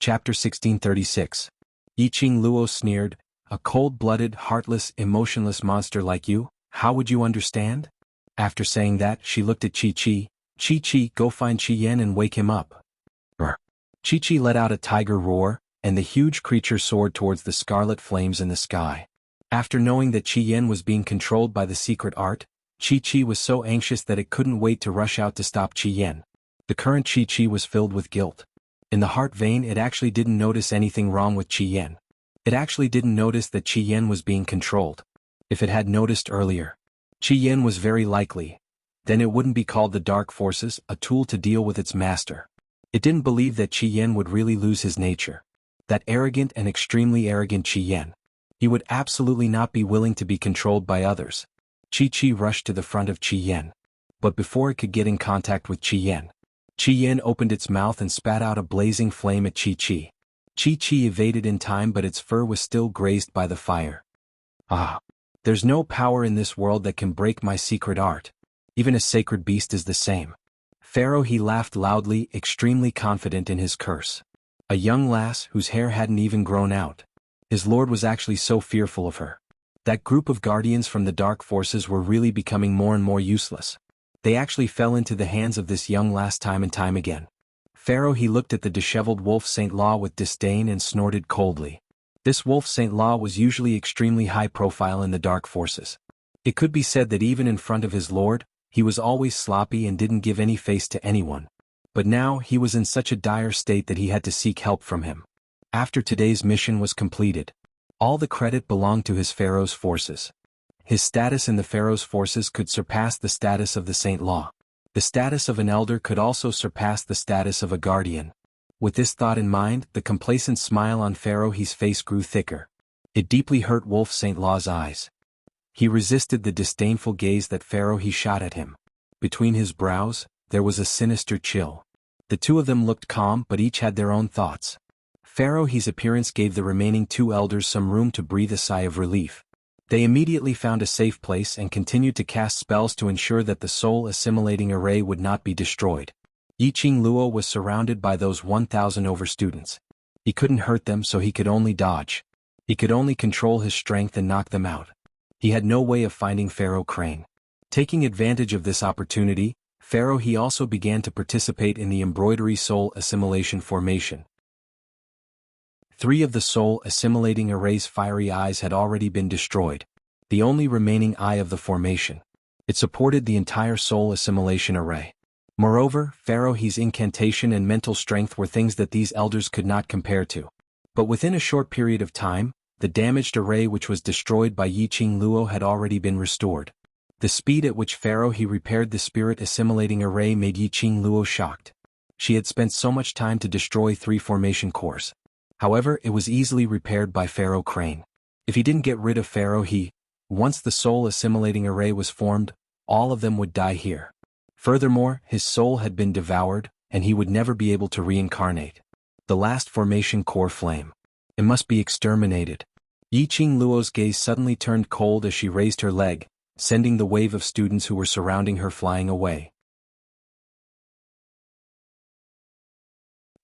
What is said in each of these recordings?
Chapter 1636. Yiqing Luo sneered, "A cold-blooded, heartless, emotionless monster like you, how would you understand?" After saying that, she looked at Qi. "Qi, go find Qi Yan and wake him up." Qi let out a tiger roar, and the huge creature soared towards the scarlet flames in the sky. After knowing that Qi Yan was being controlled by the secret art, Qi was so anxious that it couldn't wait to rush out to stop Qi Yan. The current Qi was filled with guilt. In the heart vein, it actually didn't notice anything wrong with Qi Yan. It actually didn't notice that Qi Yan was being controlled. If it had noticed earlier, Qi Yan was very likely. Then it wouldn't be called the Dark Forces, a tool to deal with its master. It didn't believe that Qi Yan would really lose his nature. That arrogant and extremely arrogant Qi Yan. He would absolutely not be willing to be controlled by others. Qi rushed to the front of Qi Yan. But before it could get in contact with Qi Yan opened its mouth and spat out a blazing flame at Qi. Qi evaded in time, but its fur was still grazed by the fire. "Ah! There's no power in this world that can break my secret art. Even a sacred beast is the same." Pharaoh he laughed loudly, extremely confident in his curse. A young lass whose hair hadn't even grown out. His lord was actually so fearful of her. That group of guardians from the Dark Forces were really becoming more and more useless. They actually fell into the hands of this young lass time and time again. Pharaoh he looked at the disheveled wolf Saint Law with disdain and snorted coldly. This wolf Saint Law was usually extremely high profile in the Dark Forces. It could be said that even in front of his lord, he was always sloppy and didn't give any face to anyone. But now he was in such a dire state that he had to seek help from him. After today's mission was completed, all the credit belonged to his Pharaoh's forces. His status in the Pharaoh's forces could surpass the status of the Saint Law. The status of an elder could also surpass the status of a guardian. With this thought in mind, the complacent smile on Pharaoh he's face grew thicker. It deeply hurt Wolf Saint Law's eyes. He resisted the disdainful gaze that Pharaoh he shot at him. Between his brows, there was a sinister chill. The two of them looked calm, but each had their own thoughts. Pharaoh he's appearance gave the remaining two elders some room to breathe a sigh of relief. They immediately found a safe place and continued to cast spells to ensure that the soul assimilating array would not be destroyed. Yiqing Luo was surrounded by those 1,000 over students. He couldn't hurt them, so he could only dodge. He could only control his strength and knock them out. He had no way of finding Pharaoh Crane. Taking advantage of this opportunity, Pharaoh he also began to participate in the embroidery soul assimilation formation. 3 of the soul assimilating array's fiery eyes had already been destroyed. The only remaining eye of the formation. It supported the entire soul assimilation array. Moreover, Pharaoh he's incantation and mental strength were things that these elders could not compare to. But within a short period of time, the damaged array which was destroyed by Yiqing Luo had already been restored. The speed at which Pharaoh he repaired the spirit assimilating array made Yiqing Luo shocked. She had spent so much time to destroy 3 formation cores. However, it was easily repaired by Pharaoh Crane. If he didn't get rid of Pharaoh he, once the soul assimilating array was formed, all of them would die here. Furthermore, his soul had been devoured, and he would never be able to reincarnate. The last formation core flame. It must be exterminated. Yiqing Luo's gaze suddenly turned cold as she raised her leg, sending the wave of students who were surrounding her flying away.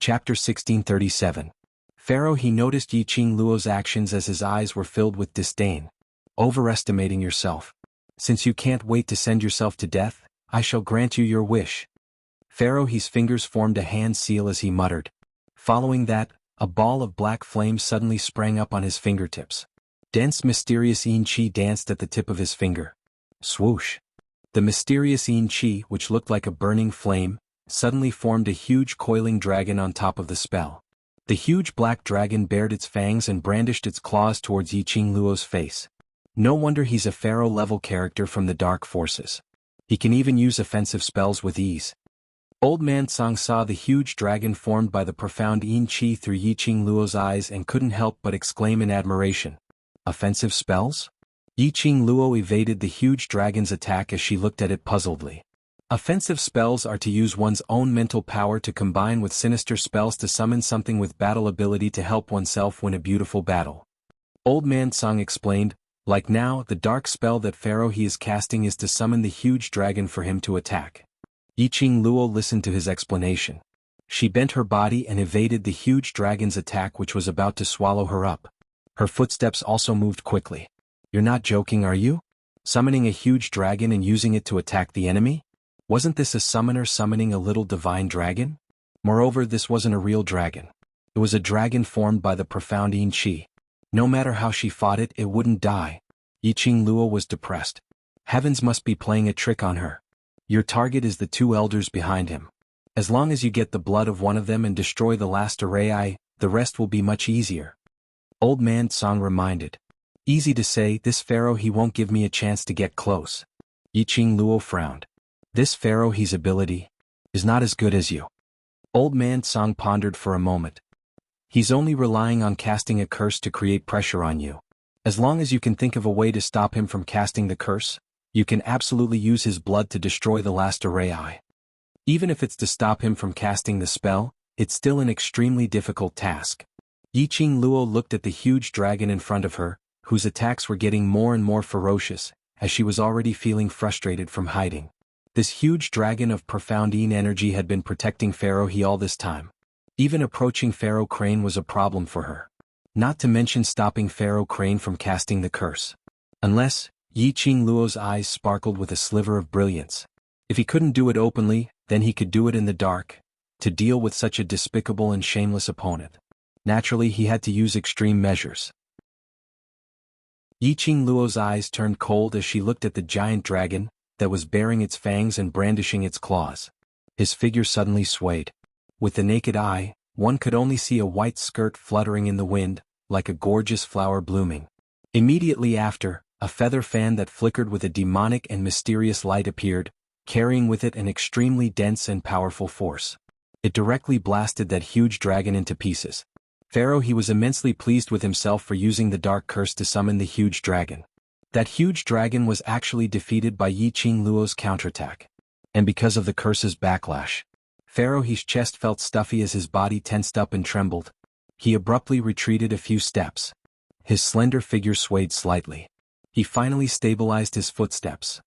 Chapter 1637. Pharaoh he noticed Yiqing Luo's actions as his eyes were filled with disdain. "Overestimating yourself. Since you can't wait to send yourself to death, I shall grant you your wish." Pharaoh he's fingers formed a hand seal as he muttered. Following that, a ball of black flame suddenly sprang up on his fingertips. Dense mysterious yin qi danced at the tip of his finger. Swoosh. The mysterious yin qi, which looked like a burning flame, suddenly formed a huge coiling dragon on top of the spell. The huge black dragon bared its fangs and brandished its claws towards Yiqing Luo's face. No wonder he's a Pharaoh-level character from the Dark Forces. He can even use offensive spells with ease. Old Man Song saw the huge dragon formed by the profound yin qi through Yiqing Luo's eyes and couldn't help but exclaim in admiration. Offensive spells? Yiqing Luo evaded the huge dragon's attack as she looked at it puzzledly. Offensive spells are to use one's own mental power to combine with sinister spells to summon something with battle ability to help oneself win a beautiful battle. Old Man Song explained, like now, the dark spell that Pharaoh he is casting is to summon the huge dragon for him to attack. Yiqing Luo listened to his explanation. She bent her body and evaded the huge dragon's attack which was about to swallow her up. Her footsteps also moved quickly. You're not joking, are you? Summoning a huge dragon and using it to attack the enemy? Wasn't this a summoner summoning a little divine dragon? Moreover, this wasn't a real dragon. It was a dragon formed by the profound Yin Qi. No matter how she fought it, it wouldn't die. Yiqing Luo was depressed. Heavens must be playing a trick on her. Your target is the two elders behind him. As long as you get the blood of one of them and destroy the last array, the rest will be much easier. Old man Song reminded. Easy to say, this pharaoh he won't give me a chance to get close. Yiqing Luo frowned. This pharaoh he's ability is not as good as you. Old man Song pondered for a moment. He's only relying on casting a curse to create pressure on you. As long as you can think of a way to stop him from casting the curse, you can absolutely use his blood to destroy the last array. Even if it's to stop him from casting the spell, it's still an extremely difficult task. Yiqing Luo looked at the huge dragon in front of her, whose attacks were getting more and more ferocious, as she was already feeling frustrated from hiding. This huge dragon of profound Yin energy had been protecting Pharaoh He all this time. Even approaching Pharaoh Crane was a problem for her. Not to mention stopping Pharaoh Crane from casting the curse. Unless, Yiqing Luo's eyes sparkled with a sliver of brilliance. If he couldn't do it openly, then he could do it in the dark, to deal with such a despicable and shameless opponent. Naturally, he had to use extreme measures. Yiqing Luo's eyes turned cold as she looked at the giant dragon that was baring its fangs and brandishing its claws. His figure suddenly swayed. With the naked eye, one could only see a white skirt fluttering in the wind, like a gorgeous flower blooming. Immediately after, a feather fan that flickered with a demonic and mysterious light appeared, carrying with it an extremely dense and powerful force. It directly blasted that huge dragon into pieces. Pharaoh He was immensely pleased with himself for using the dark curse to summon the huge dragon. That huge dragon was actually defeated by Yiqing Luo's counterattack. And because of the curse's backlash, Pharaoh He's chest felt stuffy as his body tensed up and trembled. He abruptly retreated a few steps. His slender figure swayed slightly. He finally stabilized his footsteps.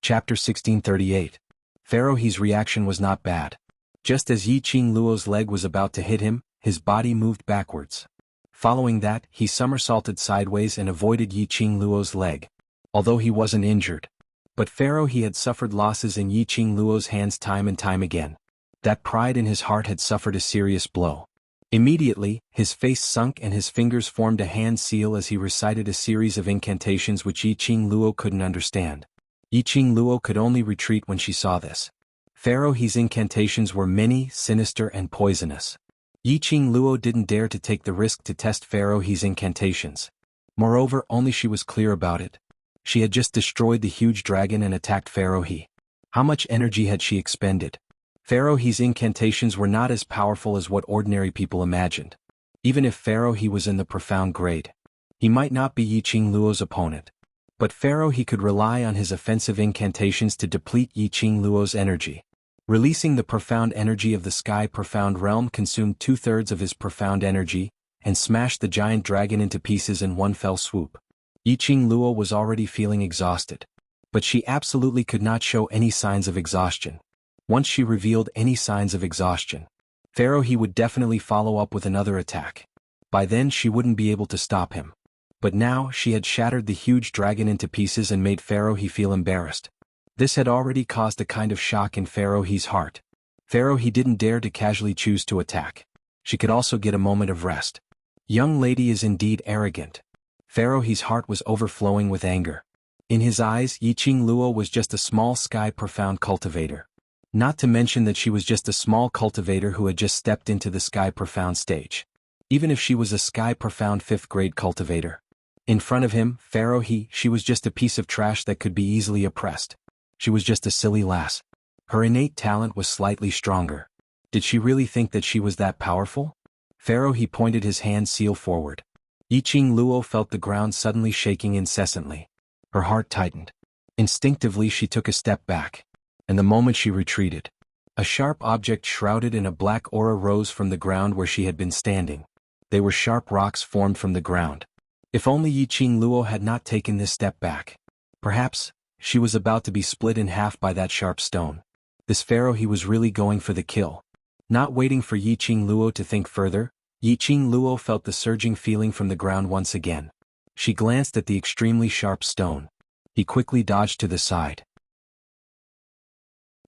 Chapter 1638. Pharaoh He's reaction was not bad. Just as Yiqing Luo's leg was about to hit him, his body moved backwards. Following that, he somersaulted sideways and avoided Yiqing Luo's leg. Although he wasn't injured. But Pharaoh He had suffered losses in Yiqing Luo's hands time and time again. That pride in his heart had suffered a serious blow. Immediately, his face sunk and his fingers formed a hand seal as he recited a series of incantations which Yiqing Luo couldn't understand. Yiqing Luo could only retreat when she saw this. Pharaoh He's incantations were many, sinister and poisonous. Yiqing Luo didn't dare to take the risk to test Pharaoh He's incantations. Moreover, only she was clear about it. She had just destroyed the huge dragon and attacked Pharaoh He. How much energy had she expended? Pharaoh He's incantations were not as powerful as what ordinary people imagined. Even if Pharaoh He was in the profound grade, he might not be Yiqing Luo's opponent. But Pharaoh He could rely on his offensive incantations to deplete Yiqing Luo's energy. Releasing the profound energy of the sky profound realm consumed 2/3 of his profound energy, and smashed the giant dragon into pieces in one fell swoop. Yiqing Luo was already feeling exhausted. But she absolutely could not show any signs of exhaustion. Once she revealed any signs of exhaustion, Pharaoh He would definitely follow up with another attack. By then she wouldn't be able to stop him. But now she had shattered the huge dragon into pieces and made Pharaoh He feel embarrassed. This had already caused a kind of shock in Pharaoh He's heart. Pharaoh He didn't dare to casually choose to attack. She could also get a moment of rest. Young lady is indeed arrogant. Pharaoh He's heart was overflowing with anger. In his eyes, Yiqing Luo was just a small sky profound cultivator. Not to mention that she was just a small cultivator who had just stepped into the sky profound stage. Even if she was a sky profound 5th grade cultivator. In front of him, Pharaoh He, she was just a piece of trash that could be easily oppressed. She was just a silly lass. Her innate talent was slightly stronger. Did she really think that she was that powerful? Pharaoh He pointed his hand seal forward. Yiqing Luo felt the ground suddenly shaking incessantly. Her heart tightened. Instinctively she took a step back. And the moment she retreated, a sharp object shrouded in a black aura rose from the ground where she had been standing. They were sharp rocks formed from the ground. If only Yiqing Luo had not taken this step back. Perhaps, she was about to be split in half by that sharp stone. This pharaoh, he was really going for the kill. Not waiting for Yiqing Luo to think further, Yiqing Luo felt the surging feeling from the ground once again. She glanced at the extremely sharp stone. He quickly dodged to the side.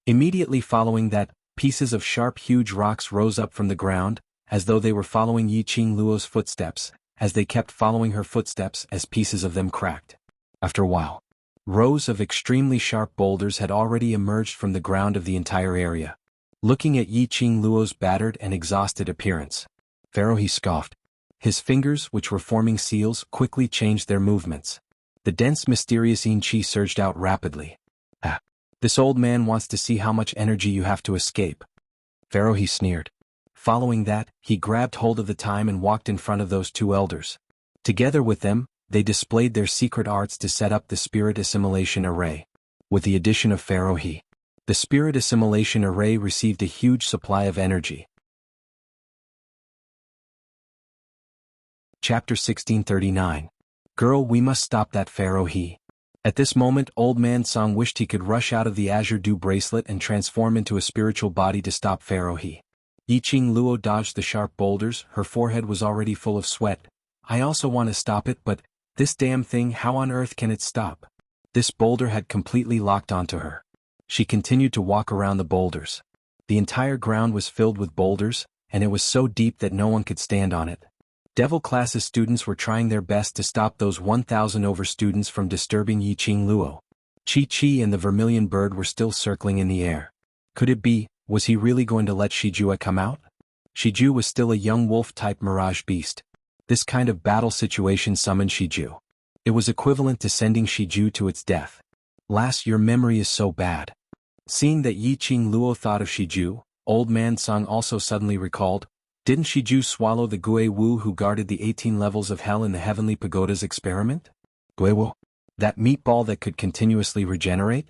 Immediately following that, pieces of sharp huge rocks rose up from the ground, as though they were following Yiqing Luo's footsteps, as they kept following her footsteps as pieces of them cracked. After a while, rows of extremely sharp boulders had already emerged from the ground of the entire area. Looking at Yiqing Luo's battered and exhausted appearance, Pharaoh, he scoffed. His fingers, which were forming seals, quickly changed their movements. The dense mysterious yin qi surged out rapidly. Ah, this old man wants to see how much energy you have to escape. Pharaoh, he sneered. Following that, he grabbed hold of the time and walked in front of those two elders. Together with them, they displayed their secret arts to set up the spirit assimilation array. With the addition of Pharaoh, the spirit assimilation array received a huge supply of energy. Chapter 1639. Girl, we must stop that Pharaoh. At this moment, Old Man Song wished he could rush out of the azure dew bracelet and transform into a spiritual body to stop Pharaoh. Yiqing Luo dodged the sharp boulders, her forehead was already full of sweat. I also want to stop it, but this damn thing, how on earth can it stop? This boulder had completely locked onto her. She continued to walk around the boulders. The entire ground was filled with boulders, and it was so deep that no one could stand on it. Devil classes students were trying their best to stop those 1,000 over students from disturbing Yiqing Luo. Chi and the vermilion bird were still circling in the air. Could it be, was he really going to let Shijue come out? Shiju was still a young wolf-type mirage beast. This kind of battle situation summoned Shiju. It was equivalent to sending Shiju to its death. Lass, your memory is so bad. Seeing that Yiqing Luo thought of Shiju, Old Man Song also suddenly recalled, didn't Shiju swallow the Gui Wu who guarded the 18 levels of hell in the Heavenly Pagoda's experiment? Gui Wu? That meatball that could continuously regenerate?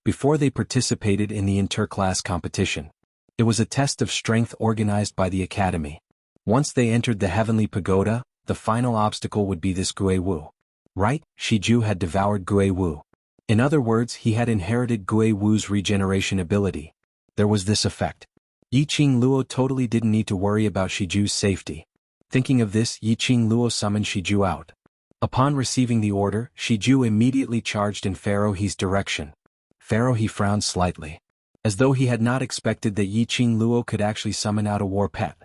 Before they participated in the inter-class competition. It was a test of strength organized by the academy. Once they entered the Heavenly Pagoda, the final obstacle would be this Gui Wu. Right, Shiju had devoured Gui Wu. In other words, he had inherited Gui Wu's regeneration ability. There was this effect. Yiqing Luo totally didn't need to worry about Shiju's safety. Thinking of this, Yiqing Luo summoned Shiju out. Upon receiving the order, Shiju immediately charged in Pharaoh He's direction. Pharaoh He frowned slightly. As though he had not expected that Yiqing Luo could actually summon out a war pet.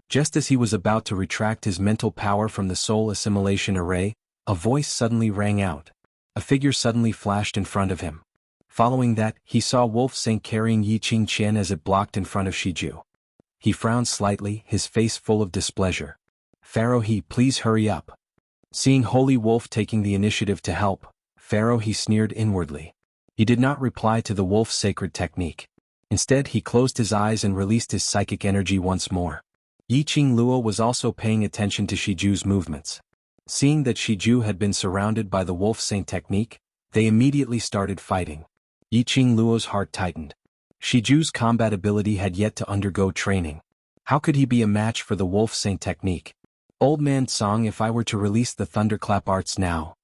Just as he was about to retract his mental power from the soul assimilation array, a voice suddenly rang out. A figure suddenly flashed in front of him. Following that, he saw Wolf Saint carrying Yiqing Qian as it blocked in front of Shiju. He frowned slightly, his face full of displeasure. Pharaoh He, please hurry up. Seeing Holy Wolf taking the initiative to help, Pharaoh He sneered inwardly. He did not reply to the wolf's sacred technique. Instead, he closed his eyes and released his psychic energy once more. Yiqing Luo was also paying attention to Shiju's movements. Seeing that Shiju had been surrounded by the Wolf Saint technique, they immediately started fighting. Yiqing Luo's heart tightened. Shiju's combat ability had yet to undergo training. How could he be a match for the Wolf Saint technique? Old Man Song, if I were to release the thunderclap arts now.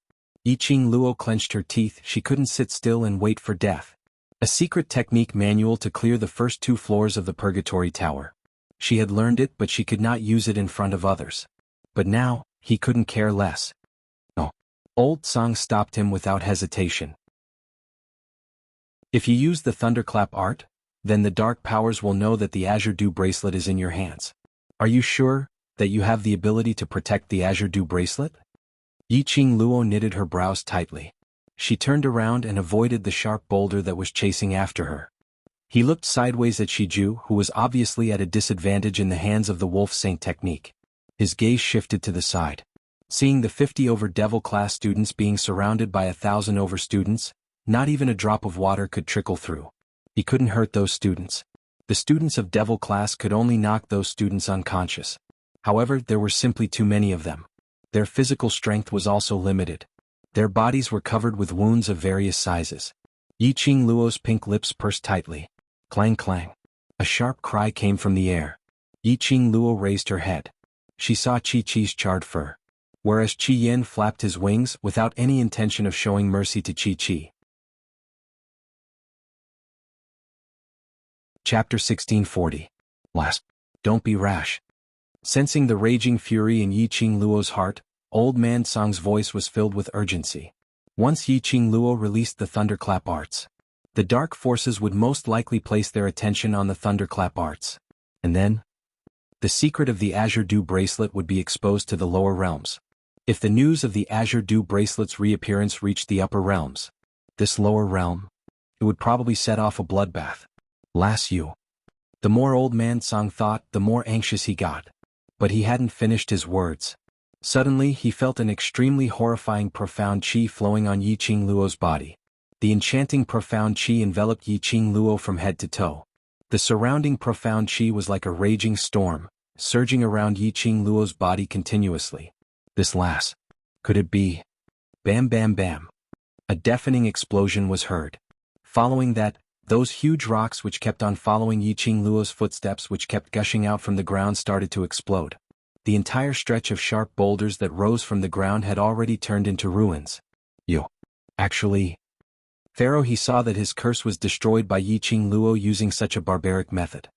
Yiqing Luo clenched her teeth, she couldn't sit still and wait for death. A secret technique manual to clear the first 2 floors of the Purgatory Tower. She had learned it, but she could not use it in front of others. But now, he couldn't care less. No. Old Song stopped him without hesitation. If you use the thunderclap art, then the dark powers will know that the Azure Dew bracelet is in your hands. Are you sure that you have the ability to protect the Azure Dew bracelet? Yiqing Luo knitted her brows tightly. She turned around and avoided the sharp boulder that was chasing after her. He looked sideways at Shiju, who was obviously at a disadvantage in the hands of the Wolf Saint technique. His gaze shifted to the side. Seeing the 50 over devil class students being surrounded by 1,000 over students, not even a drop of water could trickle through. He couldn't hurt those students. The students of devil class could only knock those students unconscious. However, there were simply too many of them. Their physical strength was also limited. Their bodies were covered with wounds of various sizes. Yiqing Luo's pink lips pursed tightly. Clang clang. A sharp cry came from the air. Yiqing Luo raised her head. She saw Chi-Chi's charred fur. Whereas Chi-Yen flapped his wings without any intention of showing mercy to Chi-Chi. Chapter 1640. Last. Don't be rash. Sensing the raging fury in Yiqing Luo's heart, Old Man Song's voice was filled with urgency. Once Yiqing Luo released the thunderclap arts, the dark forces would most likely place their attention on the thunderclap arts. And then, the secret of the Azure Dew bracelet would be exposed to the lower realms. If the news of the Azure Dew bracelet's reappearance reached the upper realms, this lower realm, it would probably set off a bloodbath. Lass you. The more Old Man Song thought, the more anxious he got. But he hadn't finished his words. Suddenly he felt an extremely horrifying profound qi flowing on Yiqing Luo's body. The enchanting profound qi enveloped Yiqing Luo from head to toe. The surrounding profound qi was like a raging storm, surging around Yiqing Luo's body continuously. This lass. Could it be? Bam bam bam. A deafening explosion was heard. Following that, those huge rocks which kept on following Yiqing Luo's footsteps which kept gushing out from the ground started to explode. The entire stretch of sharp boulders that rose from the ground had already turned into ruins. Actually, Pharaoh he saw that his curse was destroyed by Yiqing Luo using such a barbaric method.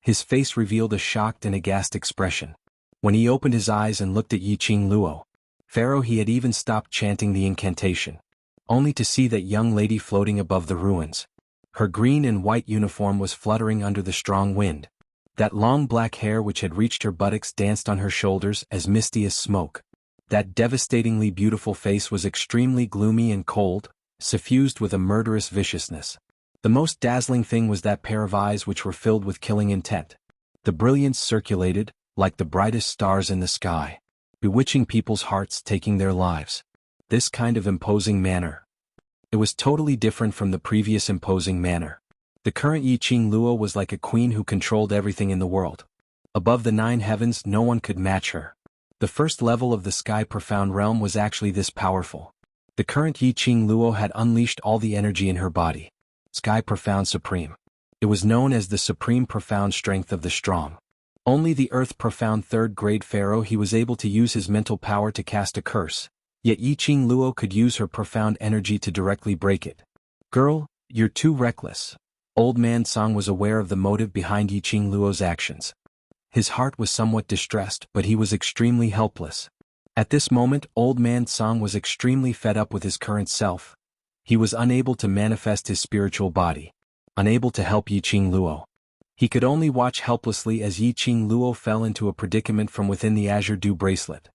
His face revealed a shocked and aghast expression. When he opened his eyes and looked at Yiqing Luo, Pharaoh he had even stopped chanting the incantation, only to see that young lady floating above the ruins. Her green and white uniform was fluttering under the strong wind. That long black hair which had reached her buttocks danced on her shoulders as misty as smoke. That devastatingly beautiful face was extremely gloomy and cold, suffused with a murderous viciousness. The most dazzling thing was that pair of eyes which were filled with killing intent. The brilliance circulated, like the brightest stars in the sky, bewitching people's hearts, taking their lives. This kind of imposing manner. It was totally different from the previous imposing manner. The current Yiqing Luo was like a queen who controlled everything in the world. Above the 9 heavens no one could match her. The first level of the sky profound realm was actually this powerful. The current Yiqing Luo had unleashed all the energy in her body. Sky profound supreme. It was known as the supreme profound strength of the strong. Only the earth profound 3rd grade pharaoh he was able to use his mental power to cast a curse. Yet Yiqing Luo could use her profound energy to directly break it. Girl, you're too reckless. Old Man Song was aware of the motive behind Yiqing Luo's actions. His heart was somewhat distressed, but he was extremely helpless. At this moment, Old Man Song was extremely fed up with his current self. He was unable to manifest his spiritual body, unable to help Yiqing Luo. He could only watch helplessly as Yiqing Luo fell into a predicament from within the Azure Dew bracelet.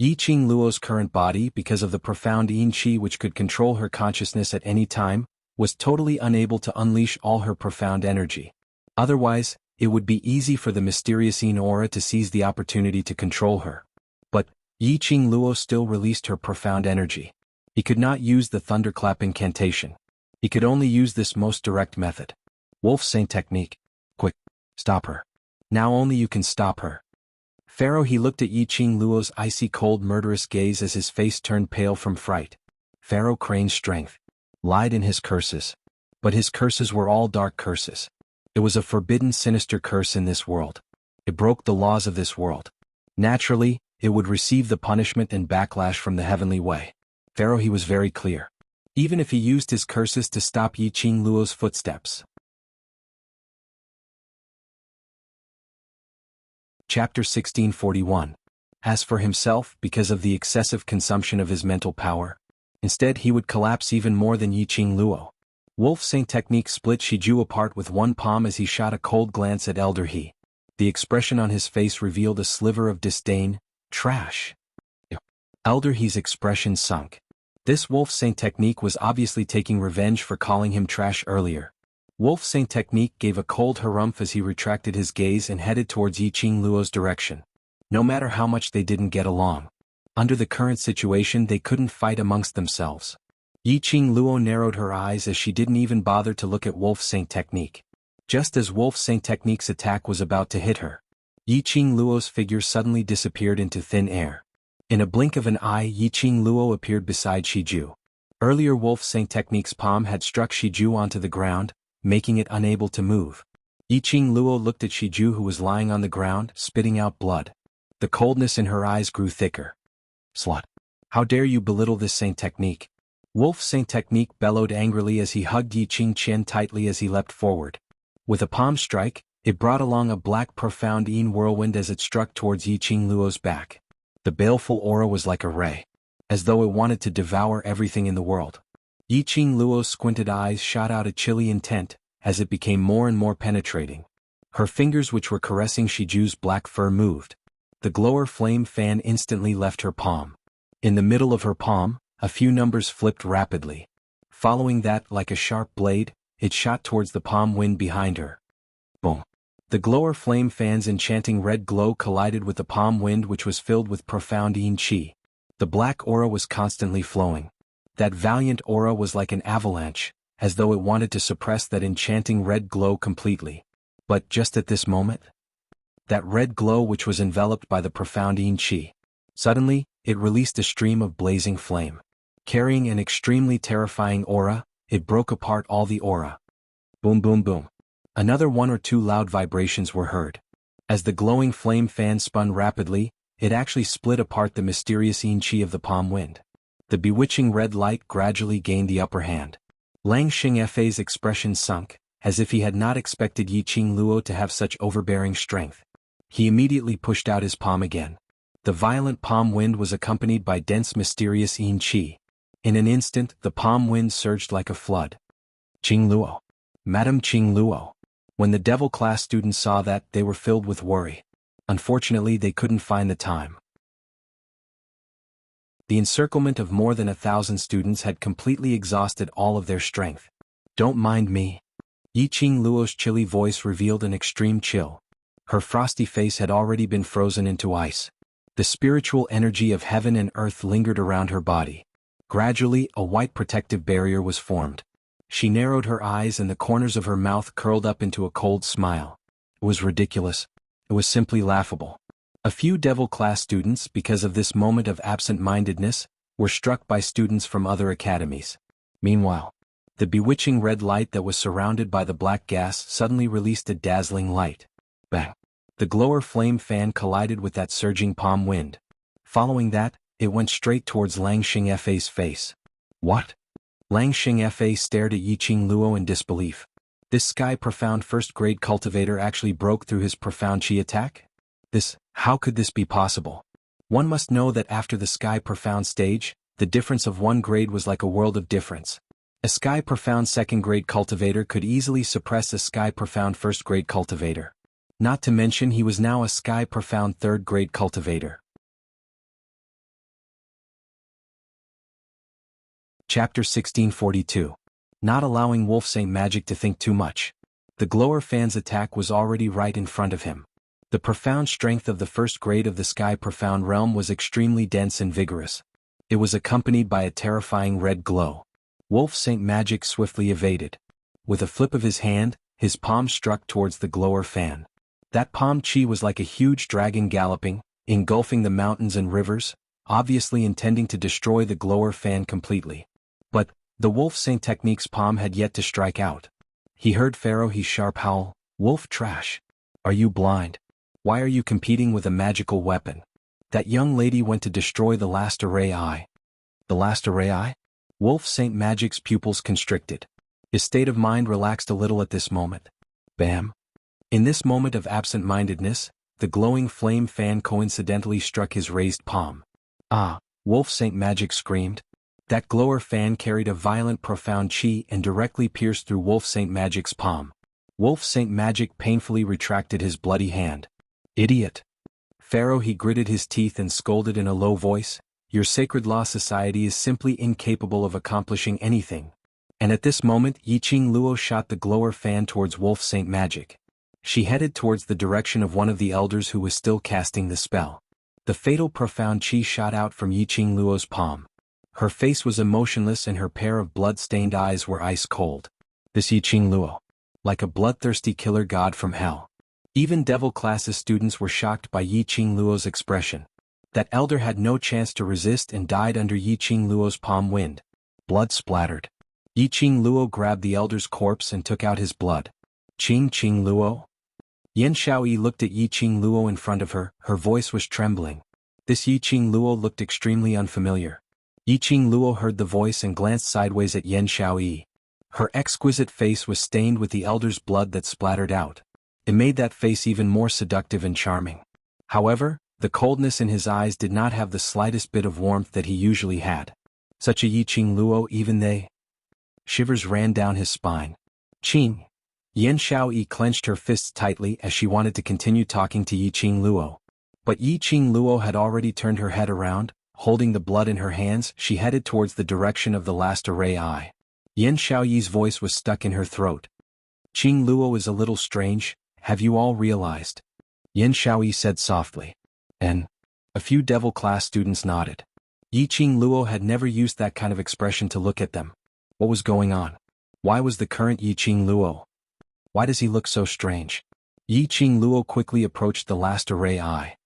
Yiqing Luo's current body, because of the profound yin qi which could control her consciousness at any time, was totally unable to unleash all her profound energy. Otherwise, it would be easy for the mysterious yin aura to seize the opportunity to control her. But Yiqing Luo still released her profound energy. He could not use the thunderclap incantation. He could only use this most direct method. Wolf Saint technique. Quick, stop her. Now only you can stop her. Pharaoh he looked at Yiqing Luo's icy cold murderous gaze as his face turned pale from fright. Pharaoh Crane's strength lied in his curses. But his curses were all dark curses. It was a forbidden sinister curse in this world. It broke the laws of this world. Naturally, it would receive the punishment and backlash from the heavenly way. Pharaoh he was very clear. Even if he used his curses to stop Yiqing Luo's footsteps. Chapter 1641. As for himself, because of the excessive consumption of his mental power, instead he would collapse even more than Yiqing Luo. Wolf Saint technique split Shiju apart with one palm as he shot a cold glance at Elder He. The expression on his face revealed a sliver of disdain. Trash. Elder He's expression sunk. This Wolf Saint technique was obviously taking revenge for calling him trash earlier. Wolf Saint technique gave a cold harumph as he retracted his gaze and headed towards Yiqing Luo's direction. No matter how much they didn't get along, under the current situation they couldn't fight amongst themselves. Yiqing Luo narrowed her eyes as she didn't even bother to look at Wolf Saint technique. Just as Wolf Saint technique's attack was about to hit her, Yiqing Luo's figure suddenly disappeared into thin air. In a blink of an eye, Yiqing Luo appeared beside Shiju. Earlier Wolf Saint technique's palm had struck Shiju onto the ground, making it unable to move. Yiqing Luo looked at Shiju who was lying on the ground, spitting out blood. The coldness in her eyes grew thicker. Slut. How dare you belittle this saint technique? Wolf Saint Technique bellowed angrily as he hugged Yi Qing Qian tightly as he leapt forward. With a palm strike, it brought along a black profound Yin whirlwind as it struck towards Yi Qing Luo's back. The baleful aura was like a ray, as though it wanted to devour everything in the world. Yi Qing Luo's squinted eyes shot out a chilly intent, as it became more and more penetrating. Her fingers which were caressing Shiju's black fur moved. The glower flame fan instantly left her palm. In the middle of her palm, a few numbers flipped rapidly. Following that, like a sharp blade, it shot towards the palm wind behind her. Boom. The glower flame fan's enchanting red glow collided with the palm wind which was filled with profound yin qi. The black aura was constantly flowing. That valiant aura was like an avalanche, as though it wanted to suppress that enchanting red glow completely. But just at this moment, that red glow which was enveloped by the profound yin qi, suddenly, it released a stream of blazing flame. Carrying an extremely terrifying aura, it broke apart all the aura. Boom boom boom. Another one or two loud vibrations were heard. As the glowing flame fan spun rapidly, it actually split apart the mysterious yin qi of the palm wind. The bewitching red light gradually gained the upper hand. Lang Xingfei's expression sunk, as if he had not expected Yi Qing Luo to have such overbearing strength. He immediately pushed out his palm again. The violent palm wind was accompanied by dense mysterious yin qi. In an instant, the palm wind surged like a flood. Qing Luo. Madame Qing Luo. When the devil class students saw that, they were filled with worry. Unfortunately, they couldn't find the time. The encirclement of more than 1,000 students had completely exhausted all of their strength. Don't mind me. Yi Qing Luo's chilly voice revealed an extreme chill. Her frosty face had already been frozen into ice. The spiritual energy of heaven and earth lingered around her body. Gradually, a white protective barrier was formed. She narrowed her eyes and the corners of her mouth curled up into a cold smile. It was ridiculous. It was simply laughable. A few devil class students, because of this moment of absent-mindedness, were struck by students from other academies. Meanwhile, the bewitching red light that was surrounded by the black gas suddenly released a dazzling light. Bang! The glower flame fan collided with that surging palm wind. Following that, it went straight towards Lang Xingfei's face. What? Lang Xingfei stared at Yi Qing Luo in disbelief. This sky-profound first-grade cultivator actually broke through his profound chi attack? How could this be possible? One must know that after the sky-profound stage, the difference of one grade was like a world of difference. A sky-profound second-grade cultivator could easily suppress a sky-profound first-grade cultivator. Not to mention he was now a sky-profound third-grade cultivator. Chapter 1642. Not allowing Wolf Saint Magic to think too much. The glower fan's attack was already right in front of him. The profound strength of the first grade of the sky-profound realm was extremely dense and vigorous. It was accompanied by a terrifying red glow. Wolf Saint Magic swiftly evaded. With a flip of his hand, his palm struck towards the glower fan. That palm chi was like a huge dragon galloping, engulfing the mountains and rivers, obviously intending to destroy the glower fan completely. But the Wolf Saint Technique's palm had yet to strike out. He heard Pharaoh He's sharp howl, "Wolf trash! Are you blind? Why are you competing with a magical weapon? That young lady went to destroy the last array eye." The last array eye? Wolf Saint Magic's pupils constricted. His state of mind relaxed a little at this moment. Bam! In this moment of absent-mindedness, the glowing flame fan coincidentally struck his raised palm. Ah! Wolf Saint Magic screamed. That glower fan carried a violent profound chi and directly pierced through Wolf Saint Magic's palm. Wolf Saint Magic painfully retracted his bloody hand. Idiot! Pharaoh he gritted his teeth and scolded in a low voice, "Your sacred law society is simply incapable of accomplishing anything." And at this moment Yi Qing Luo shot the glower fan towards Wolf Saint Magic. She headed towards the direction of one of the elders who was still casting the spell. The fatal profound chi shot out from Yi Qing Luo's palm. Her face was emotionless and her pair of blood-stained eyes were ice-cold. This Yi Qing Luo. Like a bloodthirsty killer god from hell. Even devil classes students were shocked by Yi Qing Luo's expression. That elder had no chance to resist and died under Yi Qing Luo's palm wind. Blood splattered. Yi Qing Luo grabbed the elder's corpse and took out his blood. Qing Luo? Yan Xiaoyi looked at Yi Qing Luo in front of her, her voice was trembling. This Yi Qing Luo looked extremely unfamiliar. Yiqing Luo heard the voice and glanced sideways at Yan Xiaoyi. Her exquisite face was stained with the elder's blood that splattered out. It made that face even more seductive and charming. However, the coldness in his eyes did not have the slightest bit of warmth that he usually had. Such a Yiqing Luo, even they? Shivers ran down his spine. Qing. Yan Xiaoyi clenched her fists tightly as she wanted to continue talking to Yiqing Luo. But Yiqing Luo had already turned her head around. Holding the blood in her hands, she headed towards the direction of the last array eye. Yan Xiaoyi's voice was stuck in her throat. Qing Luo is a little strange, have you all realized? Yan Xiaoyi said softly. And a few devil class students nodded. Yiqing Luo had never used that kind of expression to look at them. What was going on? Why was the current Yiqing Luo? Why does he look so strange? Yiqing Luo quickly approached the last array eye.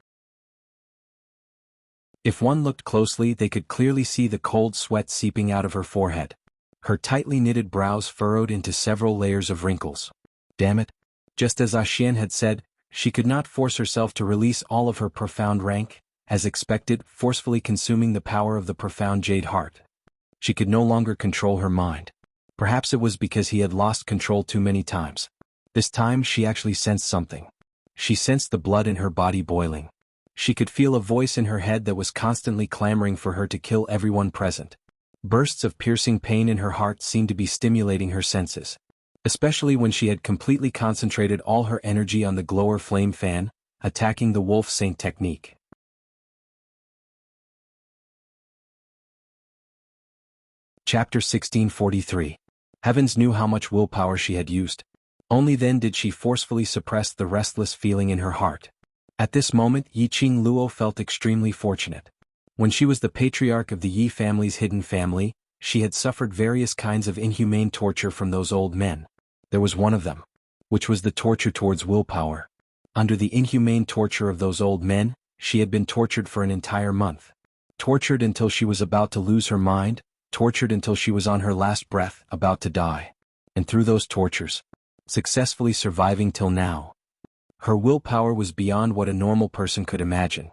If one looked closely, they could clearly see the cold sweat seeping out of her forehead. Her tightly knitted brows furrowed into several layers of wrinkles. Damn it. Just as Xian had said, she could not force herself to release all of her profound rank, as expected, forcefully consuming the power of the profound jade heart. She could no longer control her mind. Perhaps it was because he had lost control too many times. This time she actually sensed something. She sensed the blood in her body boiling. She could feel a voice in her head that was constantly clamoring for her to kill everyone present. Bursts of piercing pain in her heart seemed to be stimulating her senses. Especially when she had completely concentrated all her energy on the glower flame fan, attacking the wolf saint technique. Chapter 1643. Heavens knew how much willpower she had used. Only then did she forcefully suppress the restless feeling in her heart. At this moment, Yiqing Luo felt extremely fortunate. When she was the patriarch of the Yi family's hidden family, she had suffered various kinds of inhumane torture from those old men. There was one of them, which was the torture towards willpower. Under the inhumane torture of those old men, she had been tortured for an entire month. Tortured until she was about to lose her mind, tortured until she was on her last breath, about to die. And through those tortures, successfully surviving till now. Her willpower was beyond what a normal person could imagine.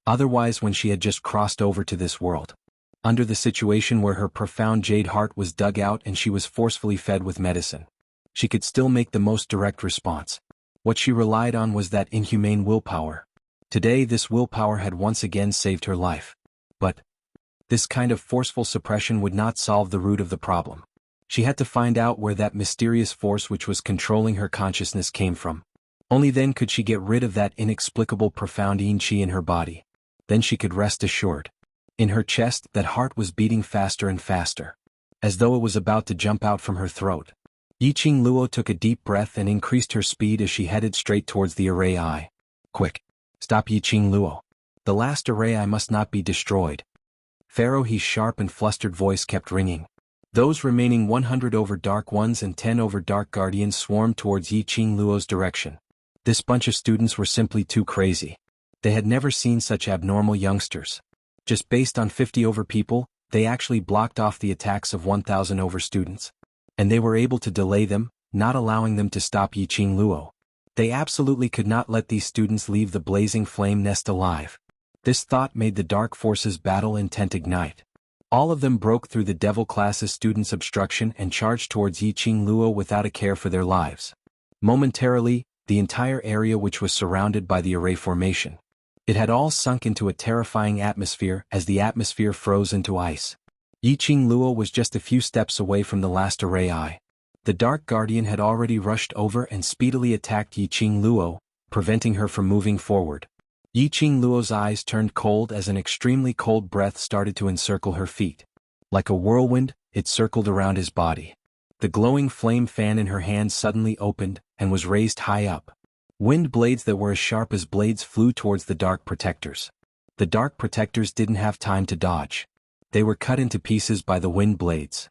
Otherwise, when she had just crossed over to this world, under the situation where her profound jade heart was dug out and she was forcefully fed with medicine, she could still make the most direct response. What she relied on was that inhumane willpower. Today this willpower had once again saved her life. But this kind of forceful suppression would not solve the root of the problem. She had to find out where that mysterious force which was controlling her consciousness came from. Only then could she get rid of that inexplicable profound yin qi in her body. Then she could rest assured. In her chest, that heart was beating faster and faster, as though it was about to jump out from her throat. Yiqing Luo took a deep breath and increased her speed as she headed straight towards the array eye. Quick! Stop, Yiqing Luo. The last array eye must not be destroyed. Pharaoh's sharp and flustered voice kept ringing. Those remaining 100 over Dark Ones and 10 over Dark Guardians swarmed towards Yiqing Luo's direction. This bunch of students were simply too crazy. They had never seen such abnormal youngsters. Just based on 50 over people, they actually blocked off the attacks of 1,000 over students. And they were able to delay them, not allowing them to stop Yiqing Luo. They absolutely could not let these students leave the blazing flame nest alive. This thought made the dark forces battle intent ignite. All of them broke through the devil class's students' obstruction and charged towards Yiqing Luo without a care for their lives. Momentarily, the entire area which was surrounded by the array formation. It had all sunk into a terrifying atmosphere as the atmosphere froze into ice. Yiqing Luo was just a few steps away from the last array eye. The Dark Guardian had already rushed over and speedily attacked Yiqing Luo, preventing her from moving forward. Yiqing Luo's eyes turned cold as an extremely cold breath started to encircle her feet. Like a whirlwind, it circled around his body. The glowing flame fan in her hand suddenly opened and was raised high up. Wind blades that were as sharp as blades flew towards the Dark Protectors. The Dark Protectors didn't have time to dodge. They were cut into pieces by the wind blades.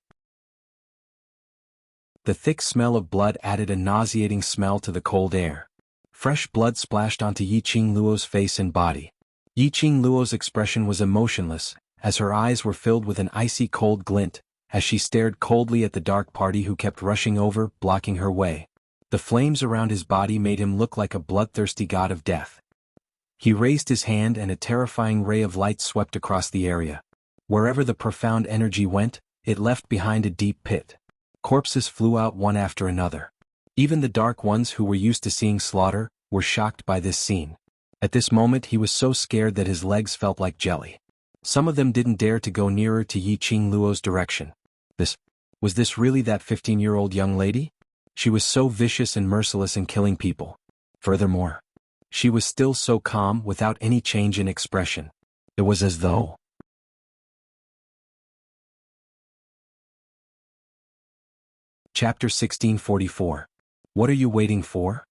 The thick smell of blood added a nauseating smell to the cold air. Fresh blood splashed onto Yiqing Luo's face and body. Yiqing Luo's expression was emotionless, as her eyes were filled with an icy cold glint, as she stared coldly at the dark party who kept rushing over, blocking her way. The flames around his body made him look like a bloodthirsty god of death. He raised his hand and a terrifying ray of light swept across the area. Wherever the profound energy went, it left behind a deep pit. Corpses flew out one after another. Even the dark ones who were used to seeing slaughter were shocked by this scene. At this moment he was so scared that his legs felt like jelly. Some of them didn't dare to go nearer to Yi Qing Luo's direction. Was this really that 15-year-old young lady? She was so vicious and merciless in killing people. Furthermore, she was still so calm without any change in expression. It was as though... Chapter 1644. What are you waiting for?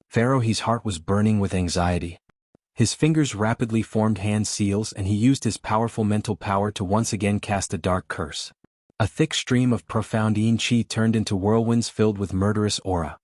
Pharaoh's heart was burning with anxiety. His fingers rapidly formed hand seals and he used his powerful mental power to once again cast a dark curse. A thick stream of profound yin qi turned into whirlwinds filled with murderous aura.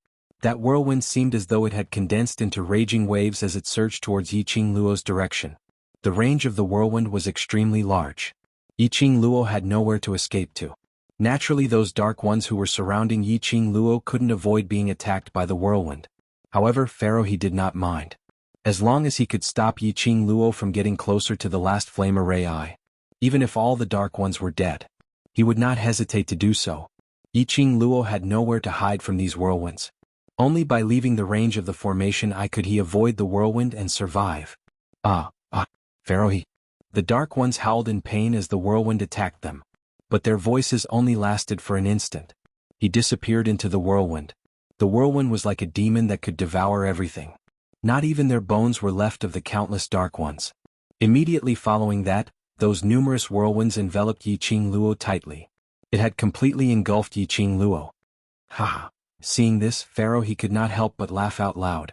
That whirlwind seemed as though it had condensed into raging waves as it surged towards Yi Qing Luo's direction. The range of the whirlwind was extremely large. Yi Qing Luo had nowhere to escape to. Naturally, those dark ones who were surrounding Yi Qing Luo couldn't avoid being attacked by the whirlwind. However, Pharaoh did not mind. As long as he could stop Yi Qing Luo from getting closer to the last flame array eye. Even if all the dark ones were dead, he would not hesitate to do so. Yi Qing Luo had nowhere to hide from these whirlwinds. Only by leaving the range of the formation eye could he avoid the whirlwind and survive. Pharaoh. The dark ones howled in pain as the whirlwind attacked them. But their voices only lasted for an instant. He disappeared into the whirlwind. The whirlwind was like a demon that could devour everything. Not even their bones were left of the countless dark ones. Immediately following that, those numerous whirlwinds enveloped Yi Qing Luo tightly. It had completely engulfed Yi Qing Luo. Ha! Seeing this, Pharaoh could not help but laugh out loud.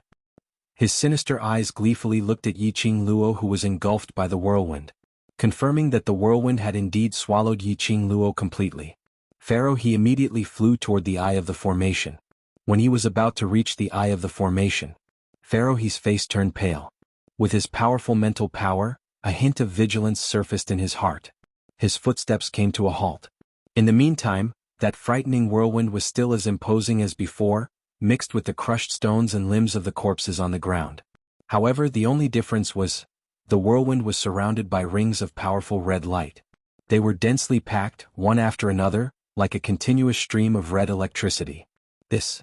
His sinister eyes gleefully looked at Yi Qing Luo who was engulfed by the whirlwind. Confirming that the whirlwind had indeed swallowed Yi Qing Luo completely. Pharaoh immediately flew toward the eye of the formation. When he was about to reach the eye of the formation, Pharaoh's face turned pale. With his powerful mental power, a hint of vigilance surfaced in his heart. His footsteps came to a halt. In the meantime, that frightening whirlwind was still as imposing as before, mixed with the crushed stones and limbs of the corpses on the ground. However, the only difference was, the whirlwind was surrounded by rings of powerful red light. They were densely packed, one after another, like a continuous stream of red electricity. This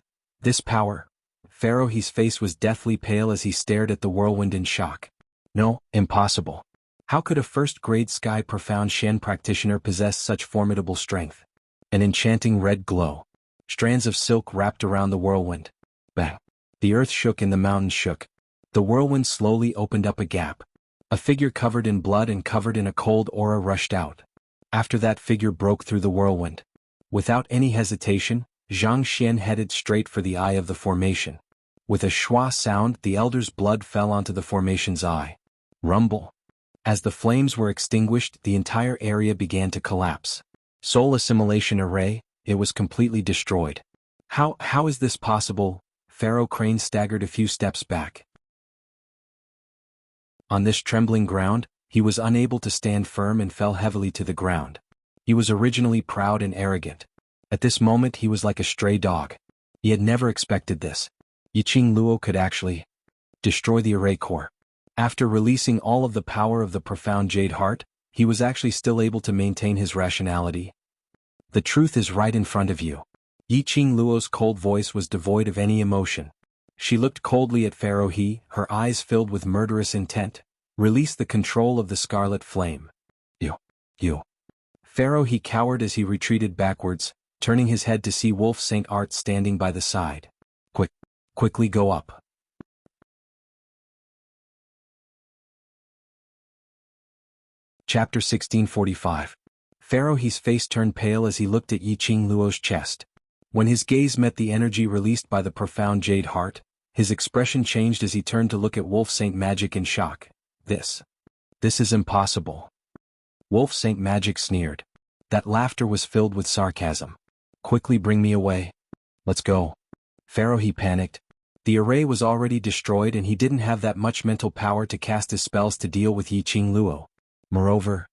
power. Pharaoh's face was deathly pale as he stared at the whirlwind in shock. No, impossible. How could a first-grade Sky Profound Shen practitioner possess such formidable strength? An enchanting red glow. Strands of silk wrapped around the whirlwind. Bang! The earth shook and the mountains shook. The whirlwind slowly opened up a gap. A figure covered in blood and covered in a cold aura rushed out. After that figure broke through the whirlwind. Without any hesitation, Zhang Xian headed straight for the eye of the formation. With a schwa sound, the elder's blood fell onto the formation's eye. Rumble. As the flames were extinguished, the entire area began to collapse. Soul assimilation array, it was completely destroyed. How is this possible? Pharaoh Crane staggered a few steps back. On this trembling ground, he was unable to stand firm and fell heavily to the ground. He was originally proud and arrogant. At this moment he was like a stray dog. He had never expected this. Yi Qing Luo could actually destroy the array core. After releasing all of the power of the profound Jade Heart, he was actually still able to maintain his rationality. The truth is right in front of you. Yi Qing Luo's cold voice was devoid of any emotion. She looked coldly at Pharaoh her eyes filled with murderous intent. Release the control of the scarlet flame. You. Pharaoh cowered as he retreated backwards, turning his head to see Wolf Saint Art standing by the side. Quickly go up. Chapter 1645. Pharaoh's face turned pale as he looked at Yi Qing Luo's chest. When his gaze met the energy released by the profound Jade Heart, his expression changed as he turned to look at Wolf Saint Magic in shock. This is impossible. Wolf Saint Magic sneered. That laughter was filled with sarcasm. Quickly bring me away. Let's go. Pharaoh panicked. The array was already destroyed and he didn't have that much mental power to cast his spells to deal with Yi Qing Luo. Moreover,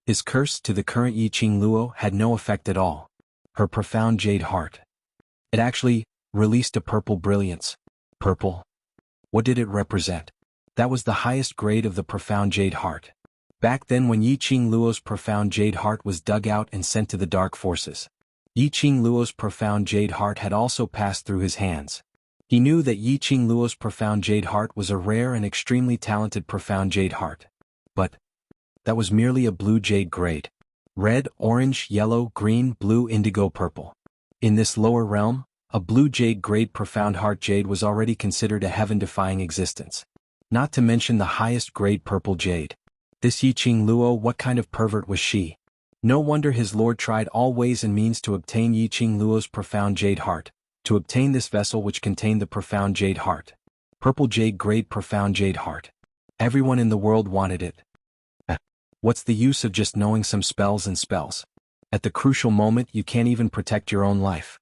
his curse to the current Yi Qing Luo had no effect at all. Her profound Jade Heart. It actually released a purple brilliance. Purple? What did it represent? That was the highest grade of the profound Jade Heart. Back then when Yiqing Luo's profound jade heart was dug out and sent to the dark forces. Yiqing Luo's profound jade heart had also passed through his hands. He knew that Yiqing Luo's profound jade heart was a rare and extremely talented profound jade heart. But that was merely a blue jade grade. Red, orange, yellow, green, blue, indigo, purple. In this lower realm, a blue jade grade profound heart jade was already considered a heaven-defying existence. Not to mention the highest grade purple jade. This Yiqing Luo, what kind of pervert was she? No wonder his lord tried all ways and means to obtain Yiqing Luo's profound jade heart, to obtain this vessel which contained the profound jade heart. Purple jade grade profound jade heart. Everyone in the world wanted it. What's the use of just knowing some spells and spells? At the crucial moment you can't even protect your own life.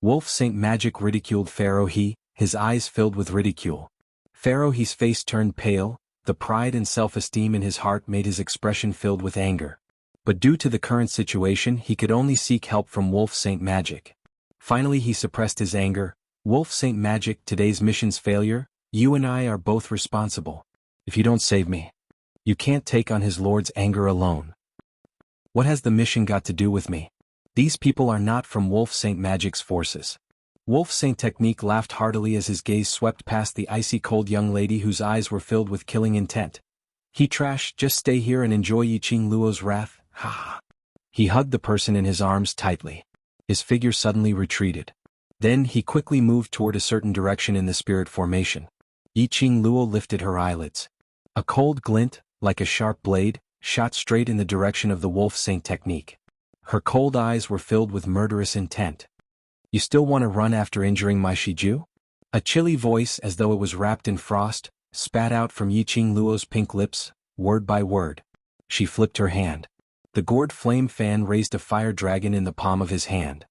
Wolf Saint Magic ridiculed Pharaoh He, his eyes filled with ridicule. Pharaoh He's face turned pale, the pride and self-esteem in his heart made his expression filled with anger. But due to the current situation he could only seek help from Wolf Saint Magic. Finally he suppressed his anger. Wolf Saint Magic, today's mission's failure, you and I are both responsible. If you don't save me, you can't take on his lord's anger alone. What has the mission got to do with me? These people are not from Wolf Saint Magic's forces. Wolf Saint Technique laughed heartily as his gaze swept past the icy cold young lady whose eyes were filled with killing intent. He trash, just stay here and enjoy Yiqing Luo's wrath, ha ha. He hugged the person in his arms tightly. His figure suddenly retreated. Then he quickly moved toward a certain direction in the spirit formation. Yiqing Luo lifted her eyelids. A cold glint, like a sharp blade, shot straight in the direction of the Wolf Saint Technique. Her cold eyes were filled with murderous intent. You still want to run after injuring my Shiju? A chilly voice, as though it was wrapped in frost, spat out from Yiqing Luo's pink lips, word by word. She flipped her hand. The gourd flame fan raised a fire dragon in the palm of his hand.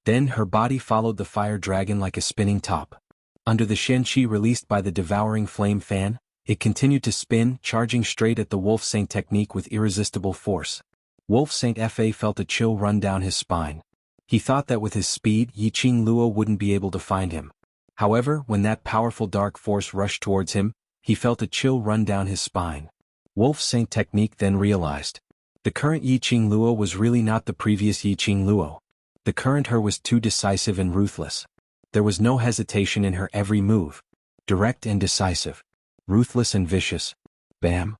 Then her body followed the fire dragon like a spinning top. Under the shenqi released by the devouring flame fan, it continued to spin, charging straight at the Wolf Saint Technique with irresistible force. Wolf Saint Fa felt a chill run down his spine. He thought that with his speed Yiqing Luo wouldn't be able to find him. However, when that powerful dark force rushed towards him, he felt a chill run down his spine. Wolf Saint Technique then realized. The current Yiqing Luo was really not the previous Yiqing Luo. The current her was too decisive and ruthless. There was no hesitation in her every move. Direct and decisive. Ruthless and vicious. Bam.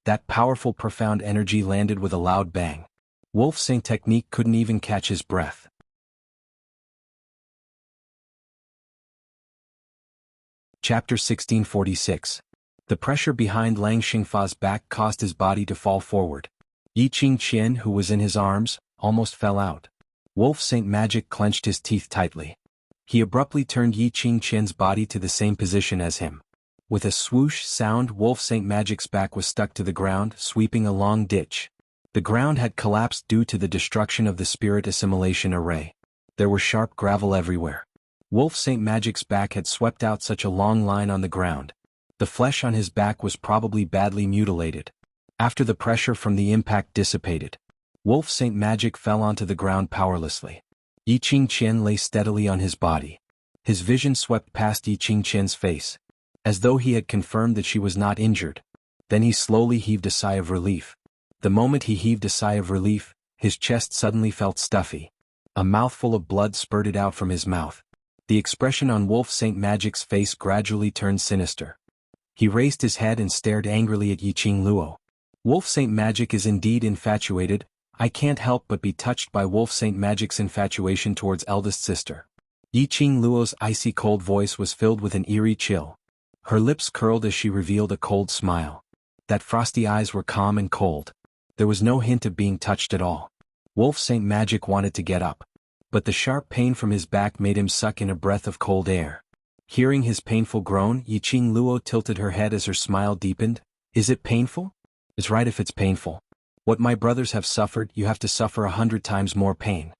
That powerful profound energy landed with a loud bang. Wolf Saint Technique couldn't even catch his breath. Chapter 1646. The pressure behind Lang Xingfa's back caused his body to fall forward. Yiqing Qian, who was in his arms, almost fell out. Wolf Saint Magic clenched his teeth tightly. He abruptly turned Yiqing Qian's body to the same position as him. With a swoosh sound, Wolf Saint Magic's back was stuck to the ground, sweeping a long ditch. The ground had collapsed due to the destruction of the spirit assimilation array. There were sharp gravel everywhere. Wolf Saint Magic's back had swept out such a long line on the ground. The flesh on his back was probably badly mutilated. After the pressure from the impact dissipated, Wolf Saint Magic fell onto the ground powerlessly. Yiqing Qian lay steadily on his body. His vision swept past Yiqing Qian's face, as though he had confirmed that she was not injured. Then he slowly heaved a sigh of relief. The moment he heaved a sigh of relief, his chest suddenly felt stuffy. A mouthful of blood spurted out from his mouth. The expression on Wolf Saint Magic's face gradually turned sinister. He raised his head and stared angrily at Yiqing Luo. Wolf Saint Magic is indeed infatuated. I can't help but be touched by Wolf Saint Magic's infatuation towards eldest sister. Yiqing Luo's icy cold voice was filled with an eerie chill. Her lips curled as she revealed a cold smile. That frosty eyes were calm and cold. There was no hint of being touched at all. Wolf Saint Magic wanted to get up, but the sharp pain from his back made him suck in a breath of cold air. Hearing his painful groan, Yiqing Luo tilted her head as her smile deepened. Is it painful? It's right if it's painful. What my brothers have suffered, you have to suffer 100 times more pain.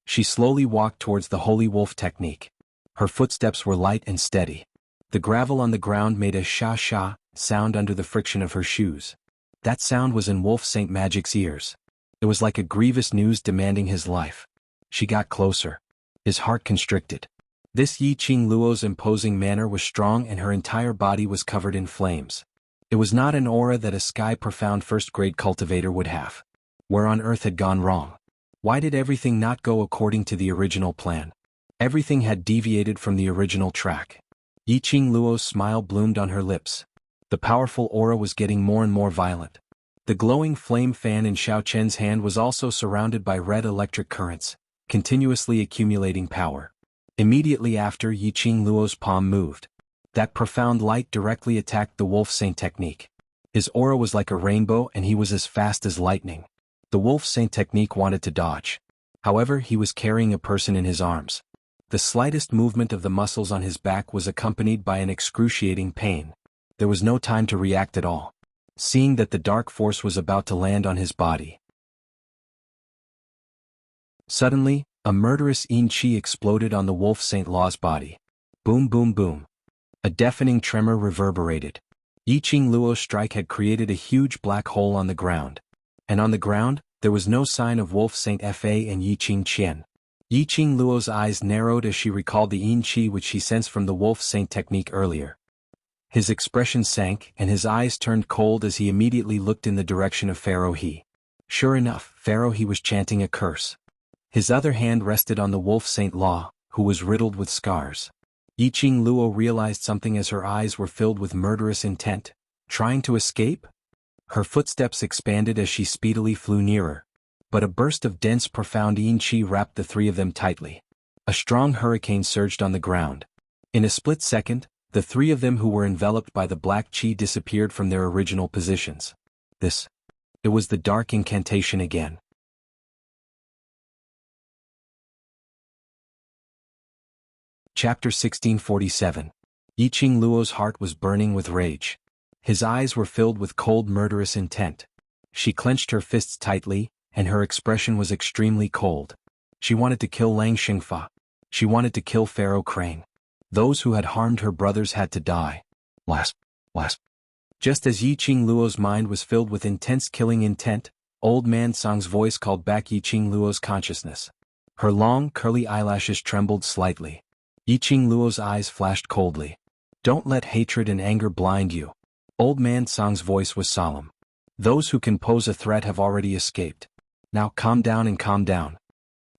She slowly walked towards the Holy Wolf Technique. Her footsteps were light and steady. The gravel on the ground made a sha-sha sound under the friction of her shoes. That sound was in Wolf Saint Magic's ears. It was like a grievous news demanding his life. She got closer. His heart constricted. This Yiqing Luo's imposing manner was strong and her entire body was covered in flames. It was not an aura that a sky-profound first-grade cultivator would have. Where on earth had gone wrong? Why did everything not go according to the original plan? Everything had deviated from the original track. Yiqing Luo's smile bloomed on her lips. The powerful aura was getting more and more violent. The glowing flame fan in Xiao Chen's hand was also surrounded by red electric currents, continuously accumulating power. Immediately after, Yiqing Luo's palm moved. That profound light directly attacked the Wolf Saint technique. His aura was like a rainbow and he was as fast as lightning. The Wolf Saint technique wanted to dodge. However, he was carrying a person in his arms. The slightest movement of the muscles on his back was accompanied by an excruciating pain. There was no time to react at all. Seeing that the dark force was about to land on his body. Suddenly, a murderous yin qi exploded on the Wolf Saint Law's body. Boom boom boom. A deafening tremor reverberated. Yiqing Luo's strike had created a huge black hole on the ground. And on the ground, there was no sign of Wolf Saint Fa and Yiqing Qian. Yiqing Luo's eyes narrowed as she recalled the yin qi which she sensed from the Wolf Saint technique earlier. His expression sank and his eyes turned cold as he immediately looked in the direction of Pharaoh He. Sure enough, Pharaoh He was chanting a curse. His other hand rested on the Wolf Saint Law, who was riddled with scars. Yiqing Luo realized something as her eyes were filled with murderous intent. Trying to escape? Her footsteps expanded as she speedily flew nearer. But a burst of dense profound yin qi wrapped the three of them tightly. A strong hurricane surged on the ground. In a split second, the three of them who were enveloped by the black qi disappeared from their original positions. It was the dark incantation again. Chapter 1647. Yiqing Luo's heart was burning with rage. His eyes were filled with cold murderous intent. She clenched her fists tightly, and her expression was extremely cold. She wanted to kill Lang Xingfa. She wanted to kill Pharaoh Crane. Those who had harmed her brothers had to die. Wasp. Just as Yiqing Luo's mind was filled with intense killing intent, Old Man Song's voice called back Yiqing Luo's consciousness. Her long, curly eyelashes trembled slightly. Yiqing Luo's eyes flashed coldly. Don't let hatred and anger blind you. Old Man Song's voice was solemn. Those who can pose a threat have already escaped. Now calm down and calm down.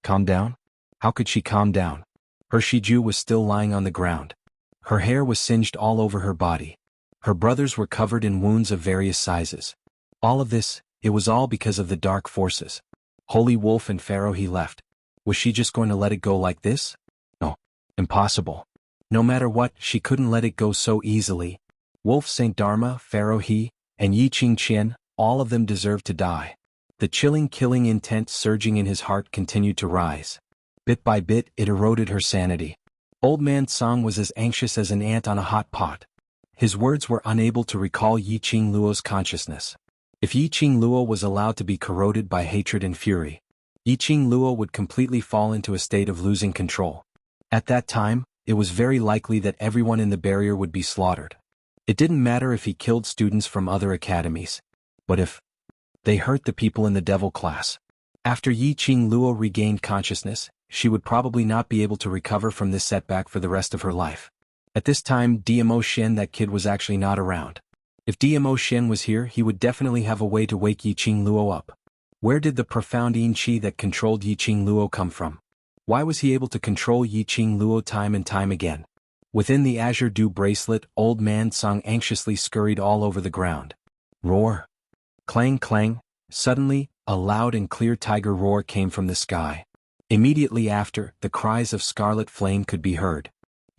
Calm down? How could she calm down? Her Shiju was still lying on the ground. Her hair was singed all over her body. Her brothers were covered in wounds of various sizes. All of this, it was all because of the dark forces. Holy Wolf and Pharaoh He left. Was she just going to let it go like this? No. Impossible. No matter what, she couldn't let it go so easily. Wolf Saint Dharma, Pharaoh He, and Yiqing Qian, all of them deserved to die. The chilling killing intent surging in his heart continued to rise. Bit by bit, it eroded her sanity. Old Man Song was as anxious as an ant on a hot pot. His words were unable to recall Yiqing Luo's consciousness. If Yiqing Luo was allowed to be corroded by hatred and fury, Yiqing Luo would completely fall into a state of losing control. At that time, it was very likely that everyone in the barrier would be slaughtered. It didn't matter if he killed students from other academies. But if they hurt the people in the devil class. After Yiqing Luo regained consciousness, she would probably not be able to recover from this setback for the rest of her life. At this time, DMO Shen, that kid, was actually not around. If DMO Shen was here, he would definitely have a way to wake Yiqing Luo up. Where did the profound yin qi that controlled Yiqing Luo come from? Why was he able to control Yiqing Luo time and time again? Within the Azure Dew bracelet, Old Man Song anxiously scurried all over the ground. Roar. Clang clang. Suddenly, a loud and clear tiger roar came from the sky. Immediately after, the cries of Scarlet Flame could be heard.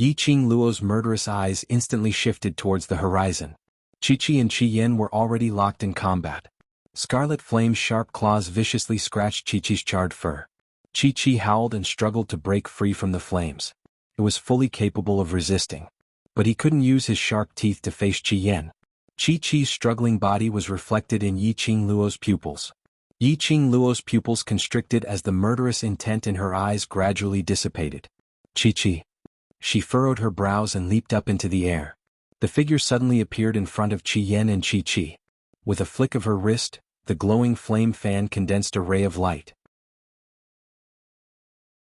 Yiqing Luo's murderous eyes instantly shifted towards the horizon. Chi-Chi and Chi-Yen were already locked in combat. Scarlet Flame's sharp claws viciously scratched Chi-Chi's charred fur. Chi-Chi howled and struggled to break free from the flames. It was fully capable of resisting. But he couldn't use his sharp teeth to face Chi-Yen. Chi-Chi's struggling body was reflected in Yiqing Luo's pupils. Yiqing Luo's pupils constricted as the murderous intent in her eyes gradually dissipated. Chi-Chi. She furrowed her brows and leaped up into the air. The figure suddenly appeared in front of Chi-Yen and Chi-Chi. With a flick of her wrist, the glowing flame fan condensed a ray of light.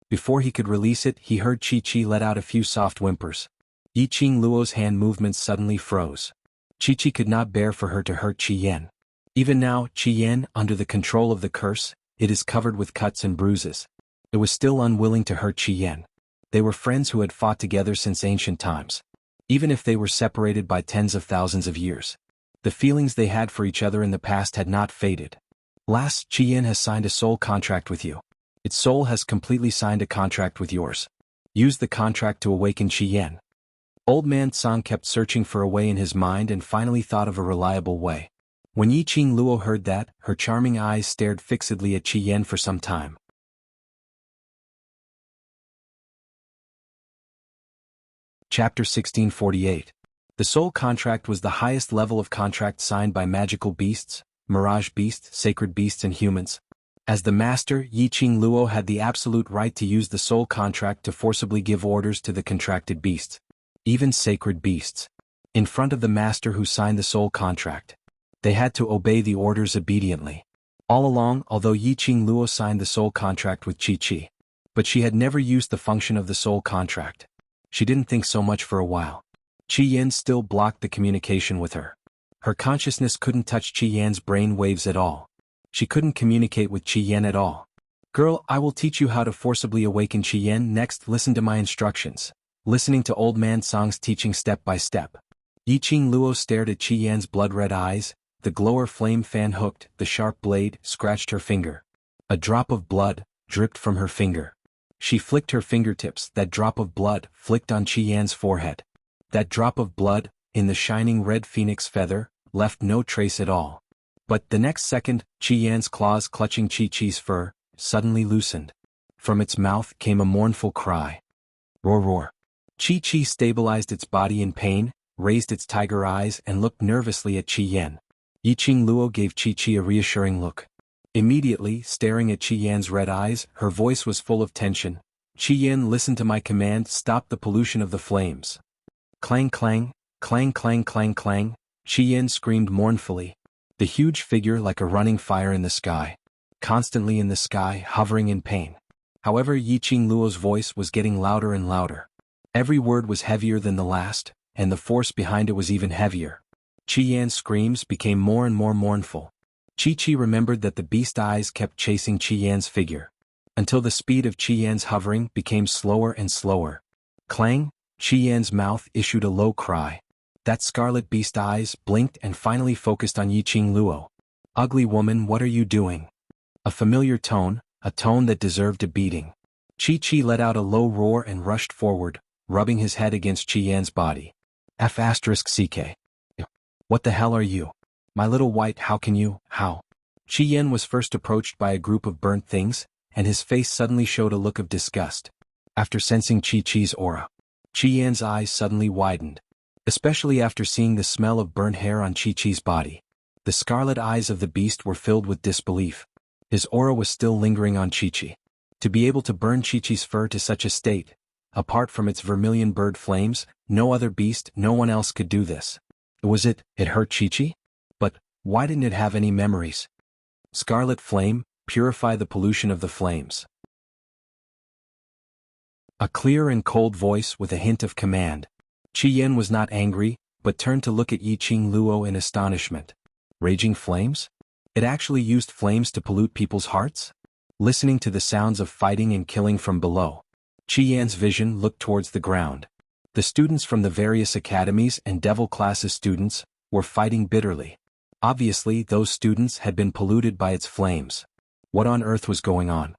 Before he could release it, he heard Chi-Chi let out a few soft whimpers. Yiqing Luo's hand movements suddenly froze. Chi-Chi could not bear for her to hurt Chi-Yen. Even now, Chi-Yen, under the control of the curse, it is covered with cuts and bruises. It was still unwilling to hurt Chi-Yen. They were friends who had fought together since ancient times. Even if they were separated by tens of thousands of years, the feelings they had for each other in the past had not faded. Last, Chi-Yen has signed a soul contract with you. Its soul has completely signed a contract with yours. Use the contract to awaken Chi-Yen. Old man Tsang kept searching for a way in his mind and finally thought of a reliable way. When Yiqing Luo heard that, her charming eyes stared fixedly at Chi-Yen for some time. Chapter 1648. The soul contract was the highest level of contract signed by magical beasts, mirage beasts, sacred beasts and humans. As the master, Yiqing Luo had the absolute right to use the soul contract to forcibly give orders to the contracted beasts. Even sacred beasts. In front of the master who signed the soul contract, they had to obey the orders obediently. All along, although Yiqing Luo signed the soul contract with Chi-Chi, but she had never used the function of the soul contract. She didn't think so much for a while. Chi-Yen still blocked the communication with her. Her consciousness couldn't touch Chi-Yen's brain waves at all. She couldn't communicate with Chi-Yen at all. Girl, I will teach you how to forcibly awaken Chi-Yen. Next, listen to my instructions. Listening to Old Man Tsang's teaching step by step. Yiqing Luo stared at Chi-Yen's blood-red eyes. The glower flame fan hooked, the sharp blade scratched her finger. A drop of blood dripped from her finger. She flicked her fingertips. That drop of blood flicked on Chi-Yen's forehead. That drop of blood, in the shining red phoenix feather, left no trace at all. But the next second, Chi-Yen's claws clutching Chi-Chi's fur, suddenly loosened. From its mouth came a mournful cry. Roar roar. Chi-Chi stabilized its body in pain, raised its tiger eyes and looked nervously at Chi-Yen. Yiqing Luo gave Chi-Chi a reassuring look. Immediately, staring at Chi-Yen's red eyes, her voice was full of tension. Chi-Yen, listen to my command, stop the pollution of the flames. Clang clang, clang clang clang clang, Chi-Yen screamed mournfully. The huge figure like a running fire in the sky. Constantly in the sky, hovering in pain. However, Yiqing Luo's voice was getting louder and louder. Every word was heavier than the last, and the force behind it was even heavier. Chi-Yen's screams became more and more mournful. Chi-Chi remembered that the beast eyes kept chasing Chi-Yen's figure, until the speed of Chi-Yen's hovering became slower and slower. Clang, Chi-Yen's mouth issued a low cry. That scarlet beast eyes blinked and finally focused on Yiqing Luo. Ugly woman, what are you doing? A familiar tone, a tone that deserved a beating. Chi-Chi let out a low roar and rushed forward, rubbing his head against Chi-Yen's body. F***CK. What the hell are you? My little white, how can you, how? Chi-Yen was first approached by a group of burnt things, and his face suddenly showed a look of disgust. After sensing Chi-Chi's aura, Chi-Yen's eyes suddenly widened. Especially after seeing the smell of burnt hair on Chi-Chi's body. The scarlet eyes of the beast were filled with disbelief. His aura was still lingering on Chi-Chi. To be able to burn Chi-Chi's fur to such a state, apart from its vermilion bird flames, no other beast, no one else could do this. It hurt Chi-Chi? But, why didn't it have any memories? Scarlet flame, purify the pollution of the flames. A clear and cold voice with a hint of command. Chi-Yen was not angry, but turned to look at Yiqing Luo in astonishment. Raging flames? It actually used flames to pollute people's hearts? Listening to the sounds of fighting and killing from below, Chi-Yen's vision looked towards the ground. The students from the various academies and devil classes students were fighting bitterly. Obviously, those students had been polluted by its flames. What on earth was going on?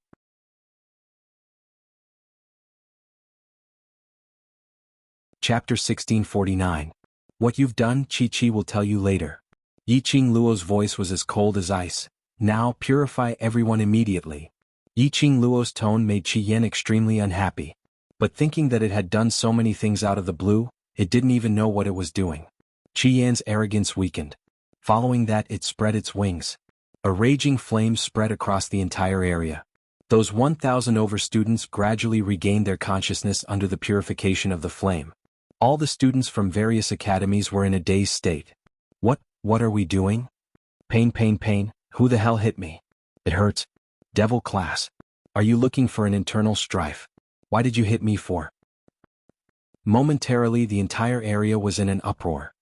Chapter 1649. What you've done, Chi-Chi will tell you later. Yiqing Luo's voice was as cold as ice. Now, purify everyone immediately. Yiqing Luo's tone made Chi-Yen extremely unhappy. But thinking that it had done so many things out of the blue, it didn't even know what it was doing. Chi-Yen's arrogance weakened. Following that, it spread its wings. A raging flame spread across the entire area. Those 1,000 over students gradually regained their consciousness under the purification of the flame. All the students from various academies were in a dazed state. What are we doing? Pain, pain, pain, who the hell hit me? It hurts. Devil class. Are you looking for an internal strife? Why did you hit me for? Momentarily the entire area was in an uproar.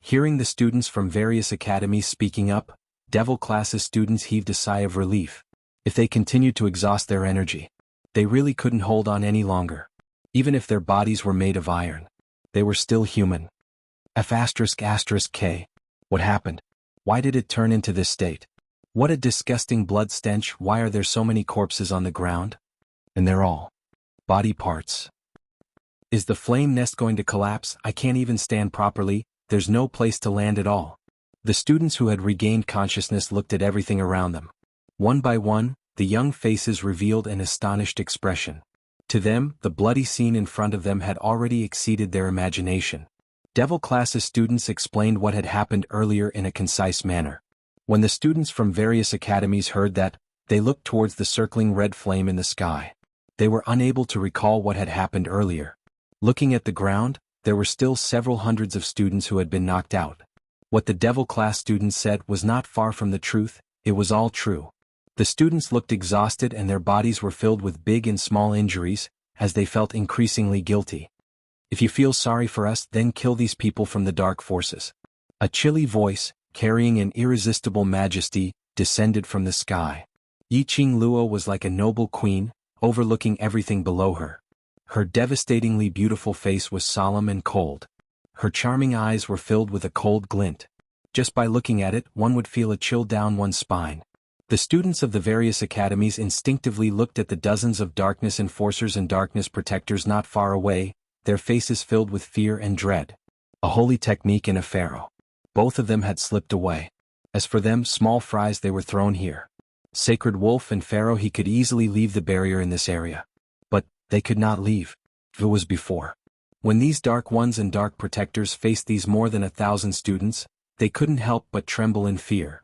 Hearing the students from various academies speaking up, devil classes students heaved a sigh of relief. If they continued to exhaust their energy, they really couldn't hold on any longer. Even if their bodies were made of iron, they were still human. F***K. What happened? Why did it turn into this state? What a disgusting blood stench. Why are there so many corpses on the ground? And they're all body parts. Is the flame nest going to collapse? I can't even stand properly, there's no place to land at all. The students who had regained consciousness looked at everything around them. One by one, the young faces revealed an astonished expression. To them, the bloody scene in front of them had already exceeded their imagination. Devil classes students explained what had happened earlier in a concise manner. When the students from various academies heard that, they looked towards the circling red flame in the sky. They were unable to recall what had happened earlier. Looking at the ground, there were still several hundreds of students who had been knocked out. What the devil class students said was not far from the truth, it was all true. The students looked exhausted and their bodies were filled with big and small injuries, as they felt increasingly guilty. If you feel sorry for us, then kill these people from the dark forces. A chilly voice, carrying an irresistible majesty, descended from the sky. Yiqing Luo was like a noble queen, overlooking everything below her. Her devastatingly beautiful face was solemn and cold. Her charming eyes were filled with a cold glint. Just by looking at it, one would feel a chill down one's spine. The students of the various academies instinctively looked at the dozens of darkness enforcers and darkness protectors not far away, their faces filled with fear and dread. A holy technique and a pharaoh. Both of them had slipped away. As for them, small fries, they were thrown here. Sacred Wolf and Pharaoh, he could easily leave the barrier in this area. But they could not leave. It was before. When these dark ones and dark protectors faced these more than 1,000 students, they couldn't help but tremble in fear.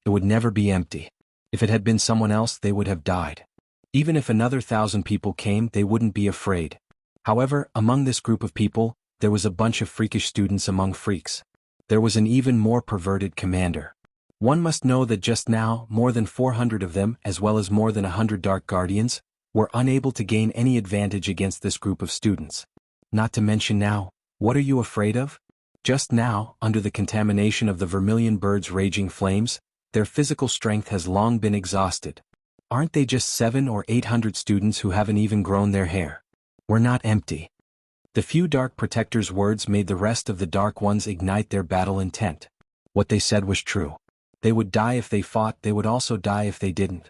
It would never be empty. If it had been someone else, they would have died. Even if another 1,000 people came, they wouldn't be afraid. However, among this group of people, there was a bunch of freakish students among freaks. There was an even more perverted commander. One must know that just now, more than 400 of them, as well as more than 100 Dark Guardians, were unable to gain any advantage against this group of students. Not to mention now, what are you afraid of? Just now, under the contamination of the vermilion bird's raging flames, their physical strength has long been exhausted. Aren't they just 700 or 800 students who haven't even grown their hair? We're not empty. The few Dark Protectors' words made the rest of the Dark Ones ignite their battle intent. What they said was true. They would die if they fought, they would also die if they didn't.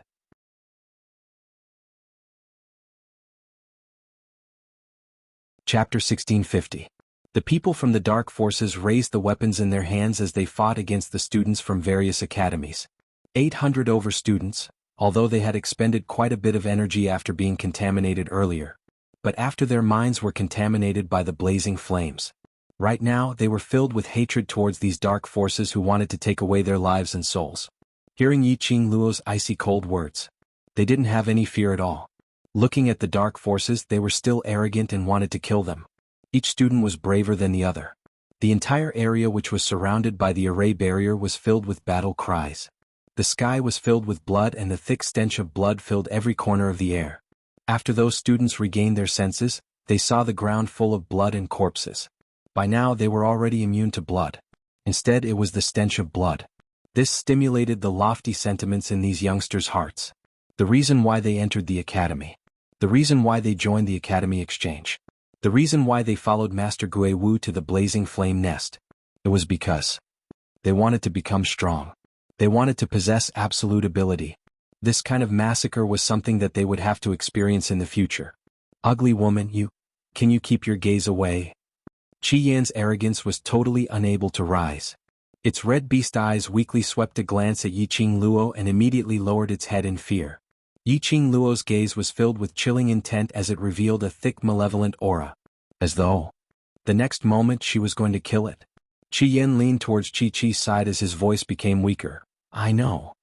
Chapter 1650. The people from the Dark Forces raised the weapons in their hands as they fought against the students from various academies. 800 over students, although they had expended quite a bit of energy after being contaminated earlier. But after their minds were contaminated by the blazing flames. Right now, they were filled with hatred towards these dark forces who wanted to take away their lives and souls. Hearing Yiqing Luo's icy cold words, they didn't have any fear at all. Looking at the dark forces, they were still arrogant and wanted to kill them. Each student was braver than the other. The entire area which was surrounded by the array barrier was filled with battle cries. The sky was filled with blood and the thick stench of blood filled every corner of the air. After those students regained their senses, they saw the ground full of blood and corpses. By now they were already immune to blood. Instead, it was the stench of blood. This stimulated the lofty sentiments in these youngsters' hearts. The reason why they entered the academy. The reason why they joined the academy exchange. The reason why they followed Master Gue Wu to the blazing flame nest. It was because they wanted to become strong. They wanted to possess absolute ability. This kind of massacre was something that they would have to experience in the future. Ugly woman, can you keep your gaze away? Qi Yan's arrogance was totally unable to rise. Its red beast eyes weakly swept a glance at Yiqing Luo and immediately lowered its head in fear. Yiqing Luo's gaze was filled with chilling intent as it revealed a thick malevolent aura. As though the next moment she was going to kill it. Qi Yan leaned towards Qi Qi's side as his voice became weaker. I know.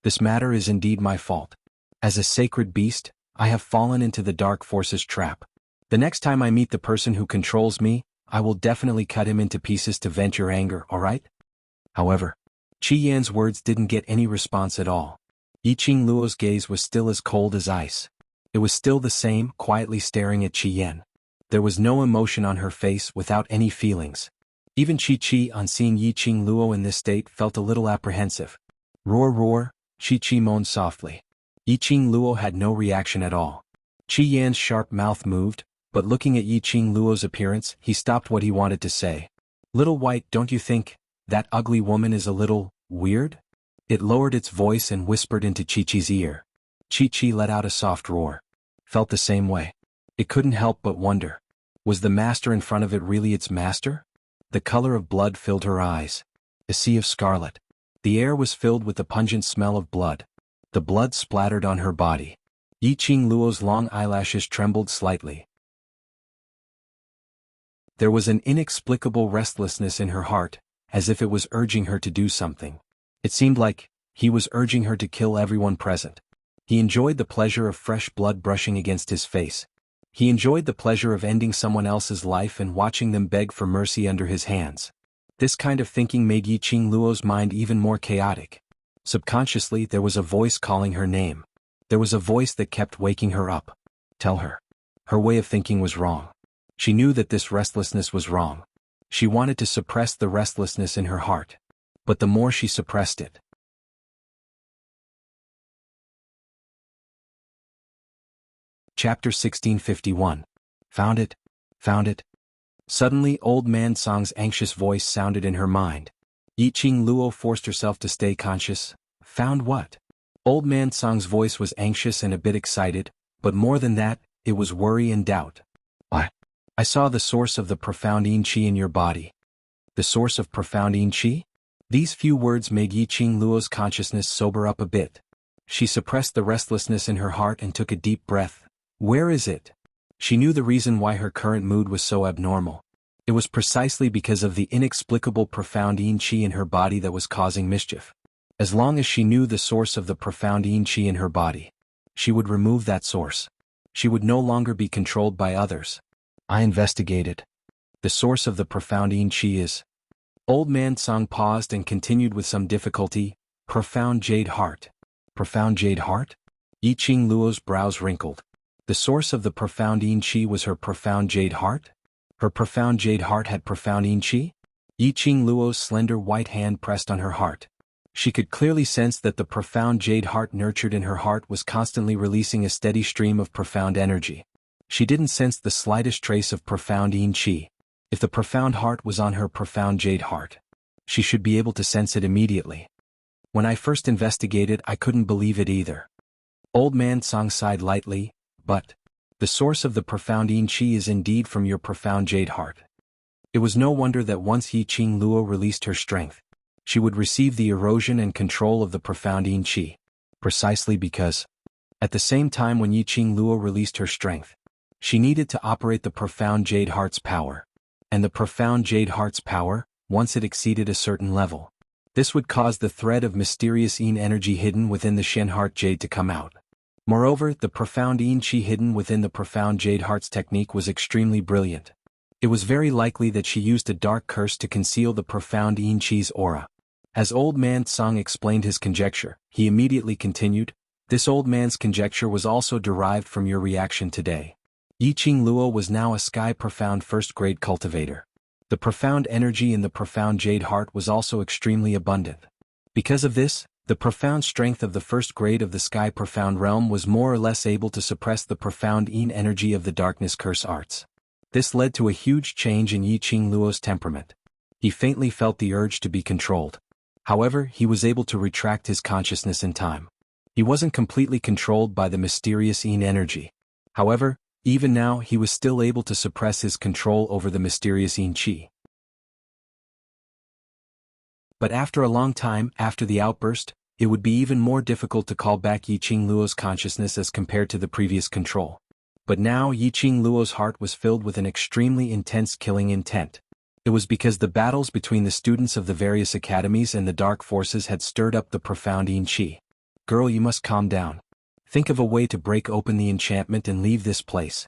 This matter is indeed my fault. As a sacred beast, I have fallen into the dark forces trap. The next time I meet the person who controls me, I will definitely cut him into pieces to vent your anger, alright? However, Qi Yan's words didn't get any response at all. Yiqing Luo's gaze was still as cold as ice. It was still the same, quietly staring at Qi Yan. There was no emotion on her face, without any feelings. Even Chi-Chi, on seeing Yiqing Luo in this state, felt a little apprehensive. Roar roar, Chi-Chi moaned softly. Yiqing Luo had no reaction at all. Qi Yan's sharp mouth moved, but looking at Yiqing Luo's appearance, he stopped what he wanted to say. Little White, don't you think that ugly woman is a little weird? It lowered its voice and whispered into Chi-Chi's ear. Chi-Chi let out a soft roar. Felt the same way. It couldn't help but wonder. Was the master in front of it really its master? The color of blood filled her eyes. A sea of scarlet. The air was filled with the pungent smell of blood. The blood splattered on her body. Yiqing Luo's long eyelashes trembled slightly. There was an inexplicable restlessness in her heart, as if it was urging her to do something. It seemed like he was urging her to kill everyone present. He enjoyed the pleasure of fresh blood brushing against his face. He enjoyed the pleasure of ending someone else's life and watching them beg for mercy under his hands. This kind of thinking made Yiqing Luo's mind even more chaotic. Subconsciously, there was a voice calling her name. There was a voice that kept waking her up. Tell her. Her way of thinking was wrong. She knew that this restlessness was wrong. She wanted to suppress the restlessness in her heart. But the more she suppressed it. Chapter 1651. Found it? Found it? Suddenly, Old Man Song's anxious voice sounded in her mind. Yiqing Luo forced herself to stay conscious. Found what? Old Man Song's voice was anxious and a bit excited, but more than that, it was worry and doubt. What? I saw the source of the profound yin qi in your body. The source of profound yin qi? These few words made Yiqing Luo's consciousness sober up a bit. She suppressed the restlessness in her heart and took a deep breath. Where is it? She knew the reason why her current mood was so abnormal. It was precisely because of the inexplicable profound yin qi in her body that was causing mischief. As long as she knew the source of the profound yin qi in her body, she would remove that source. She would no longer be controlled by others. I investigated. The source of the profound yin qi is... Old Man Song paused and continued with some difficulty. Profound jade heart. Profound jade heart? Yiqing Luo's brows wrinkled. The source of the profound yin qi was her profound jade heart? Her profound jade heart had profound yin qi? Yiqing Luo's slender white hand pressed on her heart. She could clearly sense that the profound jade heart nurtured in her heart was constantly releasing a steady stream of profound energy. She didn't sense the slightest trace of profound yin qi. If the profound heart was on her profound jade heart, she should be able to sense it immediately. When I first investigated, I couldn't believe it either. Old Man Song sighed lightly, but the source of the profound yin qi is indeed from your profound jade heart. It was no wonder that once Yiqing Luo released her strength, she would receive the erosion and control of the profound yin qi. Precisely because, at the same time when Yiqing Luo released her strength, she needed to operate the profound jade heart's power. And the profound jade heart's power, once it exceeded a certain level, this would cause the thread of mysterious yin energy hidden within the Shen heart jade to come out. Moreover, the profound yin qi hidden within the profound jade heart's technique was extremely brilliant. It was very likely that she used a dark curse to conceal the profound yin qi's aura. As Old Man Song explained his conjecture, he immediately continued, this old man's conjecture was also derived from your reaction today. Yiqing Luo was now a sky-profound first-grade cultivator. The profound energy in the profound jade heart was also extremely abundant. Because of this, the profound strength of the first grade of the sky profound realm was more or less able to suppress the profound yin energy of the darkness curse arts. This led to a huge change in Yiqing Luo's temperament. He faintly felt the urge to be controlled. However, he was able to retract his consciousness in time. He wasn't completely controlled by the mysterious yin energy. However, even now he was still able to suppress his control over the mysterious yin qi. But after a long time after the outburst, it would be even more difficult to call back Yiqing Luo's consciousness as compared to the previous control. But now Yiqing Luo's heart was filled with an extremely intense killing intent. It was because the battles between the students of the various academies and the dark forces had stirred up the profound yin qi. Girl, you must calm down. Think of a way to break open the enchantment and leave this place.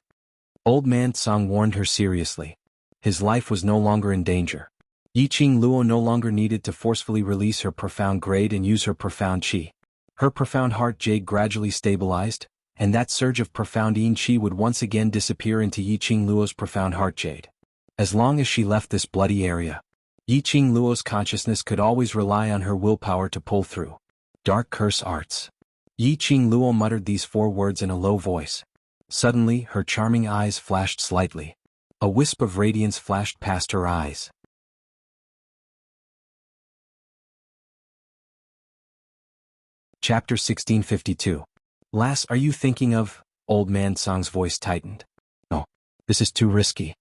Old Man Song warned her seriously. His life was no longer in danger. Yiqing Luo no longer needed to forcefully release her profound grade and use her profound qi. Her profound heart jade gradually stabilized, and that surge of profound yin qi would once again disappear into Yiqing Luo's profound heart jade. As long as she left this bloody area, Yiqing Luo's consciousness could always rely on her willpower to pull through. Dark curse arts. Yiqing Luo muttered these 4 words in a low voice. Suddenly, her charming eyes flashed slightly. A wisp of radiance flashed past her eyes. Chapter 1652. Lass, are you thinking of? Old man Song's voice tightened. No. This is too risky.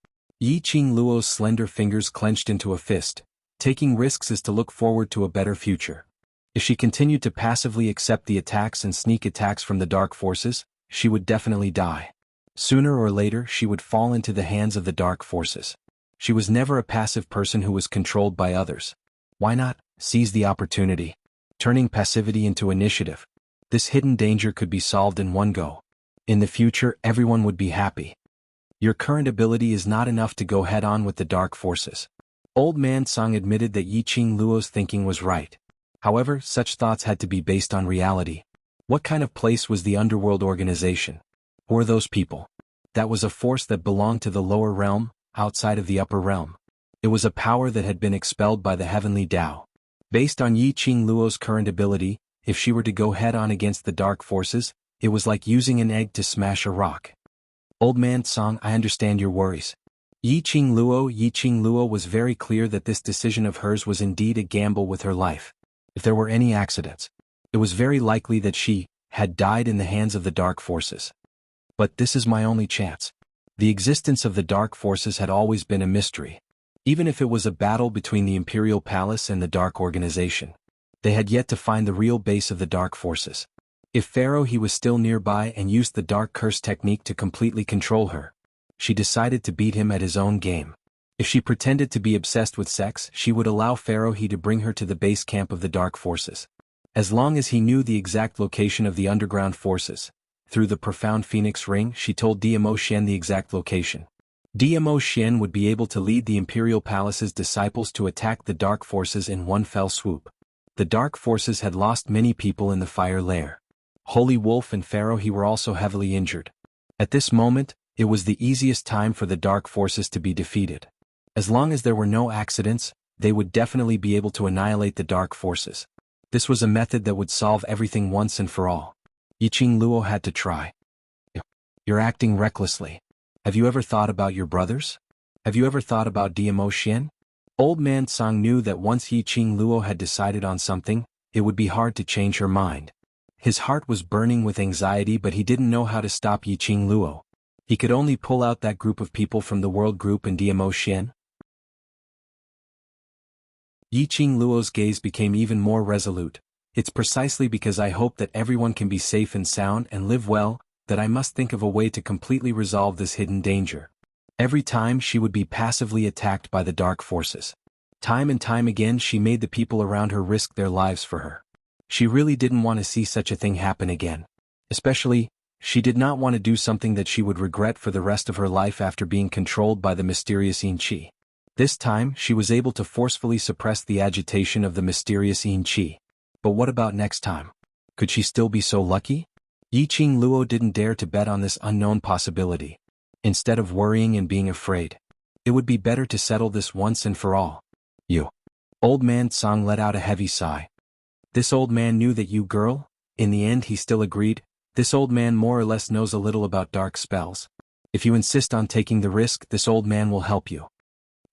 Yiqing Luo's slender fingers clenched into a fist. Taking risks is to look forward to a better future. If she continued to passively accept the attacks and sneak attacks from the dark forces, she would definitely die. Sooner or later she would fall into the hands of the dark forces. She was never a passive person who was controlled by others. Why not seize the opportunity? Turning passivity into initiative. This hidden danger could be solved in one go. In the future, everyone would be happy. Your current ability is not enough to go head-on with the dark forces. Old man Song admitted that Yiqing Luo's thinking was right. However, such thoughts had to be based on reality. What kind of place was the underworld organization? Who were those people? That was a force that belonged to the lower realm, outside of the upper realm. It was a power that had been expelled by the heavenly Tao. Based on Yiqing Luo's current ability, if she were to go head-on against the dark forces, it was like using an egg to smash a rock. Old man Song, I understand your worries. Yiqing Luo was very clear that this decision of hers was indeed a gamble with her life. If there were any accidents, it was very likely that she had died in the hands of the dark forces. But this is my only chance. The existence of the dark forces had always been a mystery. Even if it was a battle between the Imperial Palace and the Dark Organization, they had yet to find the real base of the dark forces. If Pharaoh he was still nearby and used the dark curse technique to completely control her, she decided to beat him at his own game. If she pretended to be obsessed with sex, she would allow Pharaoh he to bring her to the base camp of the dark forces. As long as he knew the exact location of the underground forces, through the profound phoenix ring, she told Diamo Xian the exact location. Diamo Xian would be able to lead the Imperial Palace's disciples to attack the dark forces in one fell swoop. The dark forces had lost many people in the fire lair. Holy Wolf and Pharaoh he were also heavily injured. At this moment, it was the easiest time for the dark forces to be defeated. As long as there were no accidents, they would definitely be able to annihilate the dark forces. This was a method that would solve everything once and for all. Yiqing Luo had to try. You're acting recklessly. Have you ever thought about your brothers? Have you ever thought about Diamo Xian? Old man Song knew that once Yiqing Luo had decided on something, it would be hard to change her mind. His heart was burning with anxiety, but he didn't know how to stop Yiqing Luo. He could only pull out that group of people from the world group and Diamo Xian. Yiqing Luo's gaze became even more resolute. It's precisely because I hope that everyone can be safe and sound and live well, that I must think of a way to completely resolve this hidden danger. Every time she would be passively attacked by the dark forces. Time and time again she made the people around her risk their lives for her. She really didn't want to see such a thing happen again. Especially, she did not want to do something that she would regret for the rest of her life after being controlled by the mysterious yin qi. This time she was able to forcefully suppress the agitation of the mysterious yin qi. But what about next time? Could she still be so lucky? Yiqing Luo didn't dare to bet on this unknown possibility. Instead of worrying and being afraid, it would be better to settle this once and for all. You. Old man Song let out a heavy sigh. This old man knew that you girl? In the end he still agreed. This old man more or less knows a little about dark spells. If you insist on taking the risk, this old man will help you.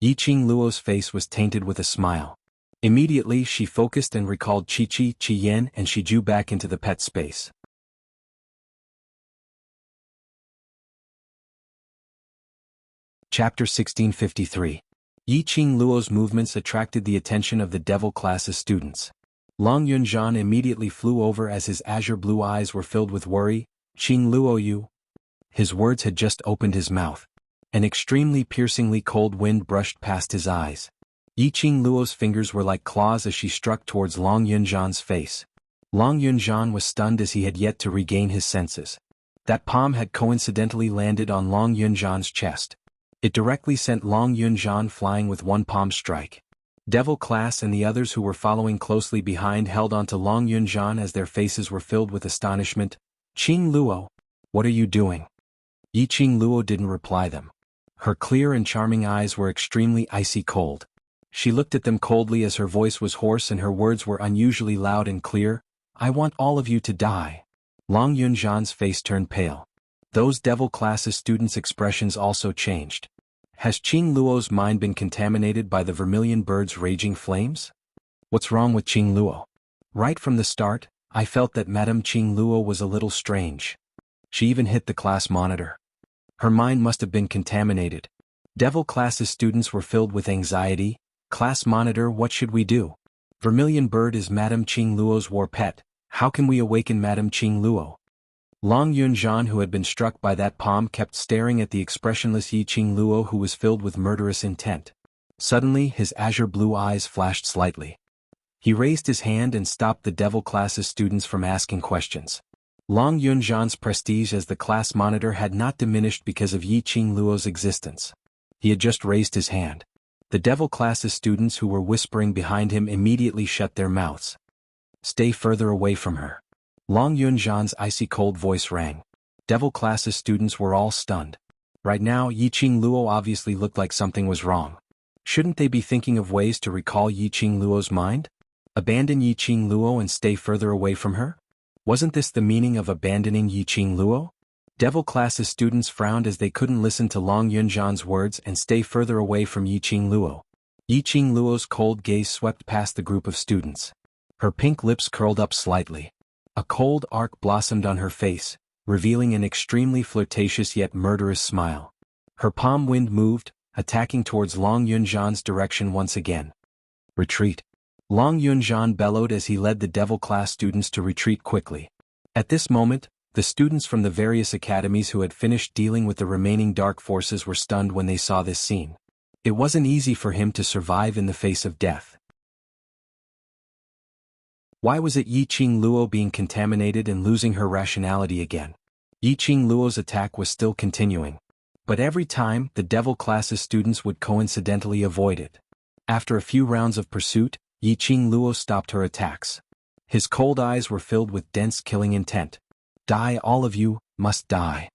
Yiqing Luo's face was tainted with a smile. Immediately she focused and recalled Qi Yen and she drew back into the pet space. Chapter 1653. Yiqing Luo's movements attracted the attention of the devil class's students. Long Yunzhan immediately flew over as his azure blue eyes were filled with worry. Qing Luo you. His words had just opened his mouth. An extremely piercingly cold wind brushed past his eyes. Yiqing Luo's fingers were like claws as she struck towards Long Yunzhan's face. Long Yunzhan was stunned as he had yet to regain his senses. That palm had coincidentally landed on Long Yunzhan's chest. It directly sent Long Yunzhan flying with one palm strike. Devil class and the others who were following closely behind held onto Long Yunzhan as their faces were filled with astonishment. Qing Luo. What are you doing? Yiqing Luo didn't reply them. Her clear and charming eyes were extremely icy cold. She looked at them coldly as her voice was hoarse and her words were unusually loud and clear. I want all of you to die. Long Yunzhan's face turned pale. Those devil classes students' expressions also changed. Has Qing Luo's mind been contaminated by the vermilion bird's raging flames? What's wrong with Qing Luo? Right from the start, I felt that Madame Qing Luo was a little strange. She even hit the class monitor. Her mind must have been contaminated. Devil classes students were filled with anxiety. Class monitor, what should we do? Vermilion bird is Madame Qing Luo's war pet. How can we awaken Madame Qing Luo? Long Yunzhan, who had been struck by that palm, kept staring at the expressionless Yiqing Luo, who was filled with murderous intent. Suddenly, his azure blue eyes flashed slightly. He raised his hand and stopped the devil classes students from asking questions. Long Yunzhan's prestige as the class monitor had not diminished because of Yiqing Luo's existence. He had just raised his hand. The devil classes students who were whispering behind him immediately shut their mouths. Stay further away from her. Long Yunzhan's icy cold voice rang. Devil classes students were all stunned. Right now, Yiqing Luo obviously looked like something was wrong. Shouldn't they be thinking of ways to recall Yiqing Luo's mind? Abandon Yiqing Luo and stay further away from her? Wasn't this the meaning of abandoning Yiqing Luo? Devil classes students frowned as they couldn't listen to Long Yunzhan's words and stay further away from Yiqing Luo. Yiqing Luo's cold gaze swept past the group of students. Her pink lips curled up slightly. A cold arc blossomed on her face, revealing an extremely flirtatious yet murderous smile. Her palm wind moved, attacking towards Long Yunzhan's direction once again. Retreat. Long Yunzhan bellowed as he led the devil class students to retreat quickly. At this moment, the students from the various academies who had finished dealing with the remaining dark forces were stunned when they saw this scene. It wasn't easy for him to survive in the face of death. Why was it Yiqing Luo being contaminated and losing her rationality again? Yiqing Luo's attack was still continuing. But every time, the devil classes students would coincidentally avoid it. After a few rounds of pursuit, Yiqing Luo stopped her attacks. His cold eyes were filled with dense killing intent. Die, all of you, must die.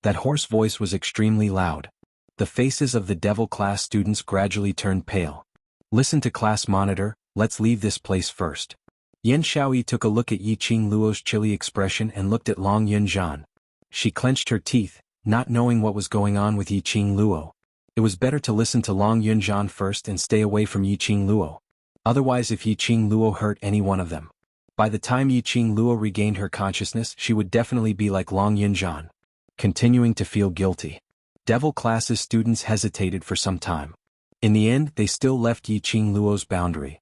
That hoarse voice was extremely loud. The faces of the devil class students gradually turned pale. Listen to class monitor, let's leave this place first. Yan Xiaoyi took a look at Yiqing Luo's chilly expression and looked at Long Yunzhan. She clenched her teeth, not knowing what was going on with Yiqing Luo. It was better to listen to Long Yunzhan first and stay away from Yiqing Luo. Otherwise, if Yiqing Luo hurt any one of them, by the time Yiqing Luo regained her consciousness, she would definitely be like Long Yunzhan. Continuing to feel guilty. Devil classes students hesitated for some time. In the end, they still left Yiqing Luo's boundary.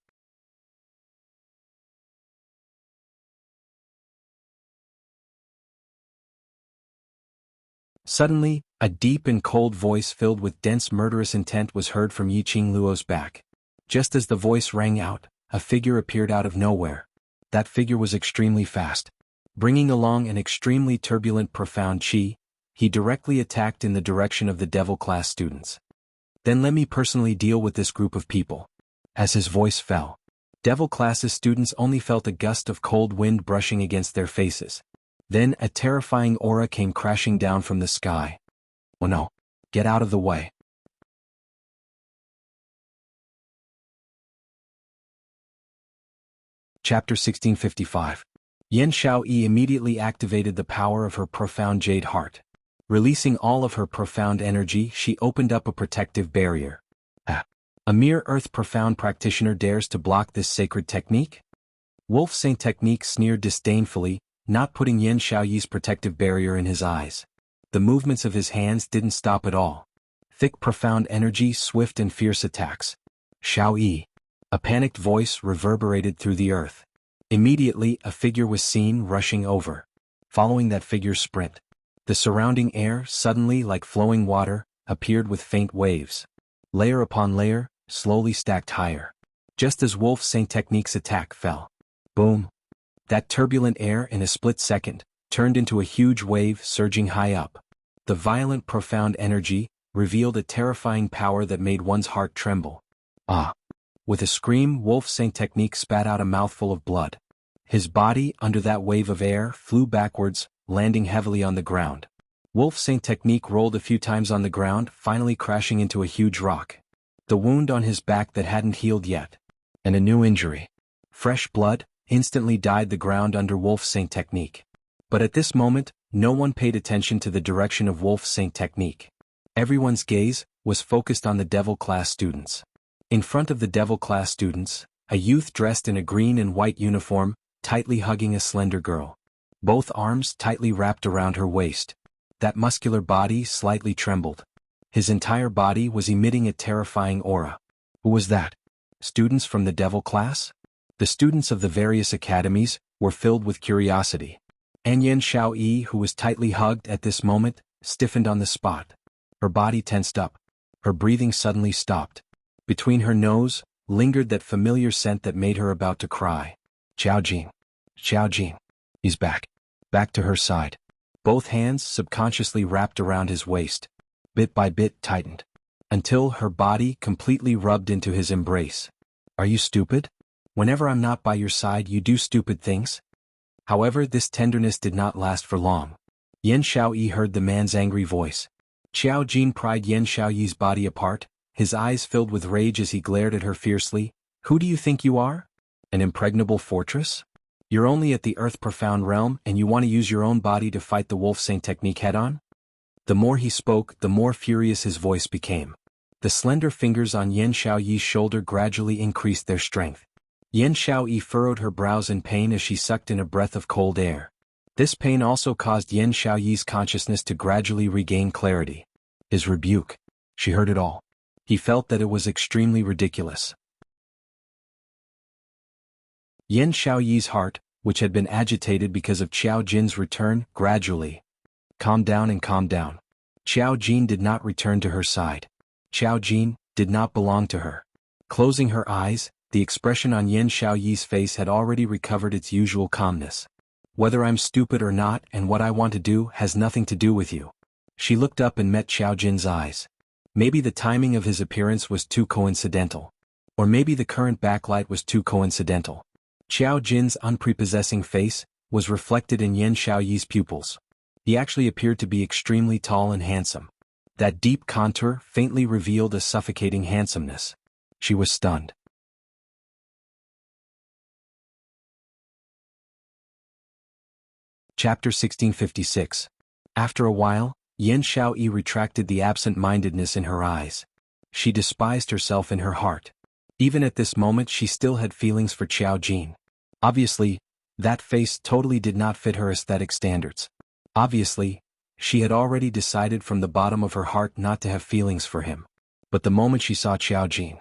Suddenly, a deep and cold voice filled with dense murderous intent was heard from Yiqing Luo's back. Just as the voice rang out, a figure appeared out of nowhere. That figure was extremely fast. Bringing along an extremely turbulent profound qi, he directly attacked in the direction of the devil class students. Then let me personally deal with this group of people. As his voice fell, devil classes students only felt a gust of cold wind brushing against their faces. Then a terrifying aura came crashing down from the sky. Oh no! Get out of the way! Chapter 1655. Yan Xiaoyi immediately activated the power of her profound jade heart. Releasing all of her profound energy, she opened up a protective barrier. A mere earth profound practitioner dares to block this sacred technique? Wolf Saint Technique sneered disdainfully, not putting Yan Xiaoyi's protective barrier in his eyes. The movements of his hands didn't stop at all. Thick profound energy, swift and fierce attacks. Xiaoyi. A panicked voice reverberated through the earth. Immediately, a figure was seen rushing over. Following that figure's sprint, the surrounding air, suddenly like flowing water, appeared with faint waves. Layer upon layer, slowly stacked higher. Just as Wolf Saint Technique's attack fell. Boom! That turbulent air in a split second turned into a huge wave surging high up. The violent profound energy revealed a terrifying power that made one's heart tremble. Ah! With a scream, Wolf Saint Technique spat out a mouthful of blood. His body, under that wave of air, flew backwards, landing heavily on the ground. Wolf-Saint technique rolled a few times on the ground, finally crashing into a huge rock. The wound on his back that hadn't healed yet. And a new injury. Fresh blood, instantly dyed the ground under Wolf-Saint technique. But at this moment, no one paid attention to the direction of Wolf-Saint technique. Everyone's gaze was focused on the Devil class students. In front of the Devil class students, a youth dressed in a green and white uniform, tightly hugging a slender girl. Both arms tightly wrapped around her waist. That muscular body slightly trembled. His entire body was emitting a terrifying aura. Who was that? Students from the Devil class? The students of the various academies were filled with curiosity. Anyan Xiaoyi, who was tightly hugged at this moment, stiffened on the spot. Her body tensed up. Her breathing suddenly stopped. Between her nose, lingered that familiar scent that made her about to cry. Xiao Jin. He's back. Back to her side. Both hands subconsciously wrapped around his waist. Bit by bit tightened. Until her body completely rubbed into his embrace. Are you stupid? Whenever I'm not by your side you do stupid things? However, this tenderness did not last for long. Yan Xiaoyi heard the man's angry voice. Xiao Jin pried Yan Xiaoyi's body apart, his eyes filled with rage as he glared at her fiercely. Who do you think you are? An impregnable fortress? You're only at the Earth Profound realm and you want to use your own body to fight the Wolf-Saint technique head-on? The more he spoke, the more furious his voice became. The slender fingers on Yan Xiaoyi's shoulder gradually increased their strength. Yan Xiaoyi furrowed her brows in pain as she sucked in a breath of cold air. This pain also caused Yan Xiaoyi's consciousness to gradually regain clarity. His rebuke. She heard it all. He felt that it was extremely ridiculous. Yan Xiaoyi's heart, which had been agitated because of Xiao Jin's return, gradually calmed down and calmed down. Xiao Jin did not return to her side. Xiao Jin did not belong to her. Closing her eyes, the expression on Yan Xiaoyi's face had already recovered its usual calmness. Whether I'm stupid or not and what I want to do has nothing to do with you. She looked up and met Xiao Jin's eyes. Maybe the timing of his appearance was too coincidental. Or maybe the current backlight was too coincidental. Xiao Jin's unprepossessing face was reflected in Yan Xiaoyi's pupils. He actually appeared to be extremely tall and handsome. That deep contour faintly revealed a suffocating handsomeness. She was stunned. Chapter 1656. After a while, Yan Xiaoyi retracted the absent-mindedness in her eyes. She despised herself in her heart. Even at this moment she still had feelings for Xiao Jin. Obviously, that face totally did not fit her aesthetic standards. Obviously, she had already decided from the bottom of her heart not to have feelings for him. But the moment she saw Xiao Jin,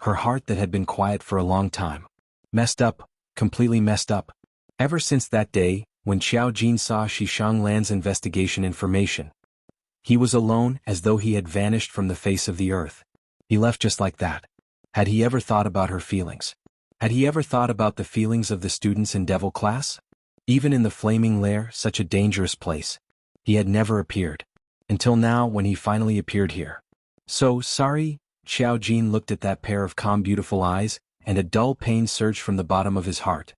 her heart that had been quiet for a long time, messed up, completely messed up. Ever since that day, when Xiao Jin saw Shishang Lan's investigation information, he was alone as though he had vanished from the face of the earth. He left just like that. Had he ever thought about her feelings? Had he ever thought about the feelings of the students in Devil class? Even in the Flaming Lair, such a dangerous place, he had never appeared. Until now when he finally appeared here. So, sorry? Xiao Jin looked at that pair of calm beautiful eyes, and a dull pain surged from the bottom of his heart.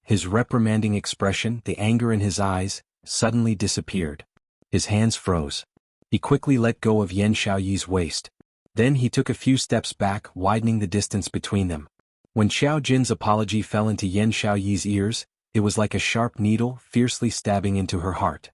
His reprimanding expression, the anger in his eyes, suddenly disappeared. His hands froze. He quickly let go of Yan Xiaoyi's waist. Then he took a few steps back, widening the distance between them. When Xiao Jin's apology fell into Yan Xiaoyi's ears, it was like a sharp needle fiercely stabbing into her heart.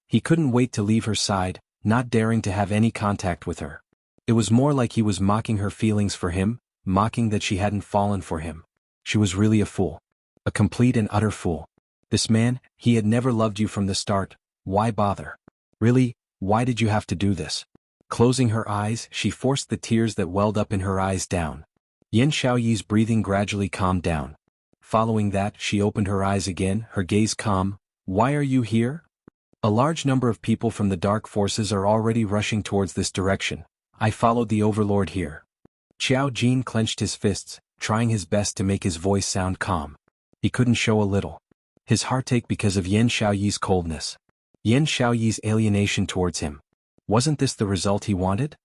He couldn't wait to leave her side, not daring to have any contact with her. It was more like he was mocking her feelings for him, mocking that she hadn't fallen for him. She was really a fool. A complete and utter fool. This man, he had never loved you from the start. Why bother? Really, why did you have to do this? Closing her eyes, she forced the tears that welled up in her eyes down. Yan Xiaoyi's breathing gradually calmed down. Following that, she opened her eyes again, her gaze calm. Why are you here? A large number of people from the dark forces are already rushing towards this direction. I followed the overlord here. Xiao Jin clenched his fists, trying his best to make his voice sound calm. He couldn't show a little. His heart ached because of Yan Xiaoyi's coldness. Yan Xiaoyi's alienation towards him. Wasn't this the result he wanted?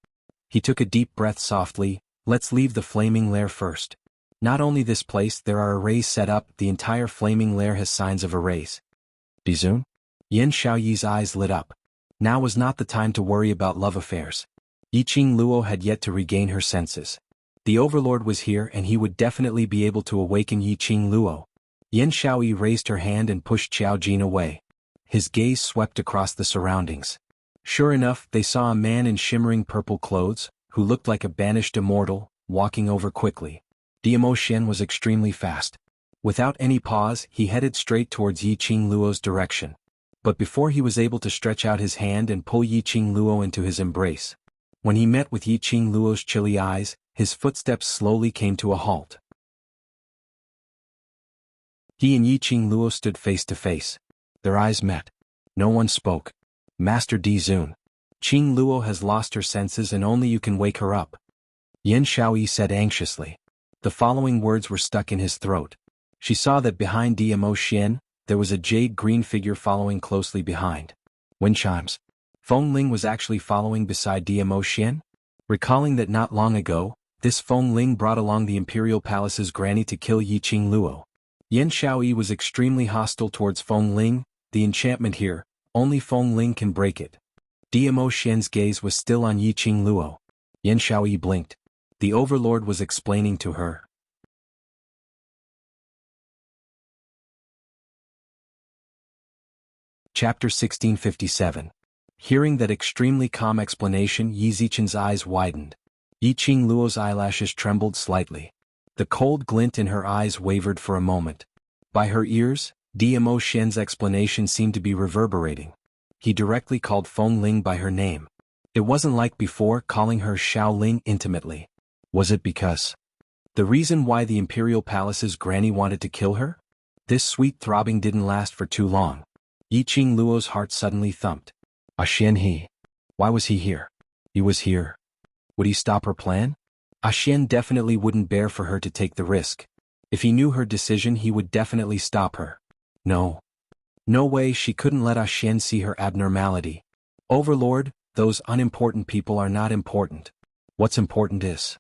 He took a deep breath softly. Let's leave the Flaming Lair first. Not only this place, there are arrays set up, the entire Flaming Lair has signs of arrays. Bizun? Yan Xiaoyi's eyes lit up. Now was not the time to worry about love affairs. Yiqing Luo had yet to regain her senses. The Overlord was here and he would definitely be able to awaken Yiqing Luo. Yan Xiaoyi raised her hand and pushed Qiao Jin away. His gaze swept across the surroundings. Sure enough, they saw a man in shimmering purple clothes, who looked like a banished immortal, walking over quickly. Diamo Xian was extremely fast. Without any pause, he headed straight towards Yiqing Luo's direction. But before he was able to stretch out his hand and pull Yiqing Luo into his embrace, when he met with Yiqing Luo's chilly eyes, his footsteps slowly came to a halt. He and Yiqing Luo stood face to face. Their eyes met. No one spoke. Master Di Zun. Qing Luo has lost her senses and only you can wake her up. Yan Xiaoyi said anxiously. The following words were stuck in his throat. She saw that behind Diamo Xian, there was a jade-green figure following closely behind. Wind chimes. Feng Ling was actually following beside Diamo Xian? Recalling that not long ago, this Feng Ling brought along the Imperial Palace's granny to kill Yiqing Luo. Yan Xiaoyi was extremely hostile towards Feng Ling. The enchantment here, only Feng Ling can break it. Diamo Xian's gaze was still on Yiqing Luo. Yan Xiaoyi blinked. The Overlord was explaining to her. Chapter 1657. Hearing that extremely calm explanation, Yi Zichen's eyes widened. Yiqing Luo's eyelashes trembled slightly. The cold glint in her eyes wavered for a moment. By her ears, Diamo Xian's explanation seemed to be reverberating. He directly called Feng Ling by her name. It wasn't like before calling her Xiao Ling intimately. Was it because the reason why the Imperial Palace's granny wanted to kill her? This sweet throbbing didn't last for too long. Yiqing Luo's heart suddenly thumped. Xian he. Why was he here? He was here. Would he stop her plan? Xian definitely wouldn't bear for her to take the risk. If he knew her decision, he would definitely stop her. No. No way, she couldn't let Xian see her abnormality. Overlord, those unimportant people are not important. What's important is.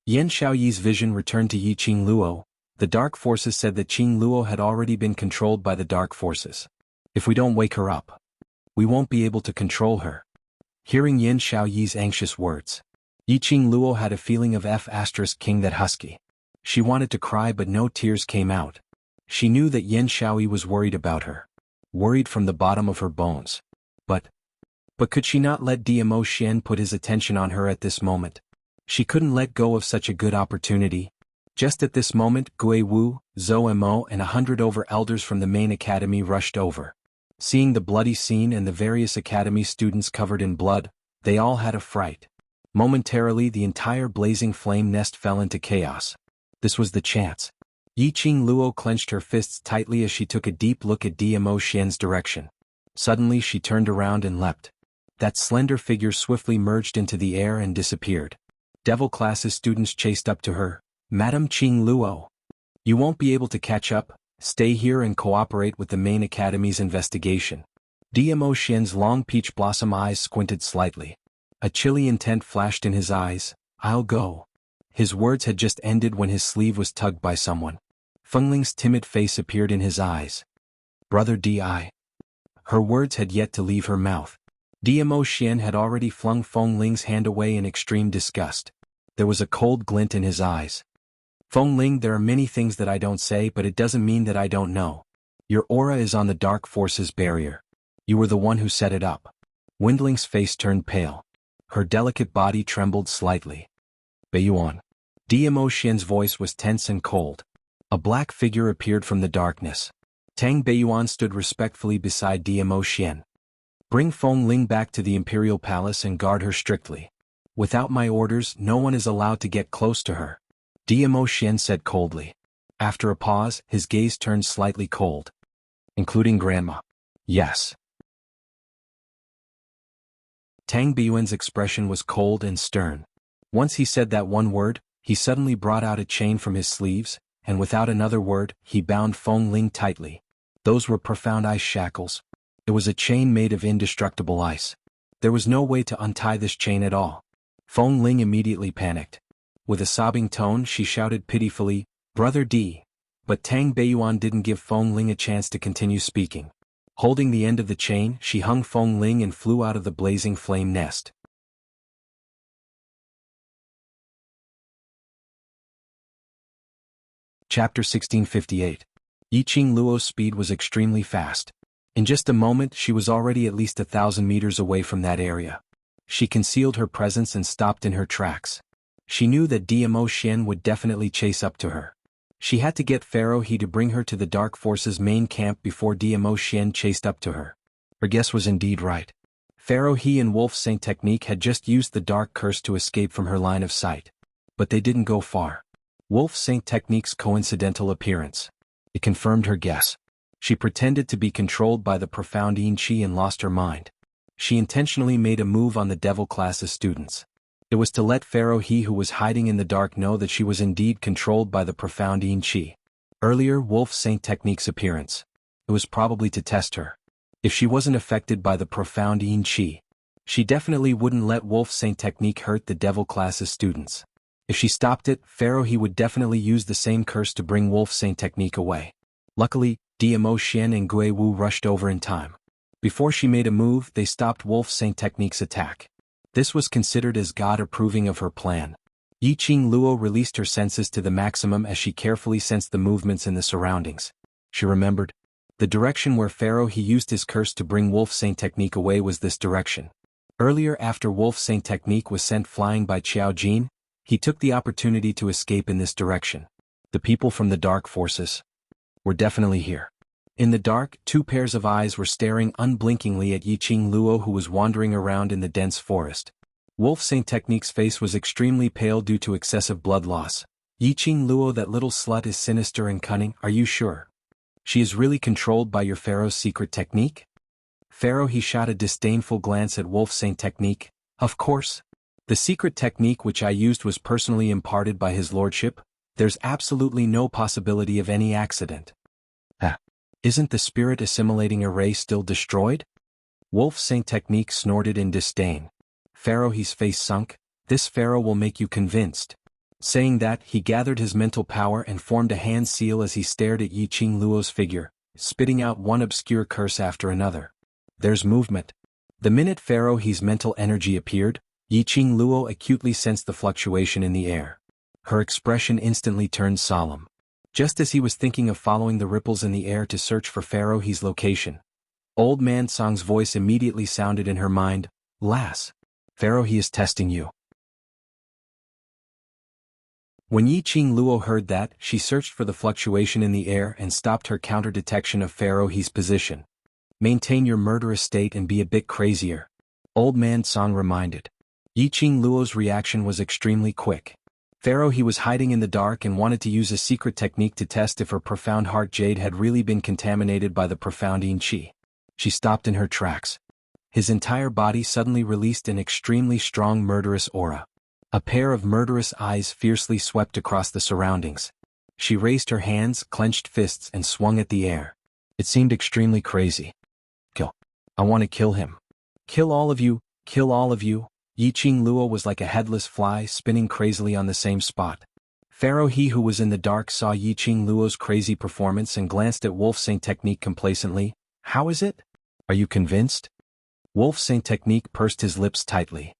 Yan Xiaoyi's vision returned to Yiqing Luo. The dark forces said that Qing Luo had already been controlled by the dark forces. If we don't wake her up, we won't be able to control her. Hearing Yan Xiaoyi's anxious words, Yiqing Luo had a feeling of King that husky. She wanted to cry but no tears came out. She knew that Yan Xiaoyi was worried about her. Worried from the bottom of her bones. But could she not let Diamo Xian put his attention on her at this moment? She couldn't let go of such a good opportunity. Just at this moment, Gui Wu, Zhou Mo and 100 over elders from the main academy rushed over. Seeing the bloody scene and the various academy students covered in blood, they all had a fright. Momentarily the entire blazing flame nest fell into chaos. This was the chance. Yiqing Luo clenched her fists tightly as she took a deep look at Diamo Xian's direction. Suddenly she turned around and leapt. That slender figure swiftly merged into the air and disappeared. Devil classes students chased up to her. Madam Qing Luo. You won't be able to catch up. Stay here and cooperate with the main academy's investigation. Diamo Xian's long peach blossom eyes squinted slightly. A chilly intent flashed in his eyes. I'll go. His words had just ended when his sleeve was tugged by someone. Feng Ling's timid face appeared in his eyes. Brother Di. Her words had yet to leave her mouth. Diamo Xian had already flung Feng Ling's hand away in extreme disgust. There was a cold glint in his eyes. Feng Ling, there are many things that I don't say, but it doesn't mean that I don't know. Your aura is on the dark forces barrier. You were the one who set it up. Windling's face turned pale. Her delicate body trembled slightly. Beiyuan. Diamo Xian's voice was tense and cold. A black figure appeared from the darkness. Tang Beiyuan stood respectfully beside Diamo Xian. Bring Feng Ling back to the Imperial Palace and guard her strictly. Without my orders, no one is allowed to get close to her. Diamo Xian said coldly. After a pause, his gaze turned slightly cold. Including Grandma. Yes. Tang Beiyuan's expression was cold and stern. Once he said that one word, he suddenly brought out a chain from his sleeves, and without another word, he bound Feng Ling tightly. Those were profound ice shackles. It was a chain made of indestructible ice. There was no way to untie this chain at all. Feng Ling immediately panicked. With a sobbing tone, she shouted pitifully, Brother D. But Tang Beiyuan didn't give Feng Ling a chance to continue speaking. Holding the end of the chain, she hung Feng Ling and flew out of the blazing flame nest. Chapter 1658. Yiqing Luo's speed was extremely fast. In just a moment she was already at least 1,000 meters away from that area. She concealed her presence and stopped in her tracks. She knew that Dmo Xian would definitely chase up to her. She had to get Pharaoh He to bring her to the Dark Forces main camp before Dmo Xian chased up to her. Her guess was indeed right. Pharaoh He and Wolf Saint Technique had just used the Dark Curse to escape from her line of sight. But they didn't go far. Wolf Saint Technique's coincidental appearance. It confirmed her guess. She pretended to be controlled by the profound Yin Qi and lost her mind. She intentionally made a move on the Devil class's students. It was to let Pharaoh He who was hiding in the dark know that she was indeed controlled by the profound Yin Qi. Earlier Wolf Saint Technique's appearance. It was probably to test her. If she wasn't affected by the profound Yin Qi, she definitely wouldn't let Wolf Saint Technique hurt the Devil class's students. If she stopped it, Pharaoh He would definitely use the same curse to bring Wolf Saint Technique away. Luckily, Dmo Xian and Gui Wu rushed over in time. Before she made a move, they stopped Wolf Saint Technique's attack. This was considered as God approving of her plan. Yiqing Luo released her senses to the maximum as she carefully sensed the movements in the surroundings. She remembered. The direction where Pharaoh He used his curse to bring Wolf Saint Technique away was this direction. Earlier after Wolf Saint Technique was sent flying by Qiao Jin, he took the opportunity to escape in this direction. The people from the Dark Forces were definitely here. In the dark, two pairs of eyes were staring unblinkingly at Yiqing Luo who was wandering around in the dense forest. Wolf Saint Technique's face was extremely pale due to excessive blood loss. Yiqing Luo, that little slut is sinister and cunning, are you sure? She is really controlled by your Pharaoh's secret technique? Pharaoh He shot a disdainful glance at Wolf Saint Technique. Of course. The secret technique which I used was personally imparted by his lordship. There's absolutely no possibility of any accident. Isn't the spirit assimilating array still destroyed? Wolf Saint Technique snorted in disdain. Pharaoh He's face sunk. This Pharaoh will make you convinced. Saying that, he gathered his mental power and formed a hand seal as he stared at Yiqing Luo's figure, spitting out one obscure curse after another. There's movement. The minute Pharaoh He's mental energy appeared, Yiqing Luo acutely sensed the fluctuation in the air. Her expression instantly turned solemn. Just as he was thinking of following the ripples in the air to search for Pharaoh He's location, Old Man Song's voice immediately sounded in her mind, "Lass, Pharaoh He is testing you." When Yiqing Luo heard that, she searched for the fluctuation in the air and stopped her counter-detection of Pharaoh He's position. Maintain your murderous state and be a bit crazier, Old Man Song reminded. Yiqing Luo's reaction was extremely quick. Pharaoh He was hiding in the dark and wanted to use a secret technique to test if her profound heart jade had really been contaminated by the profound Yin Qi. She stopped in her tracks. His entire body suddenly released an extremely strong murderous aura. A pair of murderous eyes fiercely swept across the surroundings. She raised her hands, clenched fists and swung at the air. It seemed extremely crazy. Kill. I want to kill him. Kill all of you, kill all of you. Yiqing Luo was like a headless fly spinning crazily on the same spot. Pharaoh He who was in the dark saw Yiqing Luo's crazy performance and glanced at Wolf Saint Technique complacently. How is it? Are you convinced? Wolf Saint Technique pursed his lips tightly.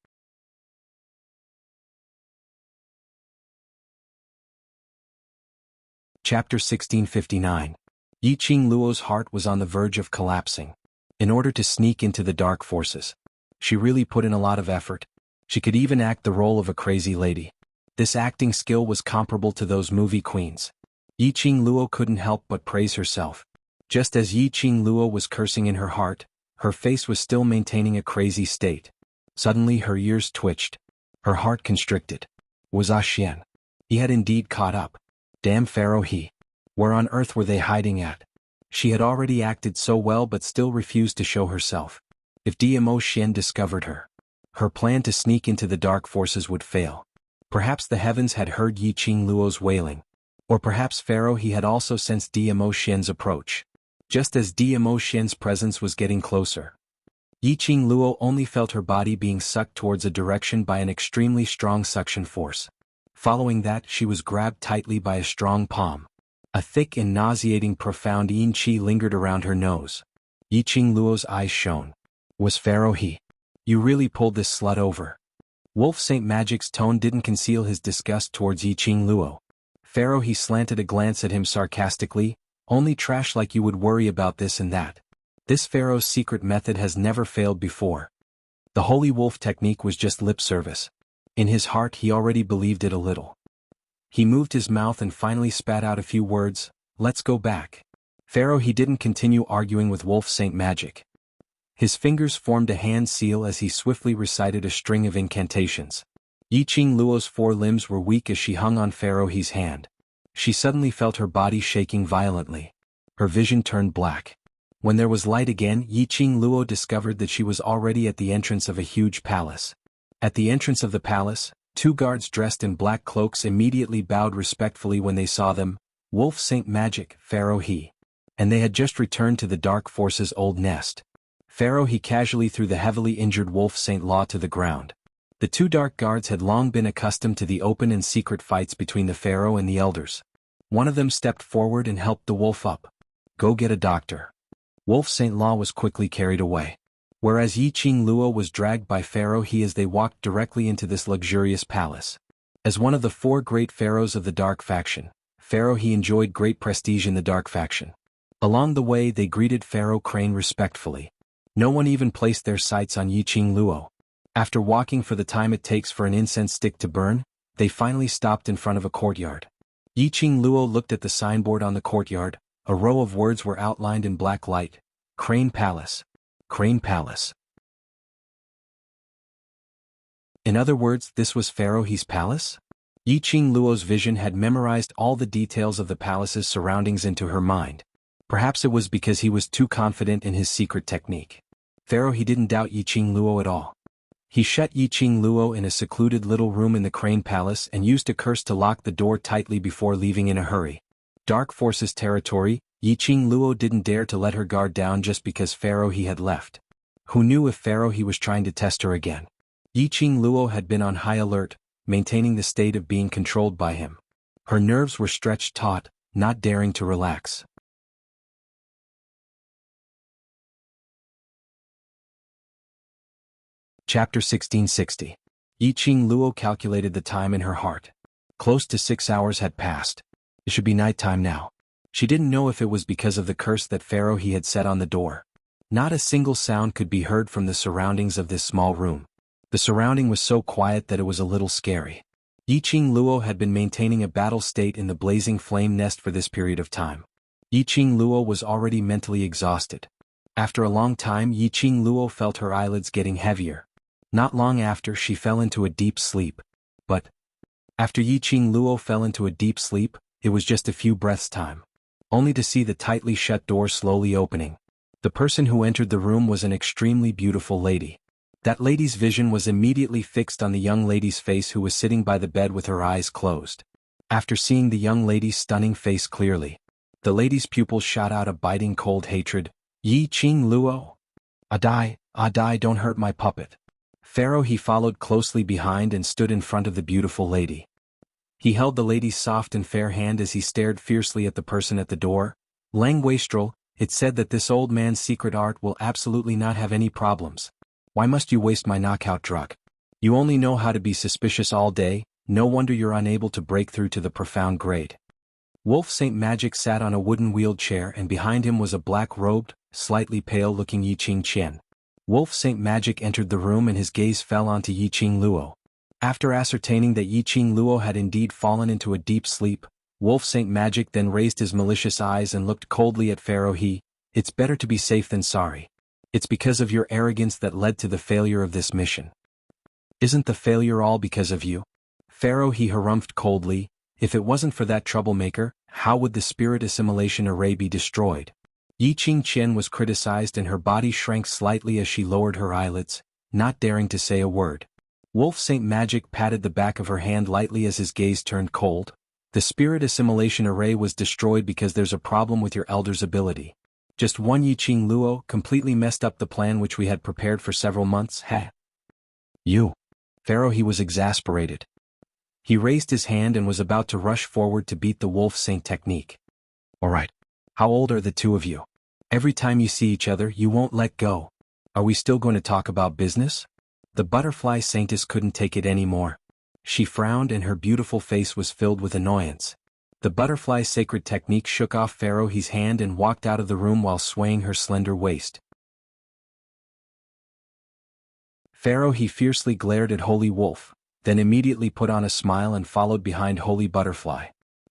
Chapter 1659. Yiqing Luo's heart was on the verge of collapsing. In order to sneak into the Dark Forces, she really put in a lot of effort. She could even act the role of a crazy lady. This acting skill was comparable to those movie queens. Yiqing Luo couldn't help but praise herself. Just as Yiqing Luo was cursing in her heart, her face was still maintaining a crazy state. Suddenly her ears twitched. Her heart constricted. Was Xian? He had indeed caught up. Damn Pharaoh He. Where on earth were they hiding at? She had already acted so well but still refused to show herself. If Dmo Xian discovered her, her plan to sneak into the Dark Forces would fail. Perhaps the heavens had heard Yiqing Luo's wailing. Or perhaps Pharaoh He had also sensed Dmo Xian's approach. Just as Dmo Xian's presence was getting closer, Yiqing Luo only felt her body being sucked towards a direction by an extremely strong suction force. Following that, she was grabbed tightly by a strong palm. A thick and nauseating profound Yin Qi lingered around her nose. Yiqing Luo's eyes shone. Was Pharaoh he? You really pulled this slut over. Wolf Saint Magic's tone didn't conceal his disgust towards Yiqing Luo. Pharaoh he slanted a glance at him sarcastically, only trash like you would worry about this and that. This Pharaoh's secret method has never failed before. The holy wolf technique was just lip service. In his heart he already believed it a little. He moved his mouth and finally spat out a few words, let's go back. Pharaoh he didn't continue arguing with Wolf Saint Magic. His fingers formed a hand seal as he swiftly recited a string of incantations. Yiqing Luo's 4 limbs were weak as she hung on Pharaoh he's hand. She suddenly felt her body shaking violently. Her vision turned black. When there was light again, Yiqing Luo discovered that she was already at the entrance of a huge palace. At the entrance of the palace, 2 guards dressed in black cloaks immediately bowed respectfully when they saw them, Wolf Saint Magic, Pharaoh he. And they had just returned to the Dark Force's old nest. Pharaoh he casually threw the heavily injured Wolf Saint Law to the ground. The 2 dark guards had long been accustomed to the open and secret fights between the Pharaoh and the elders. One of them stepped forward and helped the wolf up. Go get a doctor. Wolf Saint Law was quickly carried away. Whereas Yiqing Luo was dragged by Pharaoh he as they walked directly into this luxurious palace. As one of the 4 great pharaohs of the Dark Faction, Pharaoh he enjoyed great prestige in the Dark Faction. Along the way they greeted Pharaoh Crane respectfully. No one even placed their sights on Yiqing Luo. After walking for the time it takes for an incense stick to burn, they finally stopped in front of a courtyard. Yiqing Luo looked at the signboard on the courtyard. A row of words were outlined in black light. Crane Palace. Crane Palace. In other words, this was Pharaoh he's palace? Yiqing Luo's vision had memorized all the details of the palace's surroundings into her mind. Perhaps it was because he was too confident in his secret technique. Pharaoh he didn't doubt Yiqing Luo at all. He shut Yiqing Luo in a secluded little room in the Crane Palace and used a curse to lock the door tightly before leaving in a hurry. Dark Forces territory, Yiqing Luo didn't dare to let her guard down just because Pharaoh he had left. Who knew if Pharaoh he was trying to test her again? Yiqing Luo had been on high alert, maintaining the state of being controlled by him. Her nerves were stretched taut, not daring to relax. Chapter 1660. Yiqing Luo calculated the time in her heart. Close to 6 hours had passed. It should be nighttime now. She didn't know if it was because of the curse that Pharaoh he had set on the door. Not a single sound could be heard from the surroundings of this small room. The surrounding was so quiet that it was a little scary. Yiqing Luo had been maintaining a battle state in the blazing flame nest for this period of time. Yiqing Luo was already mentally exhausted. After a long time, Yiqing Luo felt her eyelids getting heavier. Not long after, she fell into a deep sleep. But after Yiqing Luo fell into a deep sleep, it was just a few breaths' time. Only to see the tightly shut door slowly opening. The person who entered the room was an extremely beautiful lady. That lady's vision was immediately fixed on the young lady's face who was sitting by the bed with her eyes closed. After seeing the young lady's stunning face clearly, the lady's pupils shot out a biting cold hatred. Yiqing Luo? Adai, don't hurt my puppet. Pharaoh he followed closely behind and stood in front of the beautiful lady. He held the lady's soft and fair hand as he stared fiercely at the person at the door. Lang Wastrel, it said that this old man's secret art will absolutely not have any problems. Why must you waste my knockout drug? You only know how to be suspicious all day, no wonder you're unable to break through to the profound grade. Wolf Saint Magic sat on a wooden wheeled chair and behind him was a black-robed, slightly pale-looking Yiqing Qian. Wolf Saint Magic entered the room and his gaze fell onto Yiqing Luo. After ascertaining that Yiqing Luo had indeed fallen into a deep sleep, Wolf Saint Magic then raised his malicious eyes and looked coldly at Pharaoh he. It's better to be safe than sorry. It's because of your arrogance that led to the failure of this mission. Isn't the failure all because of you? Pharaoh he harumphed coldly. If it wasn't for that troublemaker, how would the spirit assimilation array be destroyed? Yiqing Qian was criticized and her body shrank slightly as she lowered her eyelids, not daring to say a word. Wolf Saint Magic patted the back of her hand lightly as his gaze turned cold. The spirit assimilation array was destroyed because there's a problem with your elder's ability. Just one Yiqing Luo completely messed up the plan which we had prepared for several months. Heh. You. Pharaoh he was exasperated. He raised his hand and was about to rush forward to beat the Wolf Saint technique. Alright. How old are the two of you? Every time you see each other, you won't let go. Are we still going to talk about business? The butterfly saintess couldn't take it anymore. She frowned and her beautiful face was filled with annoyance. The butterfly's sacred technique shook off Pharaoh's hand and walked out of the room while swaying her slender waist. Pharaoh fiercely glared at Holy Wolf, then immediately put on a smile and followed behind Holy Butterfly.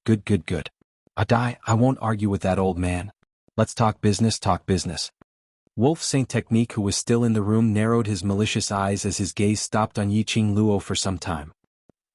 Good. I won't argue with that old man. Let's talk business. Wolf Saint Technique, who was still in the room, narrowed his malicious eyes as his gaze stopped on Yiqing Luo for some time.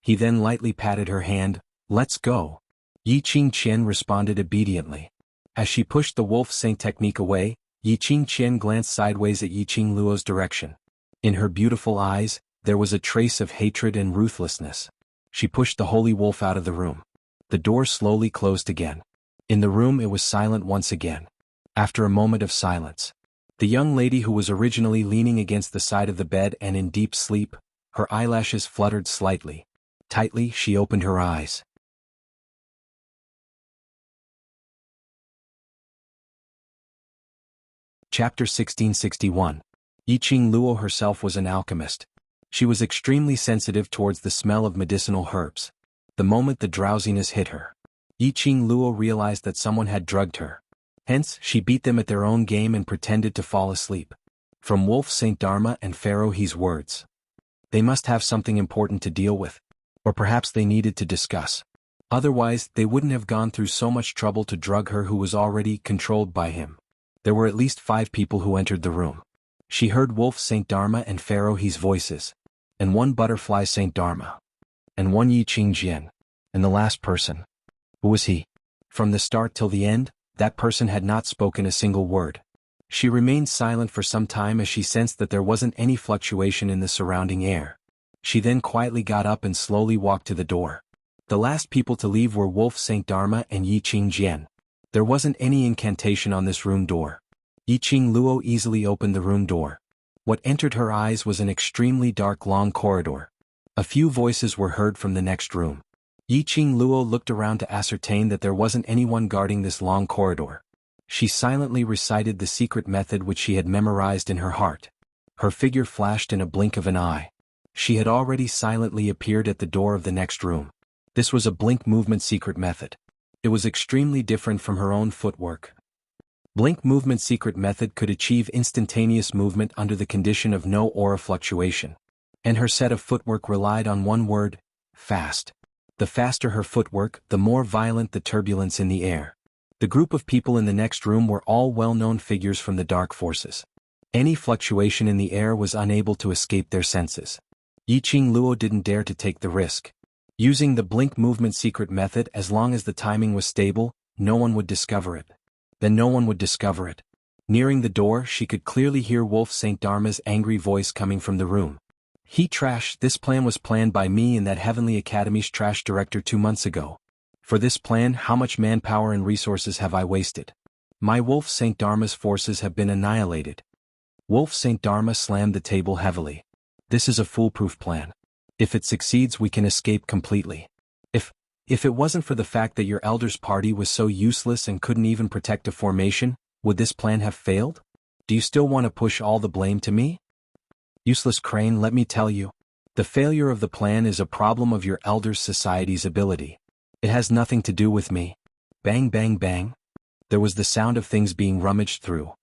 He then lightly patted her hand. Let's go. Yiqing Qian responded obediently. As she pushed the Wolf Saint Technique away, Yiqing Qian glanced sideways at Yiqing Luo's direction. In her beautiful eyes, there was a trace of hatred and ruthlessness. She pushed the Holy Wolf out of the room. The door slowly closed again. In the room it was silent once again. After a moment of silence, the young lady, who was originally leaning against the side of the bed and in deep sleep, her eyelashes fluttered slightly. Tightly, she opened her eyes. Chapter 1661. Yiqing Luo herself was an alchemist. She was extremely sensitive towards the smell of medicinal herbs. The moment the drowsiness hit her, Yiqing Luo realized that someone had drugged her. Hence, she beat them at their own game and pretended to fall asleep. From Wolf Saint Dharma and Pharaoh's words, they must have something important to deal with. Or perhaps they needed to discuss. Otherwise, they wouldn't have gone through so much trouble to drug her, who was already controlled by him. There were at least 5 people who entered the room. She heard Wolf Saint Dharma and Pharaoh's voices, and one Butterfly Saint Dharma, and one Yiqing Jian, and the last person. Who was he? From the start till the end, that person had not spoken a single word. She remained silent for some time as she sensed that there wasn't any fluctuation in the surrounding air. She then quietly got up and slowly walked to the door. The last people to leave were Wolf Saint Dharma and Yiqing Jian. There wasn't any incantation on this room door. Yiqing Luo easily opened the room door. What entered her eyes was an extremely dark long corridor. A few voices were heard from the next room. Yiqing Luo looked around to ascertain that there wasn't anyone guarding this long corridor. She silently recited the secret method which she had memorized in her heart. Her figure flashed in a blink of an eye. She had already silently appeared at the door of the next room. This was a blink movement secret method. It was extremely different from her own footwork. Blink movement secret method could achieve instantaneous movement under the condition of no aura fluctuation. And her set of footwork relied on one word: fast. The faster her footwork, the more violent the turbulence in the air. The group of people in the next room were all well-known figures from the dark forces. Any fluctuation in the air was unable to escape their senses. Yiqing Luo didn't dare to take the risk. Using the blink movement secret method, as long as the timing was stable, no one would discover it. Then no one would discover it. Nearing the door, she could clearly hear Wolf Saint Dharma's angry voice coming from the room. Trash, this plan was planned by me and that Heavenly Academy's trash director 2 months ago. For this plan, how much manpower and resources have I wasted? My Wolf Saint Dharma's forces have been annihilated. Wolf Saint Dharma slammed the table heavily. This is a foolproof plan. If it succeeds, we can escape completely. If it wasn't for the fact that your elder's party was so useless and couldn't even protect a formation, would this plan have failed? Do you still want to push all the blame to me? Useless Crane, let me tell you. The failure of the plan is a problem of your elder's society's ability. It has nothing to do with me. Bang bang bang. There was the sound of things being rummaged through.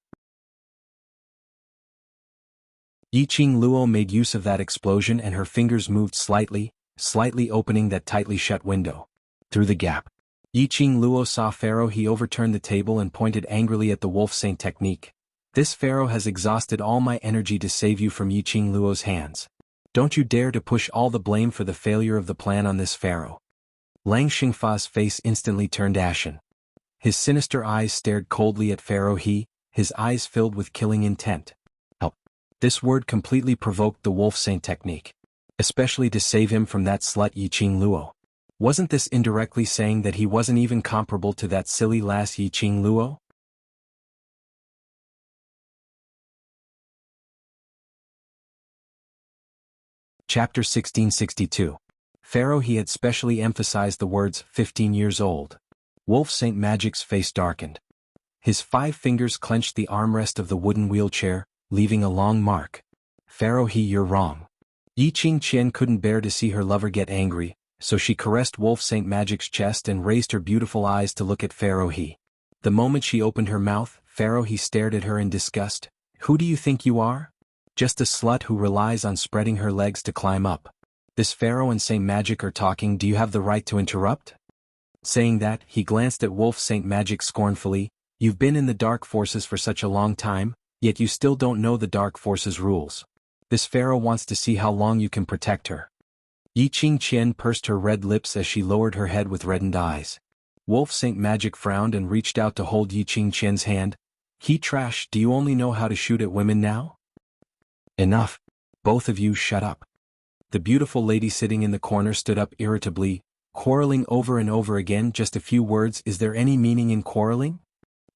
Yiqing Luo made use of that explosion and her fingers moved slightly opening that tightly shut window. Through the gap, Yiqing Luo saw Pharaoh. He overturned the table and pointed angrily at the Wolf Saint technique. This Pharaoh has exhausted all my energy to save you from Yiqing Luo's hands. Don't you dare to push all the blame for the failure of the plan on this Pharaoh. Lang Xingfa's face instantly turned ashen. His sinister eyes stared coldly at Pharaoh. His eyes filled with killing intent. Help. This word completely provoked the Wolf Saint technique. Especially to save him from that slut Yiqing Luo. Wasn't this indirectly saying that he wasn't even comparable to that silly lass Yiqing Luo? Chapter 1662. Pharaoh. He had specially emphasized the words 15 years old. Wolf Saint Magic's face darkened. His 5 fingers clenched the armrest of the wooden wheelchair, leaving a long mark. Pharaoh He, you're wrong. Yi Qingqian couldn't bear to see her lover get angry, so she caressed Wolf Saint Magic's chest and raised her beautiful eyes to look at Pharaoh He. The moment she opened her mouth, Pharaoh He stared at her in disgust. Who do you think you are? Just a slut who relies on spreading her legs to climb up. This Pharaoh and Saint Magic are talking, do you have the right to interrupt? Saying that, he glanced at Wolf Saint Magic scornfully. You've been in the Dark Forces for such a long time, yet you still don't know the Dark Forces rules. This Pharaoh wants to see how long you can protect her. Yi Qingqian pursed her red lips as she lowered her head with reddened eyes. Wolf Saint Magic frowned and reached out to hold Yi Qingqian's hand. He trash, do you only know how to shoot at women now? Enough. Both of you shut up. The beautiful lady sitting in the corner stood up irritably, quarreling over and over again, just a few words. Is there any meaning in quarreling?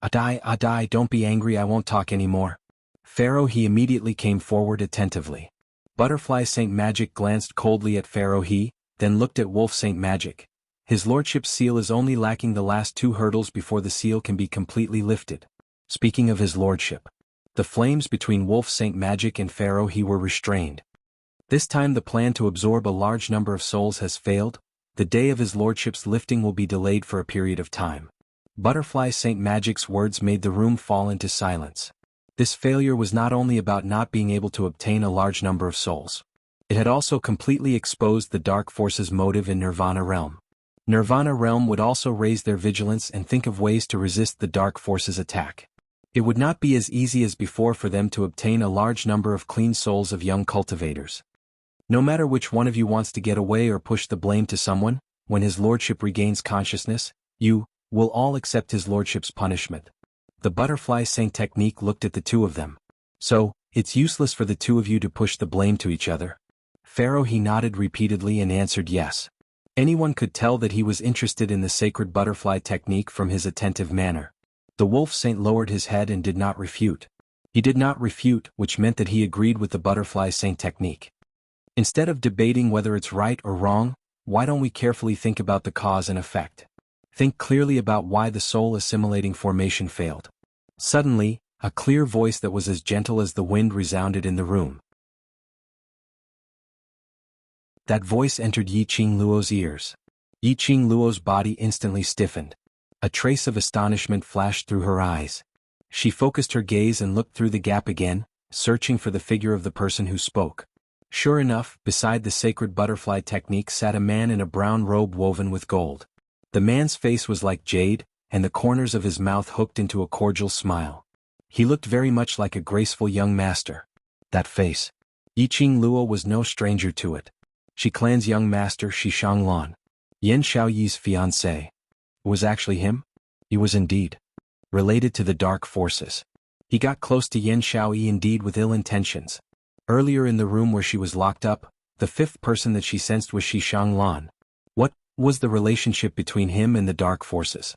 Adai, don't be angry, I won't talk anymore. Pharaoh He immediately came forward attentively. Butterfly Saint Magic glanced coldly at Pharaoh He, then looked at Wolf Saint Magic. His lordship's seal is only lacking the last 2 hurdles before the seal can be completely lifted. Speaking of his lordship, the flames between Wolf Saint Magic and Pharaoh He were restrained. This time the plan to absorb a large number of souls has failed. The day of his lordship's lifting will be delayed for a period of time. Butterfly Saint Magic's words made the room fall into silence. This failure was not only about not being able to obtain a large number of souls. It had also completely exposed the Dark Forces' motive in Nirvana Realm. Nirvana Realm would also raise their vigilance and think of ways to resist the Dark Forces' attack. It would not be as easy as before for them to obtain a large number of clean souls of young cultivators. No matter which one of you wants to get away or push the blame to someone, when his lordship regains consciousness, you will all accept his lordship's punishment. The Butterfly Saint technique looked at the 2 of them. So, it's useless for the 2 of you to push the blame to each other. Pharaoh He nodded repeatedly and answered yes. Anyone could tell that he was interested in the sacred butterfly technique from his attentive manner. The Wolf Saint lowered his head and did not refute. He did not refute, which meant that he agreed with the Butterfly Saint technique. Instead of debating whether it's right or wrong, why don't we carefully think about the cause and effect? Think clearly about why the soul assimilating formation failed. Suddenly, a clear voice that was as gentle as the wind resounded in the room. That voice entered Yi Qingluo's ears. Yi Qingluo's body instantly stiffened. A trace of astonishment flashed through her eyes. She focused her gaze and looked through the gap again, searching for the figure of the person who spoke. Sure enough, beside the sacred butterfly technique sat a man in a brown robe woven with gold. The man's face was like jade, and the corners of his mouth hooked into a cordial smile. He looked very much like a graceful young master. That face. Yi Qingluo was no stranger to it. Shi Clan's young master Shi Shanglan, Yan Xiaoyi's fiancé. Was actually him? He was indeed related to the Dark Forces. He got close to Yan Xiaoyi indeed with ill intentions. Earlier in the room where she was locked up, the 5th person that she sensed was Shi Shanglan. What was the relationship between him and the Dark Forces?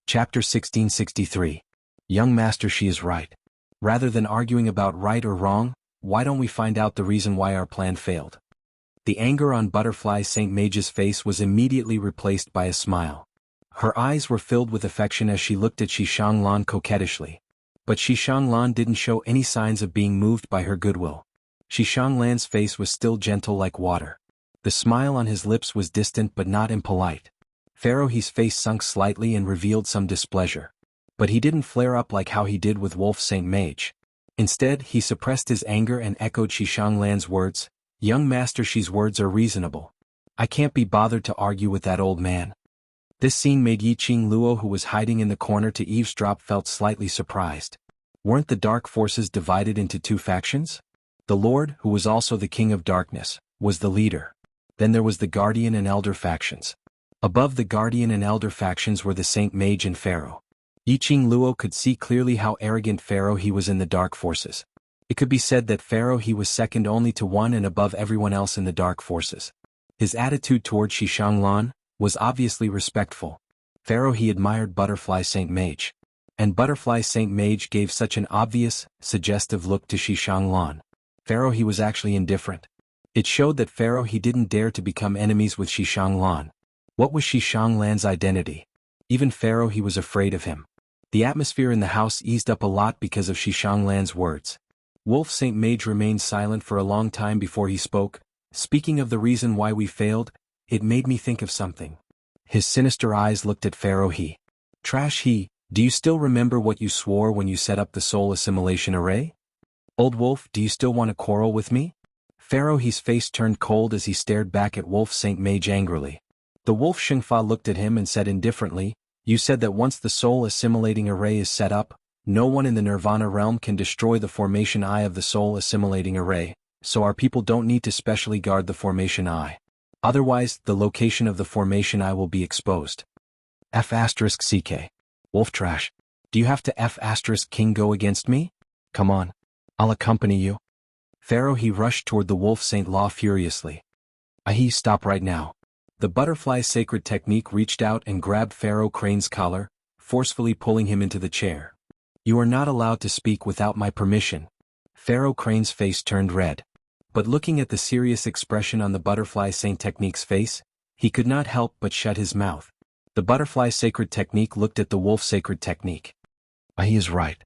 Chapter 1663. Young Master, she is right. Rather than arguing about right or wrong, why don't we find out the reason why our plan failed? The anger on Butterfly Saint Mage's face was immediately replaced by a smile. Her eyes were filled with affection as she looked at Shi Shanglan coquettishly. But Shi Shanglan didn't show any signs of being moved by her goodwill. Shi Shanglan's face was still gentle like water. The smile on his lips was distant but not impolite. Pharaoh He's face sunk slightly and revealed some displeasure. But he didn't flare up like how he did with Wolf Saint Mage. Instead, he suppressed his anger and echoed Shi Shanglan's words. Young Master, Shi's words are reasonable. I can't be bothered to argue with that old man. This scene made Yi Qingluo, who was hiding in the corner to eavesdrop, felt slightly surprised. Weren't the Dark Forces divided into 2 factions? The Lord, who was also the King of Darkness, was the leader. Then there was the Guardian and Elder factions. Above the Guardian and Elder factions were the Saint Mage and Pharaoh. Yi Qingluo could see clearly how arrogant Pharaoh He was in the Dark Forces. It could be said that Pharaoh He was second only to one and above everyone else in the Dark Forces. His attitude toward Shi Shanglan was obviously respectful. Pharaoh He admired Butterfly Saint Mage. And Butterfly Saint Mage gave such an obvious, suggestive look to Shi Shanglan. Pharaoh He was actually indifferent. It showed that Pharaoh he didn't dare to become enemies with Xishanglan. What was Xishanglan's identity? Even Pharaoh he was afraid of him. The atmosphere in the house eased up a lot because of Xishanglan's words. Wolf Saint Mage remained silent for a long time before he spoke. Speaking of the reason why we failed, it made me think of something. His sinister eyes looked at Pharaoh he. Trash he, do you still remember what you swore when you set up the soul assimilation array? Old Wolf, do you still want to quarrel with me? Pharaoh he's face turned cold as he stared back at Wolf Saint Mage angrily. The Wolf Shengfa looked at him and said indifferently, you said that once the soul assimilating array is set up, no one in the Nirvana realm can destroy the formation eye of the soul assimilating array, so our people don't need to specially guard the formation eye. Otherwise, the location of the formation eye will be exposed. F*CK. Wolf Trash. Do you have to F*King go against me? Come on. I'll accompany you. Pharaoh he rushed toward the Wolf Saint Law furiously. Ahi, stop right now. The butterfly sacred technique reached out and grabbed Pharaoh Crane's collar, forcefully pulling him into the chair. You are not allowed to speak without my permission. Pharaoh Crane's face turned red. But looking at the serious expression on the butterfly saint technique's face, he could not help but shut his mouth. The butterfly sacred technique looked at the wolf sacred technique. He is right.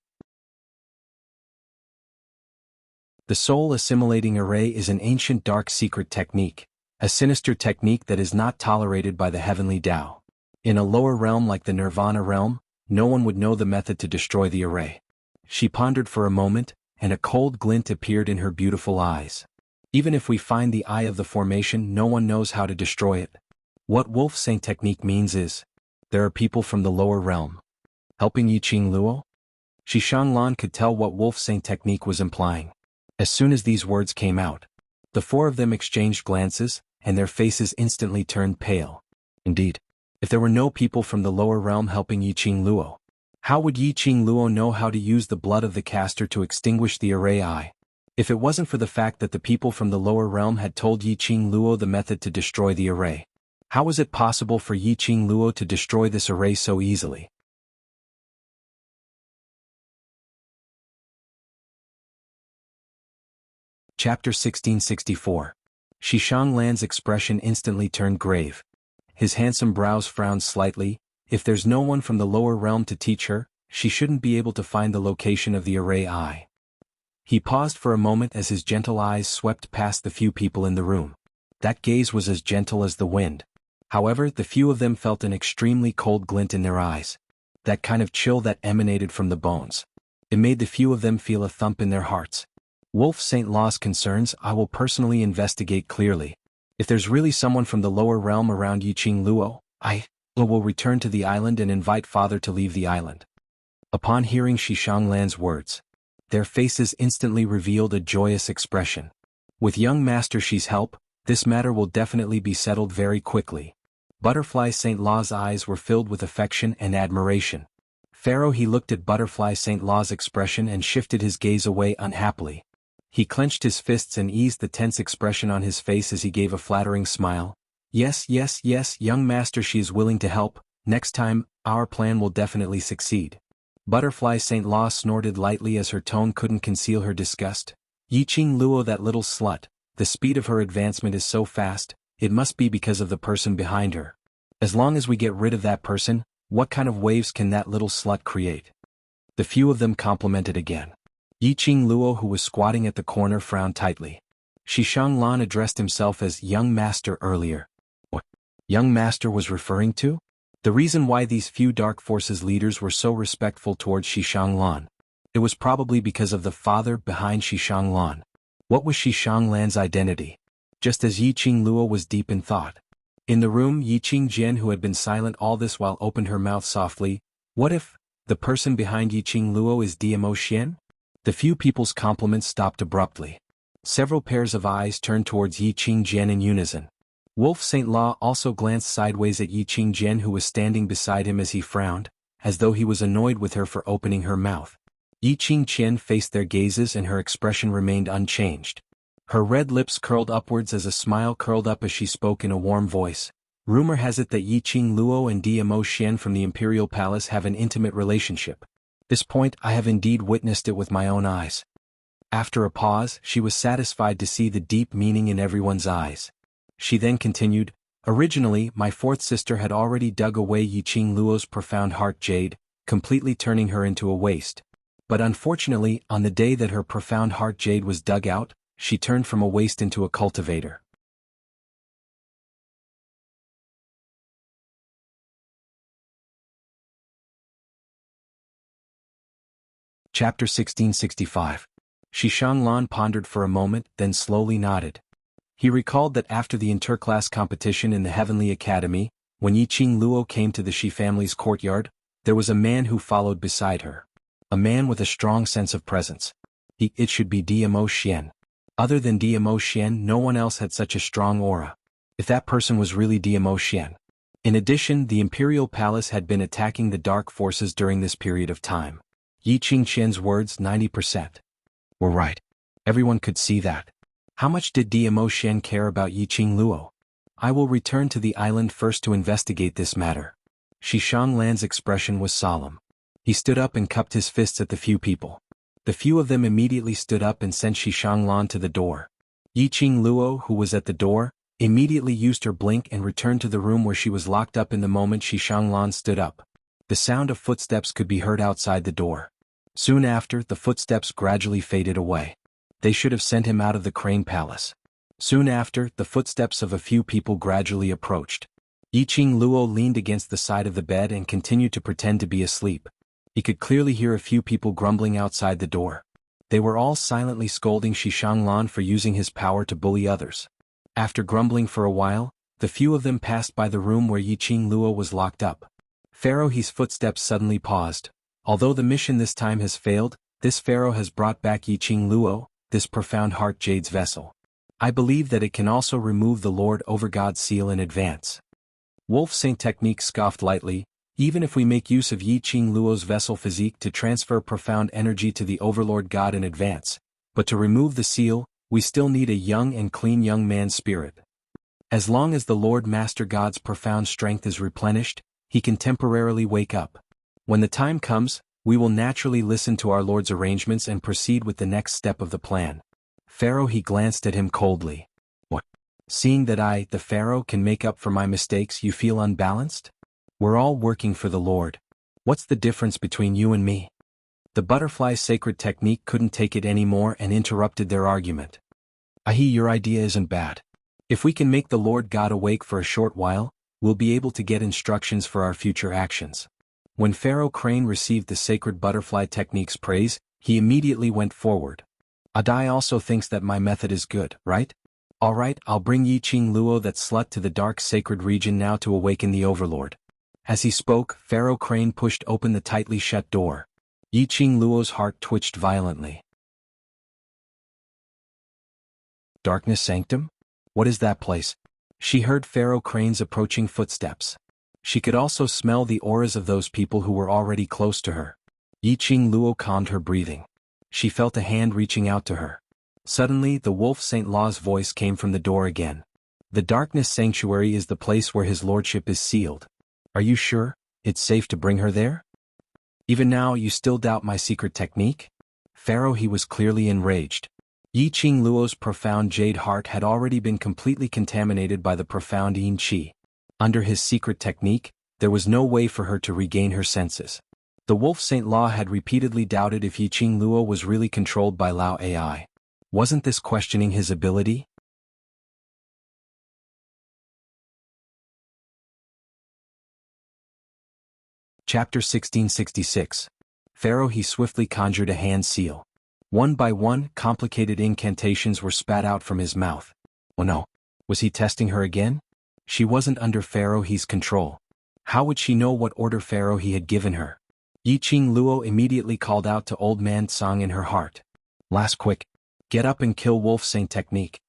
The soul assimilating array is an ancient dark secret technique, a sinister technique that is not tolerated by the heavenly Tao. In a lower realm like the Nirvana realm, no one would know the method to destroy the array. She pondered for a moment, and a cold glint appeared in her beautiful eyes. Even if we find the eye of the formation, no one knows how to destroy it. What Wolf Saint technique means is, there are people from the lower realm helping Yiqing Luo? Xishanglan could tell what Wolf Saint technique was implying. As soon as these words came out, the four of them exchanged glances, and their faces instantly turned pale. Indeed, if there were no people from the lower realm helping Yiqing Luo, how would Yiqing Luo know how to use the blood of the caster to extinguish the array eye? If it wasn't for the fact that the people from the lower realm had told Yiqing Luo the method to destroy the array, how was it possible for Yiqing Luo to destroy this array so easily? Chapter 1664. Xishanglan's expression instantly turned grave. His handsome brows frowned slightly. If there's no one from the lower realm to teach her, she shouldn't be able to find the location of the array eye. He paused for a moment as his gentle eyes swept past the few people in the room. That gaze was as gentle as the wind. However, the few of them felt an extremely cold glint in their eyes. That kind of chill that emanated from the bones. It made the few of them feel a thump in their hearts. Wolf Saint Law's concerns I will personally investigate clearly. If there's really someone from the lower realm around Yiqing Luo, I will return to the island and invite Father to leave the island. Upon hearing Xishanglan's words, their faces instantly revealed a joyous expression. With young Master Shi's help, this matter will definitely be settled very quickly. Butterfly Saint Law's eyes were filled with affection and admiration. Pharaoh he looked at Butterfly Saint Law's expression and shifted his gaze away unhappily. He clenched his fists and eased the tense expression on his face as he gave a flattering smile. Yes, yes, yes, young Master Shi is willing to help. Next time, our plan will definitely succeed. Butterfly Saint Law snorted lightly as her tone couldn't conceal her disgust. Yiqing Luo, that little slut, the speed of her advancement is so fast, it must be because of the person behind her. As long as we get rid of that person, what kind of waves can that little slut create? The few of them complimented again. Yiqing Luo, who was squatting at the corner, frowned tightly. Xishanglan addressed himself as young master earlier. What young master was referring to? The reason why these few dark forces leaders were so respectful towards Xishanglan. It was probably because of the father behind Xishanglan. What was Xishanglan's identity? Just as Yiqing Luo was deep in thought. In the room, Yiqing Jian, who had been silent all this while, opened her mouth softly. What if the person behind Yiqing Luo is Dmo Xian? The few people's compliments stopped abruptly. Several pairs of eyes turned towards Yiqing Jian in unison. Wolf Saint Law also glanced sideways at Yiqing Jian, who was standing beside him, as he frowned, as though he was annoyed with her for opening her mouth. Yiqing Jian faced their gazes and her expression remained unchanged. Her red lips curled upwards as a smile curled up as she spoke in a warm voice. Rumor has it that Yiqing Luo and Dmo Xian from the Imperial Palace have an intimate relationship. This point I have indeed witnessed it with my own eyes. After a pause, she was satisfied to see the deep meaning in everyone's eyes. She then continued, "Originally, my fourth sister had already dug away Yiqing Luo's profound heart jade, completely turning her into a waste. But unfortunately, on the day that her profound heart jade was dug out, she turned from a waste into a cultivator." Chapter 1665. Xishanglong pondered for a moment, then slowly nodded. He recalled that after the interclass competition in the Heavenly Academy, when Yiqing Luo came to the Shi family's courtyard, there was a man who followed beside her. A man with a strong sense of presence. It should be Dmo Xian. Other than Dmo Xian, no one else had such a strong aura. If that person was really Dmo Xian. In addition, the Imperial Palace had been attacking the dark forces during this period of time. Yiqing Qian's words 90% were right. Everyone could see that. How much did Dmo Xian care about Yiqing Luo? I will return to the island first to investigate this matter. Xishanglang's expression was solemn. He stood up and cupped his fists at the few people. The few of them immediately stood up and sent Xishanglong to the door. Yiqing Luo, who was at the door, immediately used her blink and returned to the room where she was locked up in the moment Xishanglong stood up. The sound of footsteps could be heard outside the door. Soon after, the footsteps gradually faded away. They should have sent him out of the Crane Palace. Soon after, the footsteps of a few people gradually approached. Yiqing Luo leaned against the side of the bed and continued to pretend to be asleep. He could clearly hear a few people grumbling outside the door. They were all silently scolding Xishanglong for using his power to bully others. After grumbling for a while, the few of them passed by the room where Yiqing Luo was locked up. Pharaoh He's footsteps suddenly paused. Although the mission this time has failed, this Pharaoh has brought back Yiqing Luo, this profound heart jade's vessel. I believe that it can also remove the Lord over God's seal in advance. Wolf Saint Technique scoffed lightly. Even if we make use of Yiqing Luo's vessel physique to transfer profound energy to the Overlord God in advance, but to remove the seal, we still need a young and clean young man's spirit. As long as the Lord Master God's profound strength is replenished, he can temporarily wake up. When the time comes, we will naturally listen to our Lord's arrangements and proceed with the next step of the plan. Pharaoh He glanced at him coldly. What? Seeing that I, the Pharaoh, can make up for my mistakes, you feel unbalanced? We're all working for the Lord. What's the difference between you and me? The butterfly's sacred technique couldn't take it anymore and interrupted their argument. Ahi, your idea isn't bad. If we can make the Lord God awake for a short while, we'll be able to get instructions for our future actions. When Pharaoh Crane received the sacred butterfly technique's praise, he immediately went forward. Adai also thinks that my method is good, right? Alright, I'll bring Yiqing Luo that slut to the dark sacred region now to awaken the Overlord. As he spoke, Pharaoh Crane pushed open the tightly shut door. Yiqing Luo's heart twitched violently. Darkness Sanctum? What is that place? She heard Pharaoh Crane's approaching footsteps. She could also smell the auras of those people who were already close to her. Yiqing Luo calmed her breathing. She felt a hand reaching out to her. Suddenly, the Wolf Saint Law's voice came from the door again. The Darkness Sanctuary is the place where his lordship is sealed. Are you sure it's safe to bring her there? Even now you still doubt my secret technique? Pharaoh He was clearly enraged. Yiqing Luo's profound jade heart had already been completely contaminated by the profound Yin Qi. Under his secret technique, there was no way for her to regain her senses. The Wolf Saint Law had repeatedly doubted if Yiqing Luo was really controlled by Lao AI. Wasn't this questioning his ability? Chapter 1666. Pharaoh He swiftly conjured a hand seal. One by one, complicated incantations were spat out from his mouth. Oh no. Was he testing her again? She wasn't under Pharaoh He's control. How would she know what order Pharaoh He had given her? Yiqing Luo immediately called out to Old Man Song in her heart. Last quick. Get up and kill Wolf Saint Technique.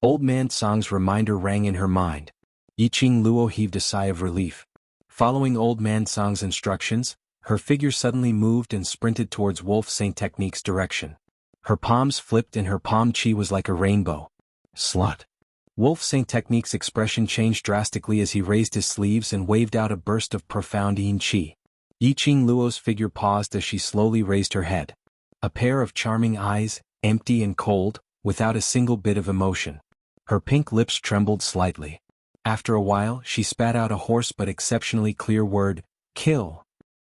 Old Man Song's reminder rang in her mind. Yiqing Luo heaved a sigh of relief. Following Old Man Song's instructions, her figure suddenly moved and sprinted towards Wolf Saint Technique's direction. Her palms flipped and her palm chi was like a rainbow. Slut. Wolf Saint Technique's expression changed drastically as he raised his sleeves and waved out a burst of profound yin chi. Yiqing Luo's figure paused as she slowly raised her head. A pair of charming eyes, empty and cold, without a single bit of emotion. Her pink lips trembled slightly. After a while, she spat out a hoarse but exceptionally clear word, "Kill."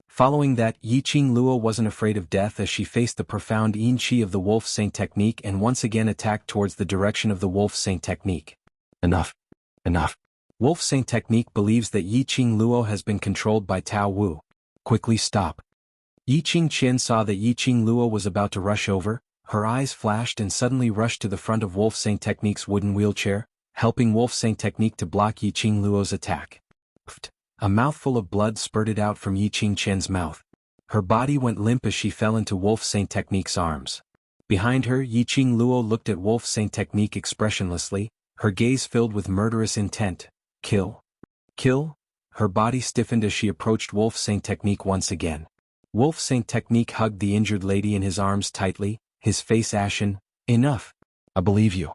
Following that, Yiqing Luo wasn't afraid of death as she faced the profound Yin Qi of the Wolf Saint technique and once again attacked towards the direction of the Wolf Saint technique. Enough. Enough. Wolf Saint technique believes that Yiqing Luo has been controlled by Tao Wu. Quickly stop. Yiqing Qian saw that Yiqing Luo was about to rush over, her eyes flashed and suddenly rushed to the front of Wolf Saint technique's wooden wheelchair, helping Wolf Saint technique to block Yiqing Luo's attack. Pfft. A mouthful of blood spurted out from Yiqing Qian's mouth. Her body went limp as she fell into Wolf Saint technique's arms. Behind her, Yiqing Luo looked at Wolf Saint technique expressionlessly, her gaze filled with murderous intent. Kill? Kill? Her body stiffened as she approached Wolf Saint technique once again. Wolf Saint technique hugged the injured lady in his arms tightly, his face ashen. Enough. I believe you.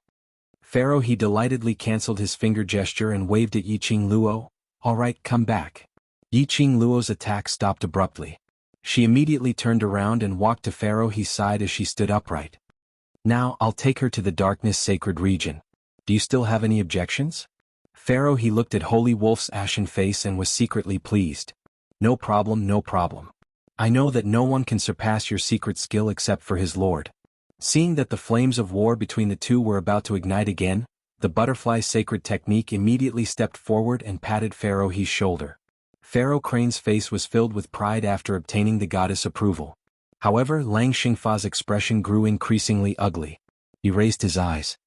Pharaoh he delightedly cancelled his finger gesture and waved at Yiqing Luo. All right, come back. Yiqing Luo's attack stopped abruptly. She immediately turned around and walked to Pharaoh. He sighed as she stood upright. Now I'll take her to the darkness sacred region. Do you still have any objections? Pharaoh he looked at Holy Wolf's ashen face and was secretly pleased. No problem, no problem. I know that no one can surpass your secret skill except for his lord. Seeing that the flames of war between the two were about to ignite again, the butterfly sacred technique immediately stepped forward and patted Pharaoh he's shoulder. Pharaoh Crane's face was filled with pride after obtaining the goddess' approval. However, Lang Xingfa's expression grew increasingly ugly. He raised his eyes.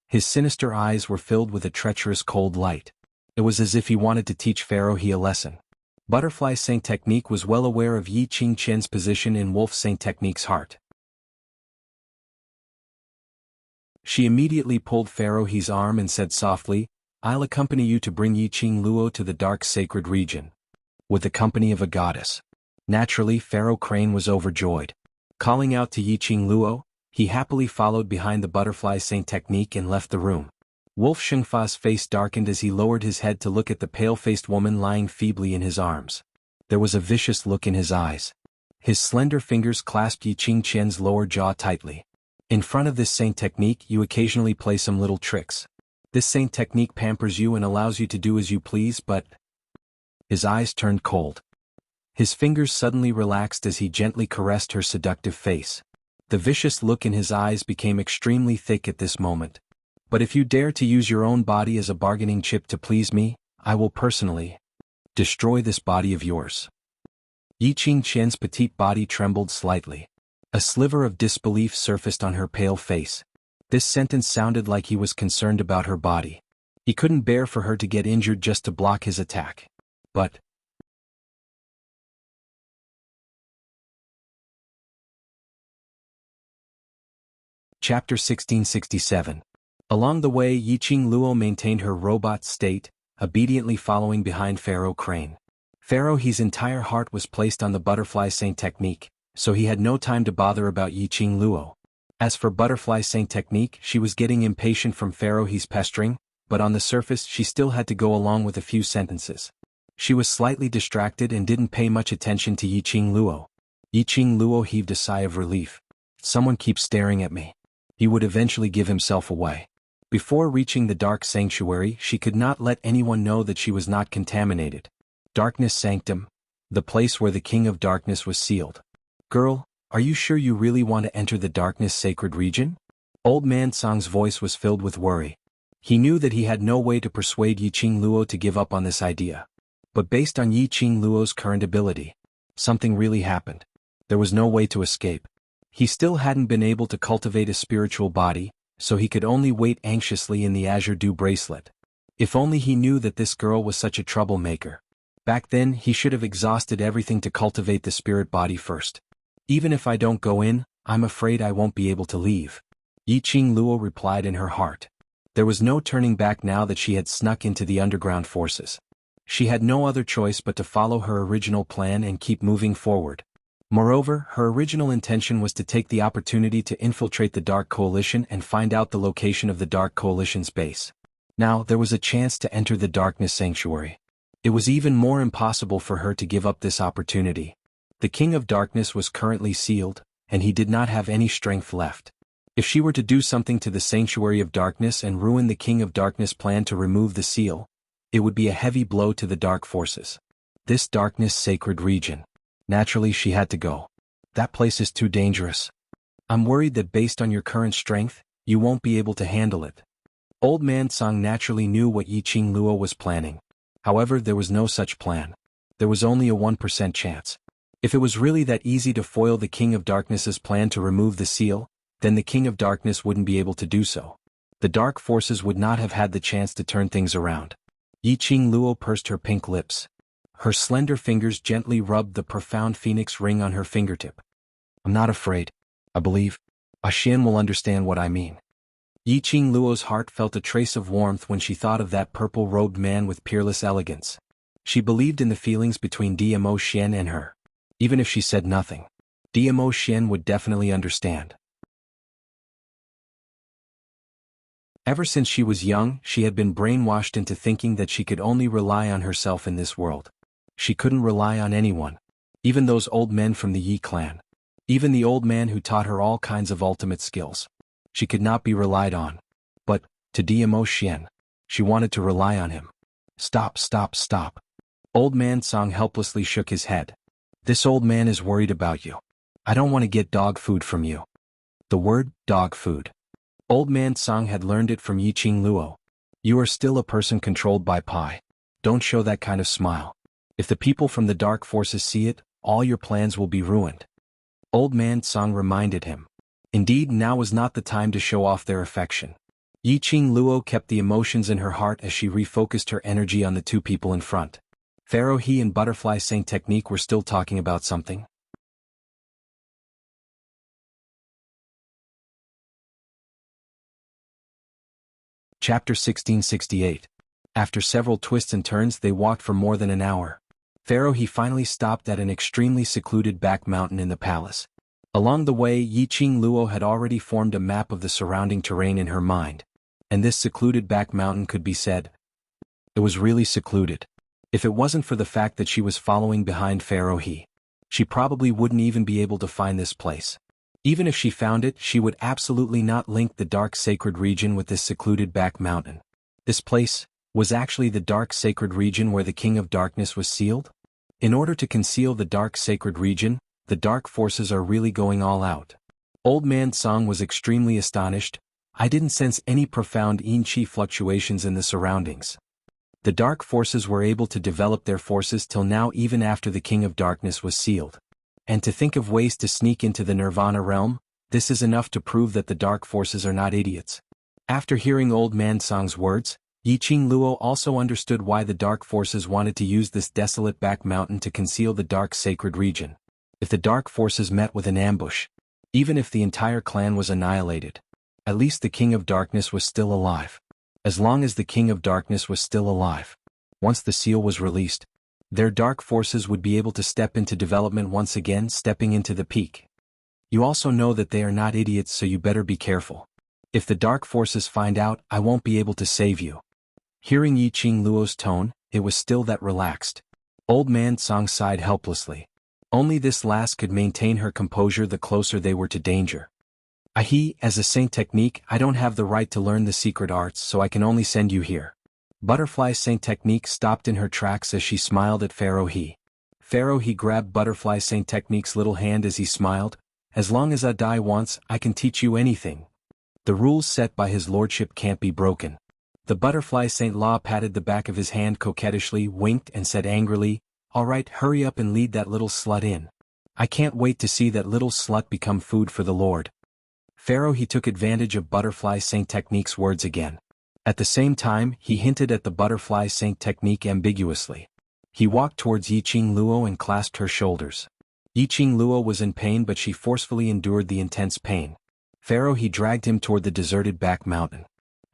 His sinister eyes were filled with a treacherous cold light. It was as if he wanted to teach Pharaoh he a lesson. Butterfly Saint technique was well aware of Yiqing Qian's position in Wolf Saint technique's heart. She immediately pulled Pharaoh he's arm and said softly, I'll accompany you to bring Yiqing Luo to the dark sacred region. With the company of a goddess. Naturally, Pharaoh Crane was overjoyed. Calling out to Yiqing Luo, he happily followed behind the Butterfly Saint technique and left the room. Wolf Xingfa's face darkened as he lowered his head to look at the pale-faced woman lying feebly in his arms. There was a vicious look in his eyes. His slender fingers clasped Yiqing Qian's lower jaw tightly. In front of this saint technique you occasionally play some little tricks. This saint technique pampers you and allows you to do as you please, but... His eyes turned cold. His fingers suddenly relaxed as he gently caressed her seductive face. The vicious look in his eyes became extremely thick at this moment. But if you dare to use your own body as a bargaining chip to please me, I will personally destroy this body of yours. Yiqing Qian's petite body trembled slightly. A sliver of disbelief surfaced on her pale face. This sentence sounded like he was concerned about her body. He couldn't bear for her to get injured just to block his attack. But... Chapter 1667. Along the way, Yiqing Luo maintained her robot state, obediently following behind Pharaoh Crane. Pharaoh he's entire heart was placed on the Butterfly Saint technique, so he had no time to bother about Yiqing Luo. As for Butterfly Saint technique, she was getting impatient from Pharaoh he's pestering, but on the surface she still had to go along with a few sentences. She was slightly distracted and didn't pay much attention to Yiqing Luo. Yiqing Luo heaved a sigh of relief. Someone keeps staring at me. He would eventually give himself away. Before reaching the dark sanctuary, she could not let anyone know that she was not contaminated. Darkness Sanctum, the place where the King of Darkness was sealed. Girl, are you sure you really want to enter the darkness sacred region? Old Man Song's voice was filled with worry. He knew that he had no way to persuade Yiqing Luo to give up on this idea. But based on Yiqing Luo's current ability, something really happened. There was no way to escape. He still hadn't been able to cultivate a spiritual body, so he could only wait anxiously in the Azure Dew bracelet. If only he knew that this girl was such a troublemaker. Back then, he should have exhausted everything to cultivate the spirit body first. Even if I don't go in, I'm afraid I won't be able to leave. Yiqing Luo replied in her heart. There was no turning back now that she had snuck into the underground forces. She had no other choice but to follow her original plan and keep moving forward. Moreover, her original intention was to take the opportunity to infiltrate the Dark Coalition and find out the location of the Dark Coalition's base. Now, there was a chance to enter the Darkness Sanctuary. It was even more impossible for her to give up this opportunity. The King of Darkness was currently sealed, and he did not have any strength left. If she were to do something to the Sanctuary of Darkness and ruin the King of Darkness' plan to remove the seal, it would be a heavy blow to the dark forces. This darkness sacred region. Naturally she had to go. That place is too dangerous. I'm worried that based on your current strength, you won't be able to handle it. Old Man Song naturally knew what Yiqing Luo was planning. However, there was no such plan. There was only a 1% chance. If it was really that easy to foil the King of Darkness's plan to remove the seal, then the King of Darkness wouldn't be able to do so. The dark forces would not have had the chance to turn things around. Yiqing Luo pursed her pink lips. Her slender fingers gently rubbed the profound phoenix ring on her fingertip. I'm not afraid. I believe. Xian will understand what I mean. Yiqing Luo's heart felt a trace of warmth when she thought of that purple-robed man with peerless elegance. She believed in the feelings between Dmo Xian and her. Even if she said nothing, Dmo Xian would definitely understand. Ever since she was young, she had been brainwashed into thinking that she could only rely on herself in this world. She couldn't rely on anyone. Even those old men from the Yi clan. Even the old man who taught her all kinds of ultimate skills. She could not be relied on. But, to Dmo Xian, she wanted to rely on him. Stop, stop, stop. Old Man Song helplessly shook his head. This old man is worried about you. I don't want to get dog food from you. The word, dog food. Old Man Song had learned it from Yiqing Luo. You are still a person controlled by Pi. Don't show that kind of smile. If the people from the dark forces see it, all your plans will be ruined. Old Man Song reminded him. Indeed, now was not the time to show off their affection. Yiqing Luo kept the emotions in her heart as she refocused her energy on the two people in front. Pharaoh He and Butterfly Saint Technique were still talking about something. Chapter 1668. After several twists and turns they walked for more than an hour. Pharaoh He finally stopped at an extremely secluded back mountain in the palace. Along the way, Yiqing Luo had already formed a map of the surrounding terrain in her mind. And this secluded back mountain could be said. It was really secluded. If it wasn't for the fact that she was following behind Pharaoh He, she probably wouldn't even be able to find this place. Even if she found it, she would absolutely not link the dark sacred region with this secluded back mountain. This place was actually the dark sacred region where the King of Darkness was sealed? In order to conceal the dark sacred region, the dark forces are really going all out. Old Man Song was extremely astonished. I didn't sense any profound yin-chi fluctuations in the surroundings. The dark forces were able to develop their forces till now even after the King of Darkness was sealed. And to think of ways to sneak into the Nirvana realm, this is enough to prove that the dark forces are not idiots. After hearing Old Man Song's words, Yiqing Luo also understood why the dark forces wanted to use this desolate back mountain to conceal the dark sacred region. If the dark forces met with an ambush, even if the entire clan was annihilated, at least the King of Darkness was still alive. As long as the King of Darkness was still alive, once the seal was released, their dark forces would be able to step into development once again, stepping into the peak. You also know that they are not idiots, so you better be careful. If the dark forces find out, I won't be able to save you. Hearing Yiqing Luo's tone, it was still that relaxed. Old Man Song sighed helplessly. Only this last could maintain her composure the closer they were to danger. As a Saint Technique, I don't have the right to learn the secret arts, so I can only send you here. Butterfly Saint Technique stopped in her tracks as she smiled at Pharaoh He. Pharaoh He grabbed Butterfly Saint Technique's little hand as he smiled. As long as I die once, I can teach you anything. The rules set by his lordship can't be broken. The Butterfly Saint Law patted the back of his hand coquettishly, winked and said angrily, all right, hurry up and lead that little slut in. I can't wait to see that little slut become food for the Lord. Pharaoh He took advantage of Butterfly Saint Technique's words again. At the same time, he hinted at the Butterfly Saint Technique ambiguously. He walked towards Yiqing Luo and clasped her shoulders. Yiqing Luo was in pain, but she forcefully endured the intense pain. Pharaoh He dragged him toward the deserted back mountain.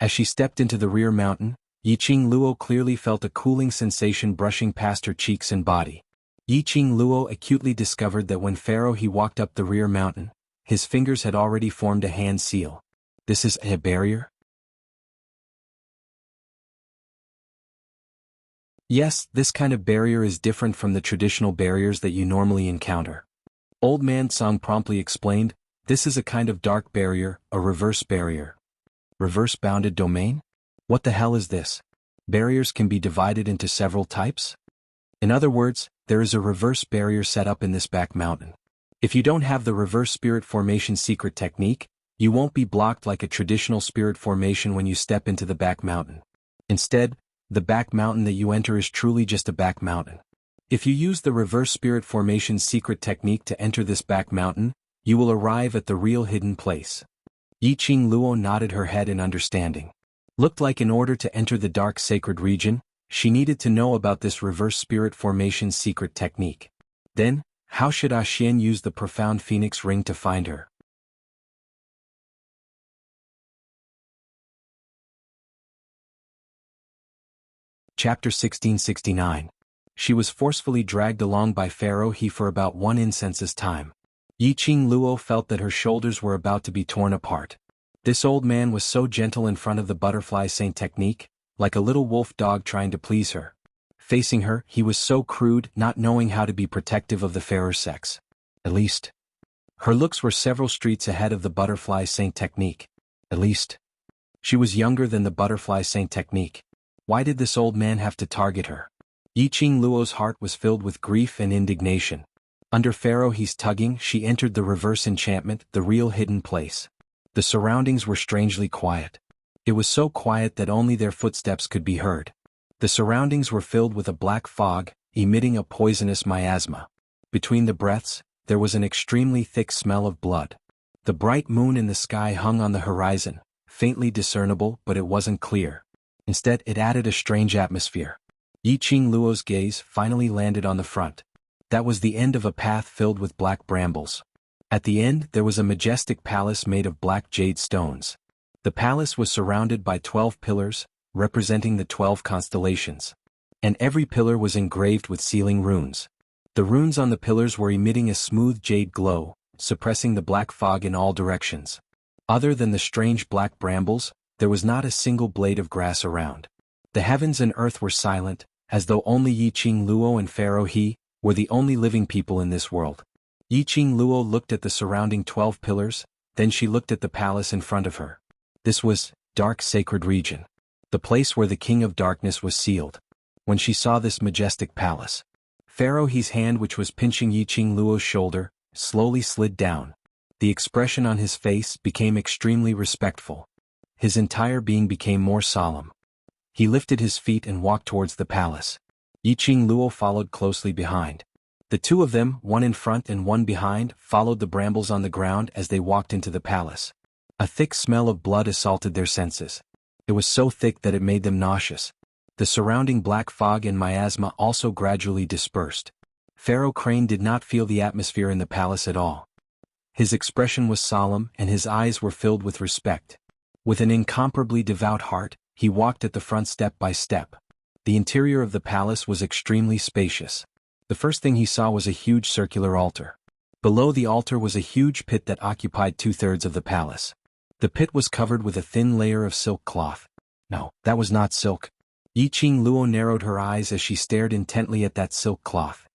As she stepped into the rear mountain, Yiqing Luo clearly felt a cooling sensation brushing past her cheeks and body. Yiqing Luo acutely discovered that when Pharaoh He walked up the rear mountain, his fingers had already formed a hand seal. This is a barrier? Yes, this kind of barrier is different from the traditional barriers that you normally encounter. Old Man Song promptly explained, This is a kind of dark barrier, a reverse barrier. Reverse bounded domain? What the hell is this? Barriers can be divided into several types? In other words, there is a reverse barrier set up in this back mountain. If you don't have the reverse spirit formation secret technique, you won't be blocked like a traditional spirit formation when you step into the back mountain. Instead, the back mountain that you enter is truly just a back mountain. If you use the reverse spirit formation secret technique to enter this back mountain, you will arrive at the real hidden place. Yiqing Luo nodded her head in understanding. Looked like in order to enter the dark sacred region, she needed to know about this reverse spirit formation secret technique. Then, how should Xian use the profound phoenix ring to find her? Chapter 1669. She was forcefully dragged along by Pharaoh He for about 1 incense's time. Yiqing Luo felt that her shoulders were about to be torn apart. This old man was so gentle in front of the butterfly saint technique, like a little wolf dog trying to please her. Facing her, he was so crude, not knowing how to be protective of the fairer sex. At least, her looks were several streets ahead of the butterfly saint technique. At least, she was younger than the butterfly saint technique. Why did this old man have to target her? Yiqing Luo's heart was filled with grief and indignation. Under Pharaoh He's tugging, she entered the reverse enchantment, the real hidden place. The surroundings were strangely quiet. It was so quiet that only their footsteps could be heard. The surroundings were filled with a black fog, emitting a poisonous miasma. Between the breaths, there was an extremely thick smell of blood. The bright moon in the sky hung on the horizon, faintly discernible, but it wasn't clear. Instead, it added a strange atmosphere. Yiqing Luo's gaze finally landed on the front. That was the end of a path filled with black brambles. At the end, there was a majestic palace made of black jade stones. The palace was surrounded by 12 pillars, representing the 12 constellations. And every pillar was engraved with sealing runes. The runes on the pillars were emitting a smooth jade glow, suppressing the black fog in all directions. Other than the strange black brambles, there was not a single blade of grass around. The heavens and earth were silent, as though only Yiqing Luo and Pharaoh He were the only living people in this world. Yiqing Luo looked at the surrounding 12 pillars, then she looked at the palace in front of her. This was dark sacred region. The place where the King of Darkness was sealed. When she saw this majestic palace, Pharaoh He's hand, which was pinching Yiqing Luo's shoulder, slowly slid down. The expression on his face became extremely respectful. His entire being became more solemn. He lifted his feet and walked towards the palace. Yiqing Luo followed closely behind. The two of them, one in front and one behind, followed the brambles on the ground as they walked into the palace. A thick smell of blood assaulted their senses. It was so thick that it made them nauseous. The surrounding black fog and miasma also gradually dispersed. Pharaoh Crane did not feel the atmosphere in the palace at all. His expression was solemn and his eyes were filled with respect. With an incomparably devout heart, he walked at the front step by step. The interior of the palace was extremely spacious. The first thing he saw was a huge circular altar. Below the altar was a huge pit that occupied 2/3 of the palace. The pit was covered with a thin layer of silk cloth. No, that was not silk. Yiqing Luo narrowed her eyes as she stared intently at that silk cloth.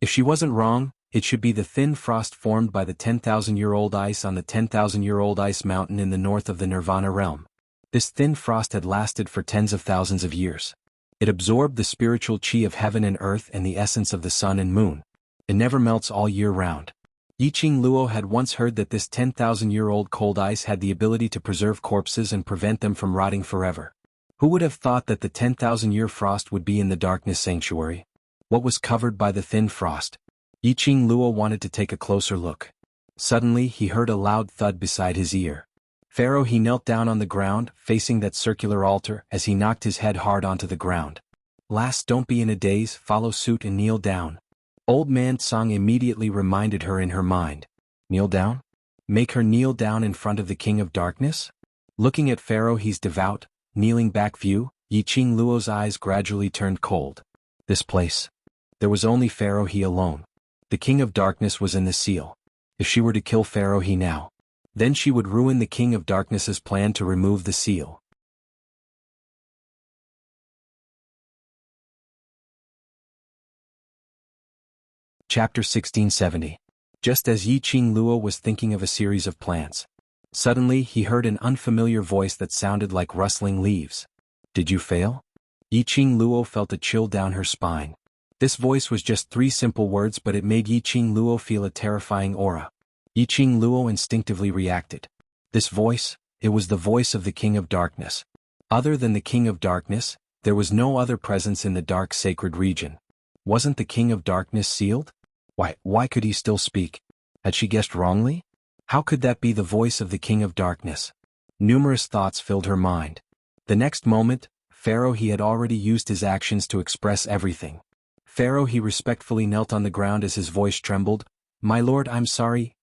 If she wasn't wrong, it should be the thin frost formed by the 10,000-year-old ice on the 10,000-year-old ice mountain in the north of the Nirvana realm. This thin frost had lasted for tens of thousands of years. It absorbed the spiritual qi of heaven and earth and the essence of the sun and moon. It never melts all year round. Yiqing Luo had once heard that this 10,000-year-old cold ice had the ability to preserve corpses and prevent them from rotting forever. Who would have thought that the 10,000-year frost would be in the darkness sanctuary? What was covered by the thin frost? Yiqing Luo wanted to take a closer look. Suddenly he heard a loud thud beside his ear. Pharaoh He knelt down on the ground, facing that circular altar, as he knocked his head hard onto the ground. Lass, don't be in a daze, follow suit and kneel down. Old Man Tsang immediately reminded her in her mind. Kneel down? Make her kneel down in front of the King of Darkness? Looking at Pharaoh He's devout, kneeling back view, Yiqing Luo's eyes gradually turned cold. This place. There was only Pharaoh He alone. The King of Darkness was in the seal. If she were to kill Pharaoh He now, then she would ruin the King of Darkness's plan to remove the seal. Chapter 1670. Just as Yiqing Luo was thinking of a series of plans, suddenly he heard an unfamiliar voice that sounded like rustling leaves. Did you fail? Yiqing Luo felt a chill down her spine. This voice was just 3 simple words, but it made Yiqing Luo feel a terrifying aura. Yiqing Luo instinctively reacted. This voice, it was the voice of the King of Darkness. Other than the King of Darkness, there was no other presence in the dark sacred region. Wasn't the King of Darkness sealed? Why could he still speak? Had she guessed wrongly? How could that be the voice of the King of Darkness? Numerous thoughts filled her mind. The next moment, Pharaoh he had already used his actions to express everything. Pharaoh he respectfully knelt on the ground as his voice trembled. My lord, I'm sorry.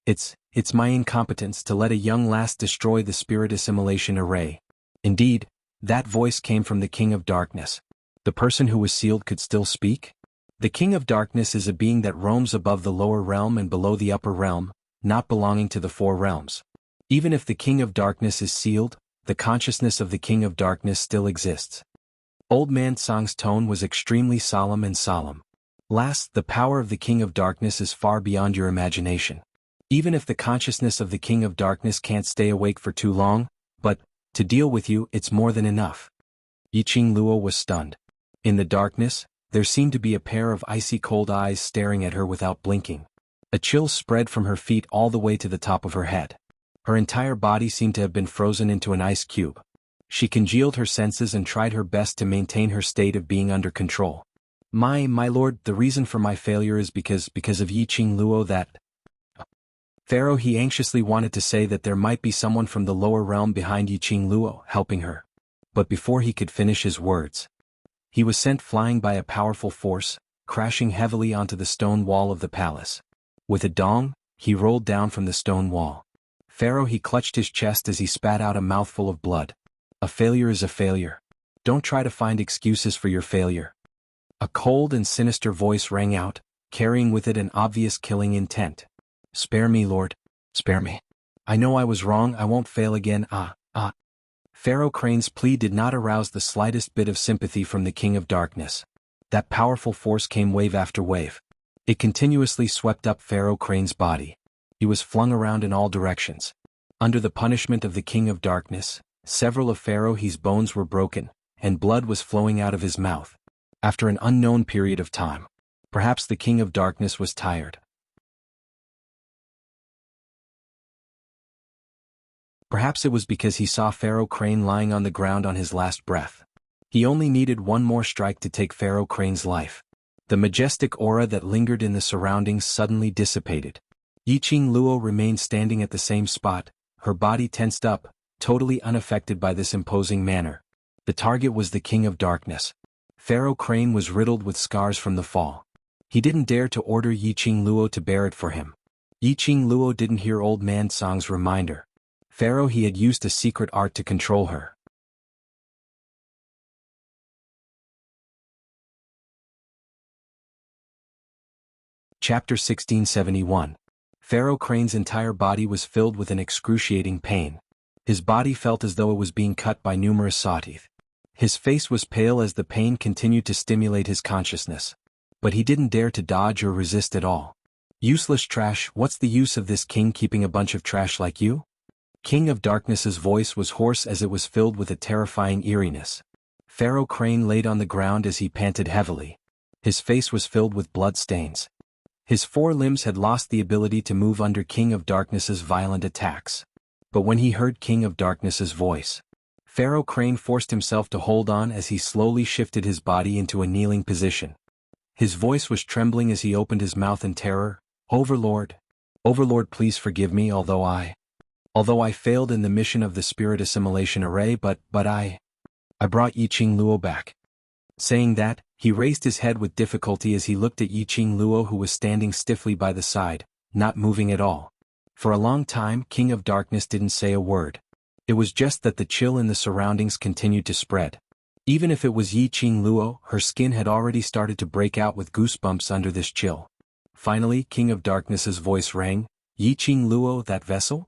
It's my incompetence to let a young lass destroy the spirit assimilation array. Indeed, that voice came from the King of Darkness. The person who was sealed could still speak? The King of Darkness is a being that roams above the lower realm and below the upper realm, not belonging to the 4 realms. Even if the King of Darkness is sealed, the consciousness of the King of Darkness still exists. Old Man Song's tone was extremely solemn and solemn. Lass, the power of the King of Darkness is far beyond your imagination. Even if the consciousness of the King of Darkness can't stay awake for too long, but, to deal with you, it's more than enough. Yiqing Luo was stunned. In the darkness, there seemed to be a pair of icy cold eyes staring at her without blinking. A chill spread from her feet all the way to the top of her head. Her entire body seemed to have been frozen into an ice cube. She congealed her senses and tried her best to maintain her state of being under control. My lord, the reason for my failure is because of Yiqing Luo that... Pharaoh he anxiously wanted to say that there might be someone from the lower realm behind Yiqing Luo helping her. But before he could finish his words, he was sent flying by a powerful force, crashing heavily onto the stone wall of the palace. With a dong, he rolled down from the stone wall. Pharaoh he clutched his chest as he spat out a mouthful of blood. A failure is a failure. Don't try to find excuses for your failure. A cold and sinister voice rang out, carrying with it an obvious killing intent. Spare me, Lord. Spare me. I know I was wrong, I won't fail again, Pharaoh Crane's plea did not arouse the slightest bit of sympathy from the King of Darkness. That powerful force came wave after wave. It continuously swept up Pharaoh Crane's body. He was flung around in all directions. Under the punishment of the King of Darkness, several of Pharaoh he's bones were broken, and blood was flowing out of his mouth. After an unknown period of time, perhaps the King of Darkness was tired. Perhaps it was because he saw Pharaoh Crane lying on the ground on his last breath. He only needed one more strike to take Pharaoh Crane's life. The majestic aura that lingered in the surroundings suddenly dissipated. Yiqing Luo remained standing at the same spot, her body tensed up, totally unaffected by this imposing manner. The target was the King of Darkness. Pharaoh Crane was riddled with scars from the fall. He didn't dare to order Yiqing Luo to bear it for him. Yiqing Luo didn't hear Old Man Song's reminder. Pharaoh he had used a secret art to control her. Chapter 1671. Pharaoh Crane's entire body was filled with an excruciating pain. His body felt as though it was being cut by numerous sawteeth. His face was pale as the pain continued to stimulate his consciousness. But he didn't dare to dodge or resist at all. Useless trash, what's the use of this king keeping a bunch of trash like you? King of Darkness's voice was hoarse as it was filled with a terrifying eeriness. Pharaoh Crane laid on the ground as he panted heavily. His face was filled with blood stains. His 4 limbs had lost the ability to move under King of Darkness's violent attacks. But when he heard King of Darkness's voice, Pharaoh Crane forced himself to hold on as he slowly shifted his body into a kneeling position. His voice was trembling as he opened his mouth in terror. Overlord, please forgive me, although I failed in the mission of the spirit assimilation array, but I brought Yiqing Luo back. Saying that, he raised his head with difficulty as he looked at Yiqing Luo, who was standing stiffly by the side, not moving at all. For a long time, King of Darkness didn't say a word. It was just that the chill in the surroundings continued to spread. Even if it was Yiqing Luo, her skin had already started to break out with goosebumps under this chill. Finally, King of Darkness's voice rang. Yiqing Luo, that vessel?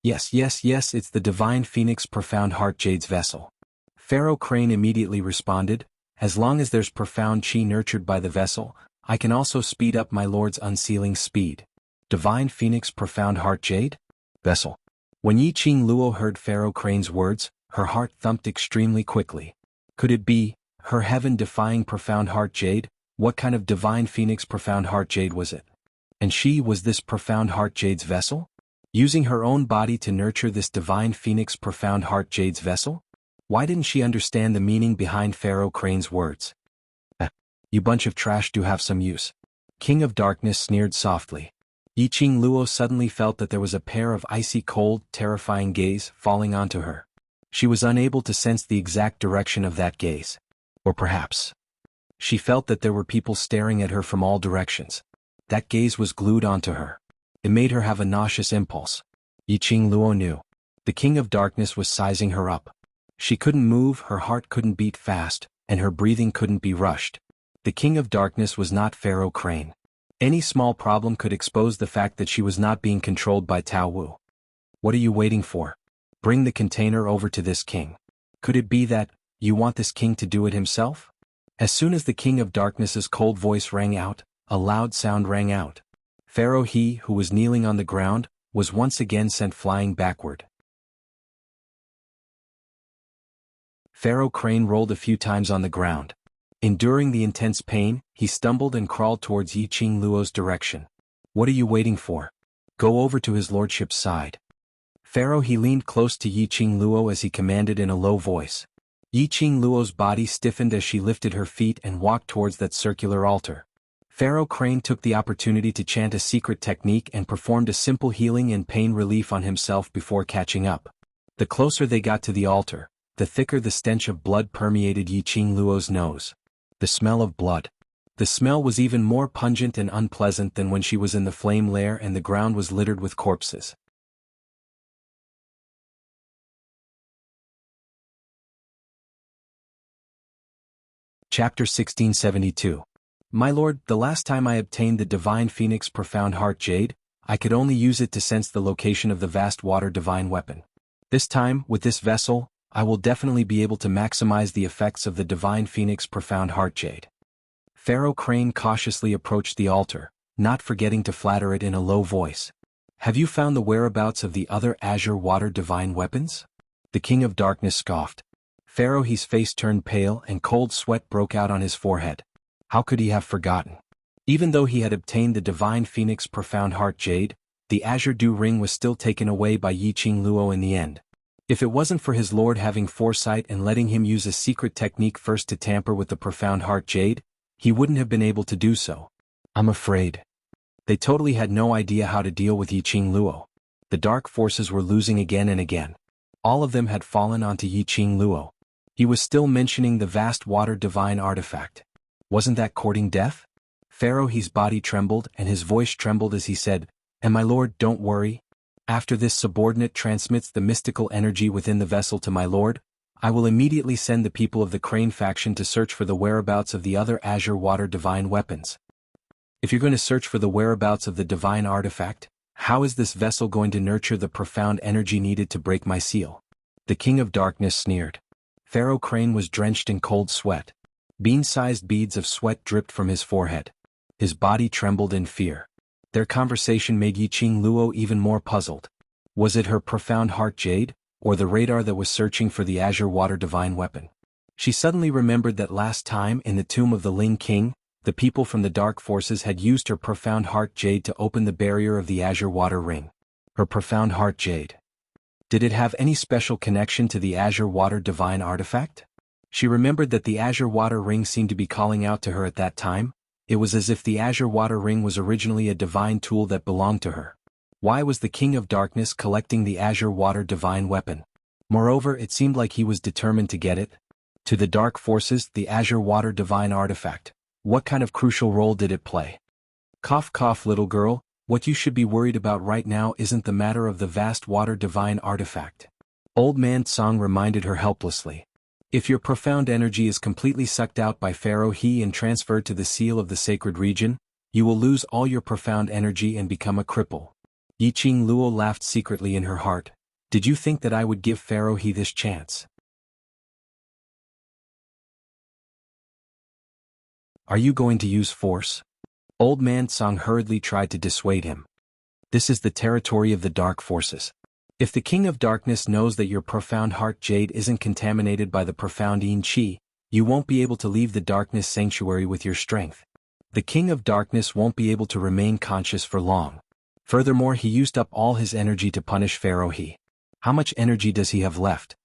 Yes, it's the Divine Phoenix Profound Heart Jade's vessel. Pharaoh Crane immediately responded, as long as there's profound chi nurtured by the vessel, I can also speed up my lord's unsealing speed. Divine Phoenix Profound Heart Jade? Vessel. When Yiqing Luo heard Pharaoh Crane's words, her heart thumped extremely quickly. Could it be her heaven-defying Profound Heart Jade? What kind of Divine Phoenix Profound Heart Jade was it? And she was this Profound Heart Jade's vessel? Using her own body to nurture this Divine Phoenix Profound Heart Jade's vessel? Why didn't she understand the meaning behind Pharaoh Crane's words? You bunch of trash do have some use. King of Darkness sneered softly. Yiqing Luo suddenly felt that there was a pair of icy cold, terrifying gaze falling onto her. She was unable to sense the exact direction of that gaze. Or perhaps she felt that there were people staring at her from all directions. That gaze was glued onto her. It made her have a nauseous impulse. Yiqing Luo knew. The King of Darkness was sizing her up. She couldn't move, her heart couldn't beat fast, and her breathing couldn't be rushed. The King of Darkness was not Pharaoh Crane. Any small problem could expose the fact that she was not being controlled by Tao Wu. What are you waiting for? Bring the container over to this king. Could it be that you want this king to do it himself? As soon as the King of Darkness's cold voice rang out, a loud sound rang out. Pharaoh He, who was kneeling on the ground, was once again sent flying backward. Pharaoh Crane rolled a few times on the ground. Enduring the intense pain, he stumbled and crawled towards Yiqing Luo's direction. What are you waiting for? Go over to his lordship's side. Pharaoh He leaned close to Yiqing Luo as he commanded in a low voice. Yiqing Luo's body stiffened as she lifted her feet and walked towards that circular altar. Pharaoh Crane took the opportunity to chant a secret technique and performed a simple healing and pain relief on himself before catching up. The closer they got to the altar, the thicker the stench of blood permeated Yiqing Luo's nose. The smell of blood. The smell was even more pungent and unpleasant than when she was in the flame lair and the ground was littered with corpses. Chapter 1672. My lord, the last time I obtained the Divine Phoenix Profound Heart Jade, I could only use it to sense the location of the vast water divine weapon. This time, with this vessel, I will definitely be able to maximize the effects of the Divine Phoenix Profound Heart Jade. Pharaoh Crane cautiously approached the altar, not forgetting to flatter it in a low voice. Have you found the whereabouts of the other azure water divine weapons? The King of Darkness scoffed. Pharaoh He's face turned pale and cold sweat broke out on his forehead. How could he have forgotten? Even though he had obtained the Divine Phoenix Profound Heart Jade, the Azure Dew Ring was still taken away by Yiqing Luo in the end. If it wasn't for his lord having foresight and letting him use a secret technique first to tamper with the Profound Heart Jade, he wouldn't have been able to do so. I'm afraid. They totally had no idea how to deal with Yiqing Luo. The dark forces were losing again and again. All of them had fallen onto Yiqing Luo. He was still mentioning the vast water divine artifact. Wasn't that courting death? Pharaoh He's body trembled and his voice trembled as he said, And my lord, don't worry. After this subordinate transmits the mystical energy within the vessel to my lord, I will immediately send the people of the Crane faction to search for the whereabouts of the other azure water divine weapons. If you're going to search for the whereabouts of the divine artifact, how is this vessel going to nurture the profound energy needed to break my seal? The King of Darkness sneered. Pharaoh Crane was drenched in cold sweat. Bean-sized beads of sweat dripped from his forehead. His body trembled in fear. Their conversation made Yiqing Luo even more puzzled. Was it her Profound Heart Jade, or the radar that was searching for the azure water divine weapon? She suddenly remembered that last time in the tomb of the Ling King, the people from the dark forces had used her Profound Heart Jade to open the barrier of the azure water ring. Her Profound Heart Jade. Did it have any special connection to the azure water divine artifact? She remembered that the azure water ring seemed to be calling out to her at that time. It was as if the azure water ring was originally a divine tool that belonged to her. Why was the King of Darkness collecting the azure water divine weapon? Moreover, it seemed like he was determined to get it. To the dark forces, the azure water divine artifact. What kind of crucial role did it play? Cough cough little girl, what you should be worried about right now isn't the matter of the vast water divine artifact. Old man Tsang reminded her helplessly. If your profound energy is completely sucked out by Pharaoh He and transferred to the seal of the sacred region, you will lose all your profound energy and become a cripple. Yiqing Luo laughed secretly in her heart. Did you think that I would give Pharaoh He this chance? Are you going to use force? Old Man Song hurriedly tried to dissuade him. This is the territory of the dark forces. If the King of Darkness knows that your profound heart jade isn't contaminated by the profound yin qi, you won't be able to leave the darkness sanctuary with your strength. The King of Darkness won't be able to remain conscious for long. Furthermore, he used up all his energy to punish Pharaoh He. How much energy does he have left?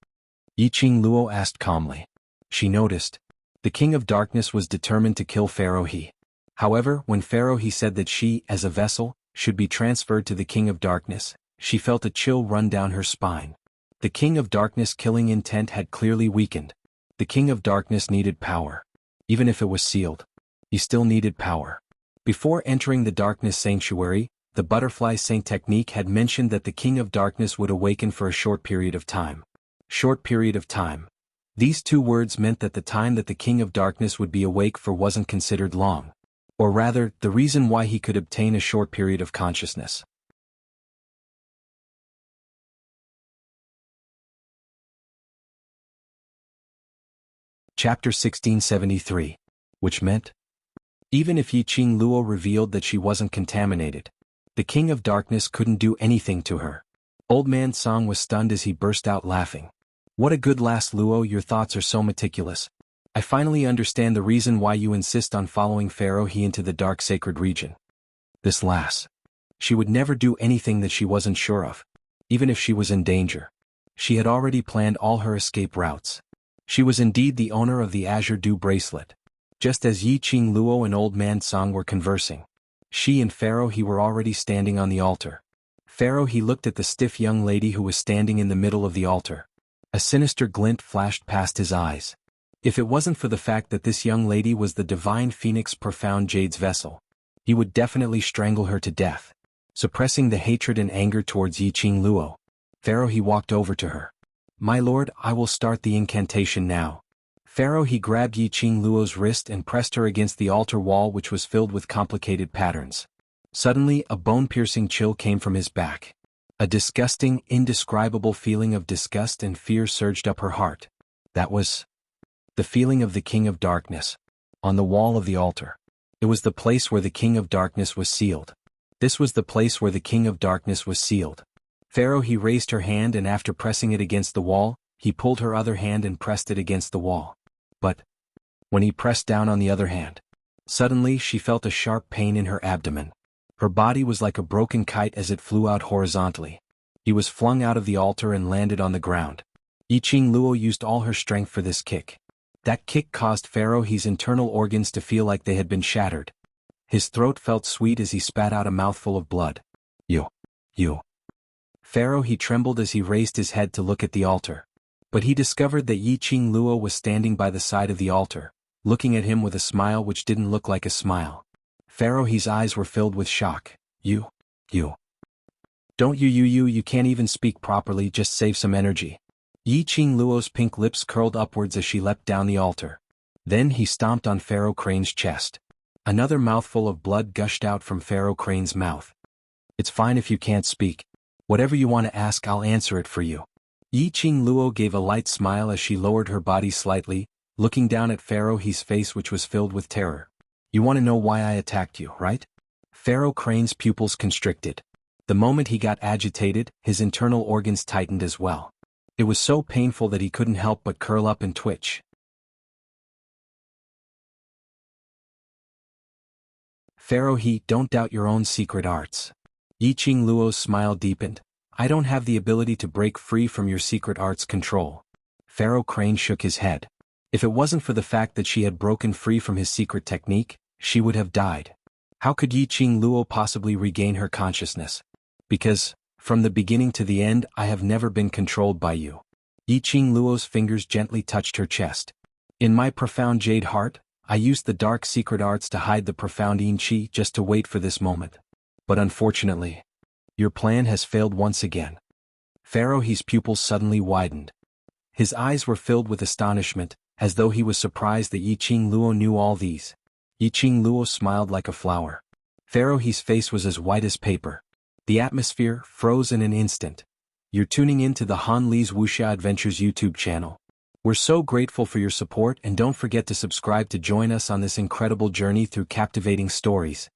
Yiqing Luo asked calmly. She noticed. The King of Darkness was determined to kill Pharaoh He. However, when Pharaoh He said that she, as a vessel, should be transferred to the King of Darkness, she felt a chill run down her spine. The King of Darkness' killing intent had clearly weakened. The King of Darkness needed power. Even if it was sealed, he still needed power. Before entering the Darkness Sanctuary, the Butterfly Saint technique had mentioned that the King of Darkness would awaken for a short period of time. Short period of time. These two words meant that the time that the King of Darkness would be awake for wasn't considered long. Or rather, the reason why he could obtain a short period of consciousness. Chapter 1673. Which meant? Even if Yiqing Luo revealed that she wasn't contaminated, the King of Darkness couldn't do anything to her. Old Man Song was stunned as he burst out laughing. What a good lass, Luo, your thoughts are so meticulous. I finally understand the reason why you insist on following Pharaoh He into the dark sacred region. This lass. She would never do anything that she wasn't sure of. Even if she was in danger. She had already planned all her escape routes. She was indeed the owner of the Azure Dew bracelet. Just as Yiqing Luo and Old Man Song were conversing, she and Pharaoh He were already standing on the altar. Pharaoh He looked at the stiff young lady who was standing in the middle of the altar. A sinister glint flashed past his eyes. If it wasn't for the fact that this young lady was the divine phoenix profound jade's vessel, he would definitely strangle her to death. Suppressing the hatred and anger towards Yiqing Luo, Pharaoh He walked over to her. My lord, I will start the incantation now. Pharaoh He grabbed Yiqing Luo's wrist and pressed her against the altar wall, which was filled with complicated patterns. Suddenly, a bone-piercing chill came from his back. A disgusting, indescribable feeling of disgust and fear surged up her heart. That was the feeling of the King of Darkness. On the wall of the altar. It was the place where the King of Darkness was sealed. This was the place where the King of Darkness was sealed. Pharaoh He raised her hand, and after pressing it against the wall, he pulled her other hand and pressed it against the wall. But when he pressed down on the other hand, suddenly she felt a sharp pain in her abdomen. Her body was like a broken kite as it flew out horizontally. He was flung out of the altar and landed on the ground. Yiqing Luo used all her strength for this kick. That kick caused Pharaoh He's internal organs to feel like they had been shattered. His throat felt sweet as he spat out a mouthful of blood. You. Pharaoh He trembled as he raised his head to look at the altar. But he discovered that Yiqing Luo was standing by the side of the altar, looking at him with a smile which didn't look like a smile. Pharaoh He's eyes were filled with shock. You. Don't you can't even speak properly, just save some energy. Yiqing Luo's pink lips curled upwards as she leapt down the altar. Then he stomped on Pharaoh Crane's chest. Another mouthful of blood gushed out from Pharaoh Crane's mouth. It's fine if you can't speak. Whatever you want to ask, I'll answer it for you. Yiqing Luo gave a light smile as she lowered her body slightly, looking down at Pharaoh He's face, which was filled with terror. You want to know why I attacked you, right? Pharaoh Crane's pupils constricted. The moment he got agitated, his internal organs tightened as well. It was so painful that he couldn't help but curl up and twitch. Pharaoh He, don't doubt your own secret arts. Yiqing Luo's smile deepened. I don't have the ability to break free from your secret arts control. Pharaoh Crane shook his head. If it wasn't for the fact that she had broken free from his secret technique, she would have died. How could Yiqing Luo possibly regain her consciousness? Because, from the beginning to the end, I have never been controlled by you. Yiqing Luo's fingers gently touched her chest. In my profound jade heart, I used the dark secret arts to hide the profound yin qi just to wait for this moment. But unfortunately, your plan has failed once again. Pharaoh He's pupils suddenly widened. His eyes were filled with astonishment, as though he was surprised that Yiqing Luo knew all these. Yiqing Luo smiled like a flower. Pharaoh He's face was as white as paper. The atmosphere froze in an instant. You're tuning in to the Han Li's Wuxia Adventures YouTube channel. We're so grateful for your support, and don't forget to subscribe to join us on this incredible journey through captivating stories.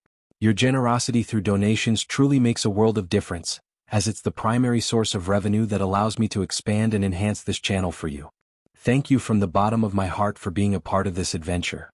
Your generosity through donations truly makes a world of difference, as it's the primary source of revenue that allows me to expand and enhance this channel for you. Thank you from the bottom of my heart for being a part of this adventure.